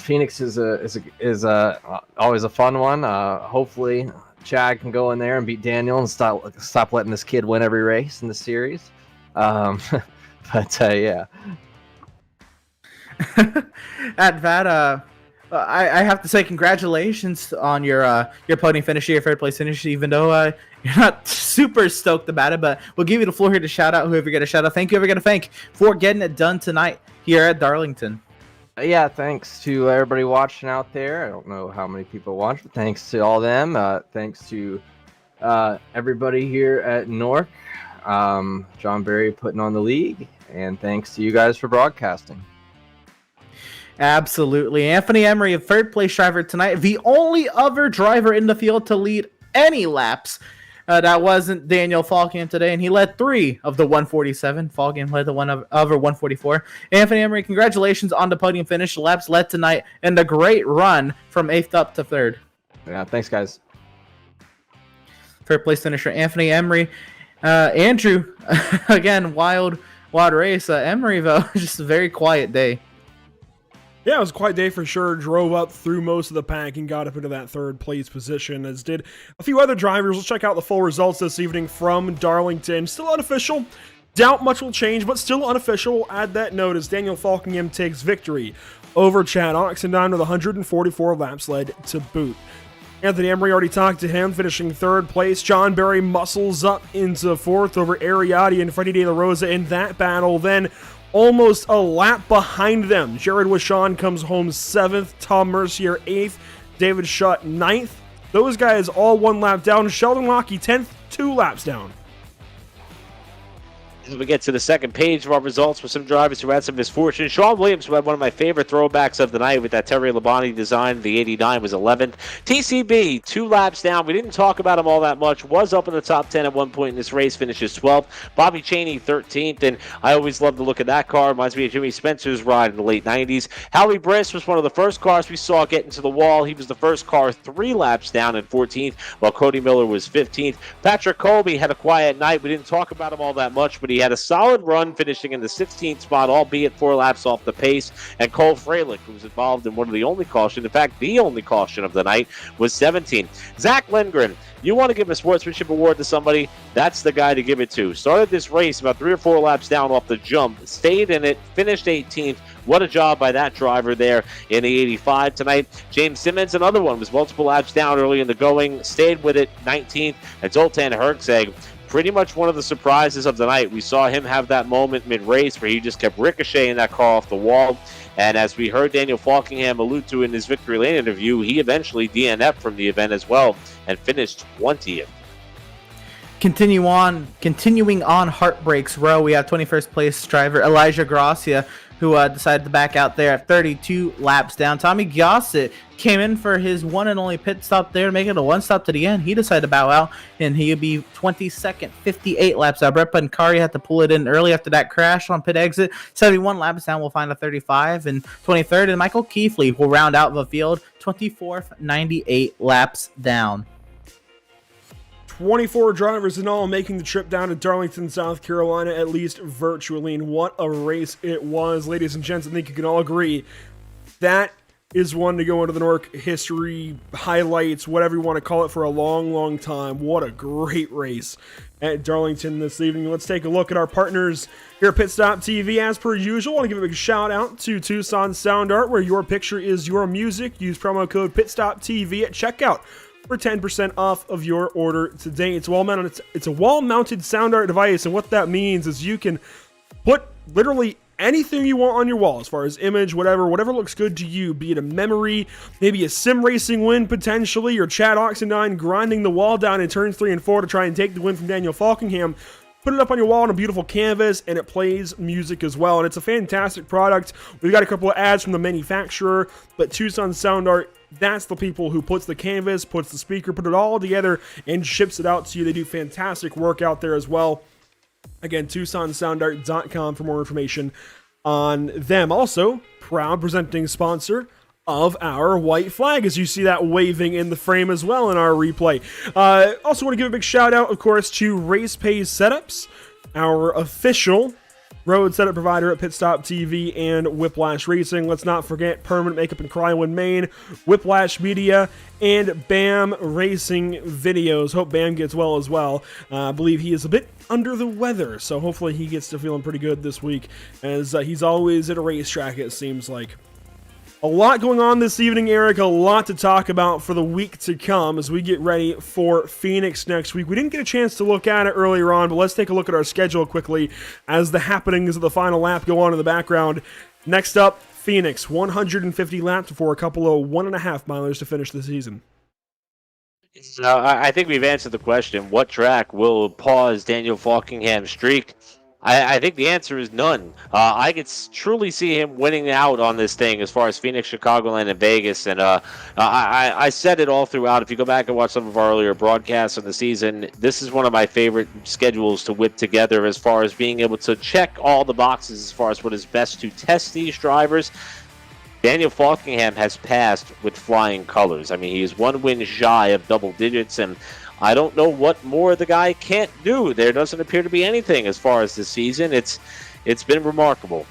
Phoenix is always a fun one. Hopefully, Chad can go in there and beat Daniel and stop letting this kid win every race in the series. But yeah. At that, I have to say congratulations on your podium finish, your third place finish, even though you're not super stoked about it, but we'll give you the floor here to shout out whoever you're going to shout out. Thank you, whoever you're going to thank for getting it done tonight here at Darlington. Yeah, thanks to everybody watching out there. I don't know how many people watch, but thanks to all them. Thanks to everybody here at NORC, John Barry putting on the league, and thanks to you guys for broadcasting. Absolutely. Anthony Emery, a third place driver tonight, the only other driver in the field to lead any laps. That wasn't Daniel Falkham today, and he led 3 of the 147. Falkham led the other 144. Anthony Emery, congratulations on the podium finish. The laps led tonight, and a great run from 8th up to 3rd. Yeah, thanks, guys. Third place finisher, Anthony Emery. Andrew, again, wild race. Emery, though, just a very quiet day. Yeah, it was a quiet day for sure. Drove up through most of the pack and got up into that third place position, as did a few other drivers. Let's check out the full results this evening from Darlington. Still unofficial. Doubt much will change, but still unofficial. We'll add that note as Daniel Falkingham takes victory over Chad Oxendine with 144 laps led to boot. Anthony Emery, already talked to him, finishing 3rd place. John Barry muscles up into 4th over Ariati and Freddie De La Rosa in that battle. Then almost a lap behind them, Jared Wishon comes home 7th, Tom Mercier 8th, David Shutt 9th. Those guys all 1 lap down. Sheldon Lockey 10th, 2 laps down. As we get to the second page of our results with some drivers who had some misfortune, Sean Williams, who had one of my favorite throwbacks of the night with that Terry Labonte design, the 89, was 11th. TCB, 2 laps down. We didn't talk about him all that much. Was up in the top 10 at one point in this race, finishes 12th. Bobby Chaney, 13th, and I always love to look at that car. Reminds me of Jimmy Spencer's ride in the late 90s. Howie Briss was one of the first cars we saw get into the wall. He was the first car 3 laps down at 14th, while Cody Miller was 15th. Patrick Colby had a quiet night. We didn't talk about him all that much, but he had a solid run, finishing in the 16th spot, albeit 4 laps off the pace. And Cole Freilich, who was involved in one of the only caution, in fact, the only caution of the night, was 17th. Zach Lindgren, you want to give a sportsmanship award to somebody, that's the guy to give it to. Started this race about 3 or 4 laps down off the jump, stayed in it, finished 18th. What a job by that driver there in the 85 tonight. James Simmons, another one, was multiple laps down early in the going, stayed with it, 19th. And Zoltan Herzeg, pretty much one of the surprises of the night. We saw him have that moment mid-race where he just kept ricocheting that car off the wall. And as we heard Daniel Falkingham allude to in his Victory Lane interview, he eventually DNF'd from the event as well and finished 20th. Continuing on Heartbreaks Row, we have 21st place driver Elijah Gracia, who decided to back out there at 32 laps down. Tommy Gossett came in for his one and only pit stop there, making it a 1 stop to the end. He decided to bow out, and he'll be 22nd, 58 laps out. Brett Pancari had to pull it in early after that crash on pit exit. 71 laps down, we'll find a 35 and 23rd. And Michael Keithley will round out the field, 24th, 98 laps down. 24 drivers in all making the trip down to Darlington, South Carolina, at least virtually. And what a race it was, ladies and gents. I think you can all agree that is one to go into the NORC history highlights, whatever you want to call it, for a long, long time. What a great race at Darlington this evening. Let's take a look at our partners here at Pit Stop TV. As per usual, I want to give a big shout out to Tucson Sound Art, where your picture is your music. Use promo code PitStopTV at checkout for 10% off of your order today. It's a wall-mounted sound art device, and what that means is you can put literally anything you want on your wall, as far as image, whatever looks good to you, be it a memory, maybe a sim racing win potentially, or Chad Oxendine grinding the wall down in turns 3 and 4 to try and take the win from Daniel Falkingham. Put it up on your wall on a beautiful canvas, and it plays music as well, and it's a fantastic product. We've got a couple of ads from the manufacturer, but Tucson Sound Art, that's the people who puts the canvas, puts the speaker, put it all together, and ships it out to you. They do fantastic work out there as well. Again, TucsonSoundArt.com for more information on them. Also, proud presenting sponsor of our white flag, as you see that waving in the frame as well in our replay. Also want to give a big shout out, of course, to Raceway Setups, our official road setup provider at Pit Stop TV and Whiplash Racing. Let's not forget Permanent Makeup in Cryowood, Maine, Whiplash Media, and BAM Racing Videos. Hope BAM gets well as well. I believe he is a bit under the weather, so hopefully he gets to feeling pretty good this week, as he's always at a racetrack, it seems like. A lot going on this evening, Eric. A lot to talk about for the week to come as we get ready for Phoenix next week. We didn't get a chance to look at it earlier on, but let's take a look at our schedule quickly as the happenings of the final lap go on in the background. Next up, Phoenix, 150 laps before a couple of 1.5 milers to finish the season. I think we've answered the question. What track will pause Daniel Falkingham's streak? I think the answer is none. I could truly see him winning out on this thing as far as Phoenix, Chicagoland, and Vegas. And I said it all throughout. If you go back and watch some of our earlier broadcasts of the season, this is one of my favorite schedules to whip together as far as being able to check all the boxes as far as what is best to test these drivers. Daniel Falkingham has passed with flying colors. I mean, he is 1 win shy of double digits, and I don't know what more the guy can't do. There doesn't appear to be anything as far as this season. It's been remarkable.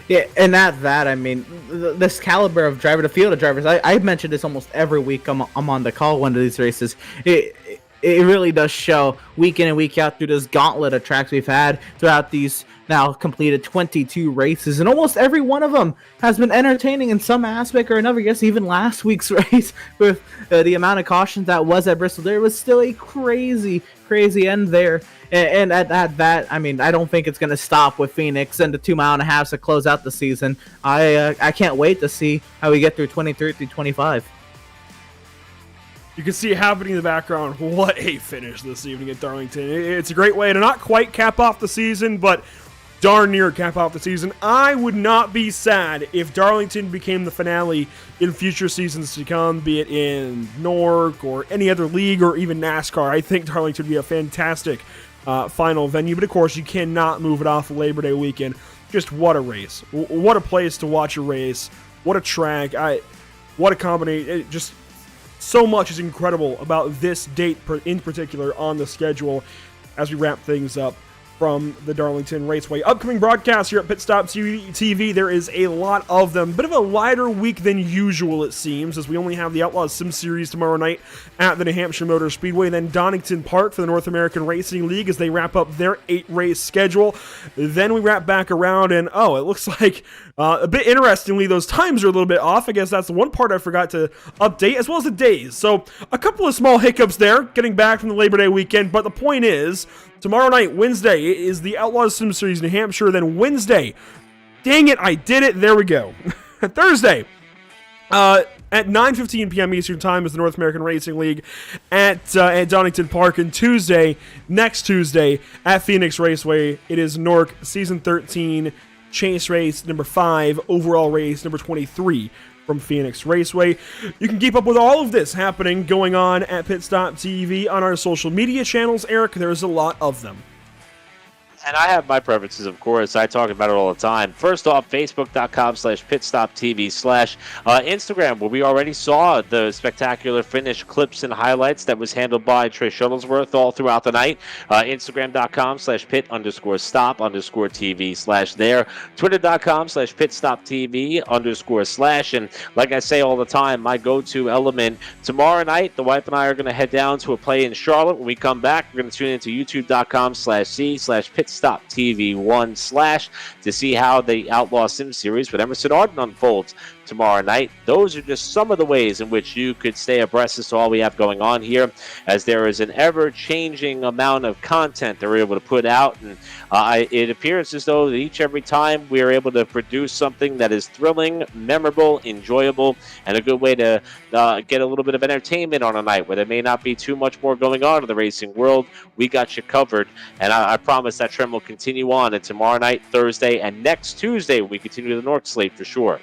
Yeah, and at that, I mean, this caliber of driver, the field of drivers, I mentioned this almost every week I'm on the call one of these races. It really does show week in and week out through this gauntlet of tracks we've had throughout these now completed 22 races, and almost every one of them has been entertaining in some aspect or another. I guess even last week's race with the amount of cautions that was at Bristol, there was still a crazy end there. And at that, I mean, I don't think it's going to stop with Phoenix and the 2.5 miles to close out the season. I can't wait to see how we get through 23 through 25. You can see it happening in the background. What a finish this evening at Darlington. It's a great way to not quite cap off the season, but darn near cap off the season. I would not be sad if Darlington became the finale in future seasons to come, be it in NORC or any other league or even NASCAR. I think Darlington would be a fantastic final venue, but of course you cannot move it off of Labor Day weekend. Just what a race. What a place to watch a race. What a track. What a combination. Just so much is incredible about this date in particular on the schedule as we wrap things up from the Darlington Raceway. Upcoming broadcasts here at Pit Stop TV, there is a lot of them. Bit of a lighter week than usual, it seems, as we only have the Outlaws Sim Series tomorrow night at the New Hampshire Motor Speedway, then Donington Park for the North American Racing League as they wrap up their 8-race schedule. Then we wrap back around, and it looks like, a bit interestingly, those times are a little bit off. I guess that's the one part I forgot to update, as well as the days. So a couple of small hiccups there, getting back from the Labor Day weekend, but the point is, tomorrow night, Wednesday, is the Outlaws Sim Series New Hampshire. Then Wednesday, dang it, I did it. There we go. Thursday, at 9:15 p.m. Eastern Time is the North American Racing League at Donington Park. And Tuesday, next Tuesday, at Phoenix Raceway, it is NORC Season 13 Chase Race number 5, overall race number 23. From Phoenix Raceway. You can keep up with all of this happening going on at Pit Stop TV on our social media channels. Eric, there's a lot of them. And I have my preferences, of course. I talk about it all the time. First off, Facebook.com/PitStopTV/ Instagram, where we already saw the spectacular finish clips and highlights that was handled by Trey Shuttlesworth all throughout the night. Instagram.com/pit_stop_TV/ there. Twitter.com/pitstoptv_/ And like I say all the time, my go-to element tomorrow night, the wife and I are going to head down to a play in Charlotte. When we come back, we're going to tune into youtube.com/c/pitstoptv1/ to see how the Outlaw Sim Series with Emerson Arden unfolds. tomorrow night. Those are just some of the ways in which you could stay abreast as to all we have going on here, as there is an ever-changing amount of content that we're able to put out, and it appears as though every time we are able to produce something that is thrilling, memorable, enjoyable, and a good way to get a little bit of entertainment on a night where there may not be too much more going on in the racing world. We got you covered, and I promise that trend will continue on, and tomorrow night, Thursday, and next Tuesday we continue the NORC slate for sure.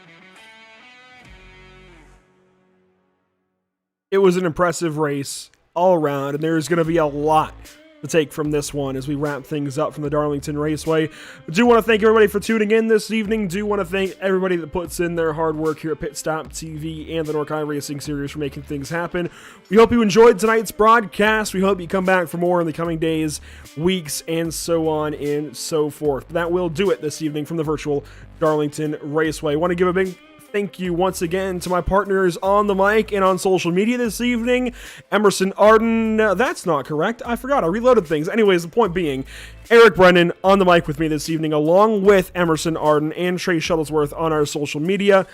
It was an impressive race all around, and there's going to be a lot to take from this one as we wrap things up from the Darlington Raceway. I do want to thank everybody for tuning in this evening. Do want to thank everybody that puts in their hard work here at Pit Stop TV and the NORC iRacing Series for making things happen. We hope you enjoyed tonight's broadcast. We hope you come back for more in the coming days, weeks, and so on and so forth. That will do it this evening from the virtual Darlington Raceway. I want to give a big thank you once again to my partners on the mic and on social media this evening. Emerson Arden, that's not correct. I forgot, I reloaded things. Anyways, the point being, Eric Brennan on the mic with me this evening, along with Emerson Arden and Trey Shuttlesworth on our social media.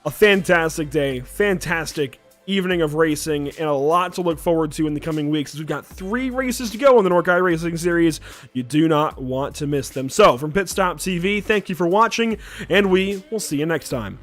A fantastic day, fantastic evening of racing, and a lot to look forward to in the coming weeks, as we've got 3 races to go in the NORC iRacing Series. You do not want to miss them. So, from Pit Stop TV, thank you for watching, and we will see you next time.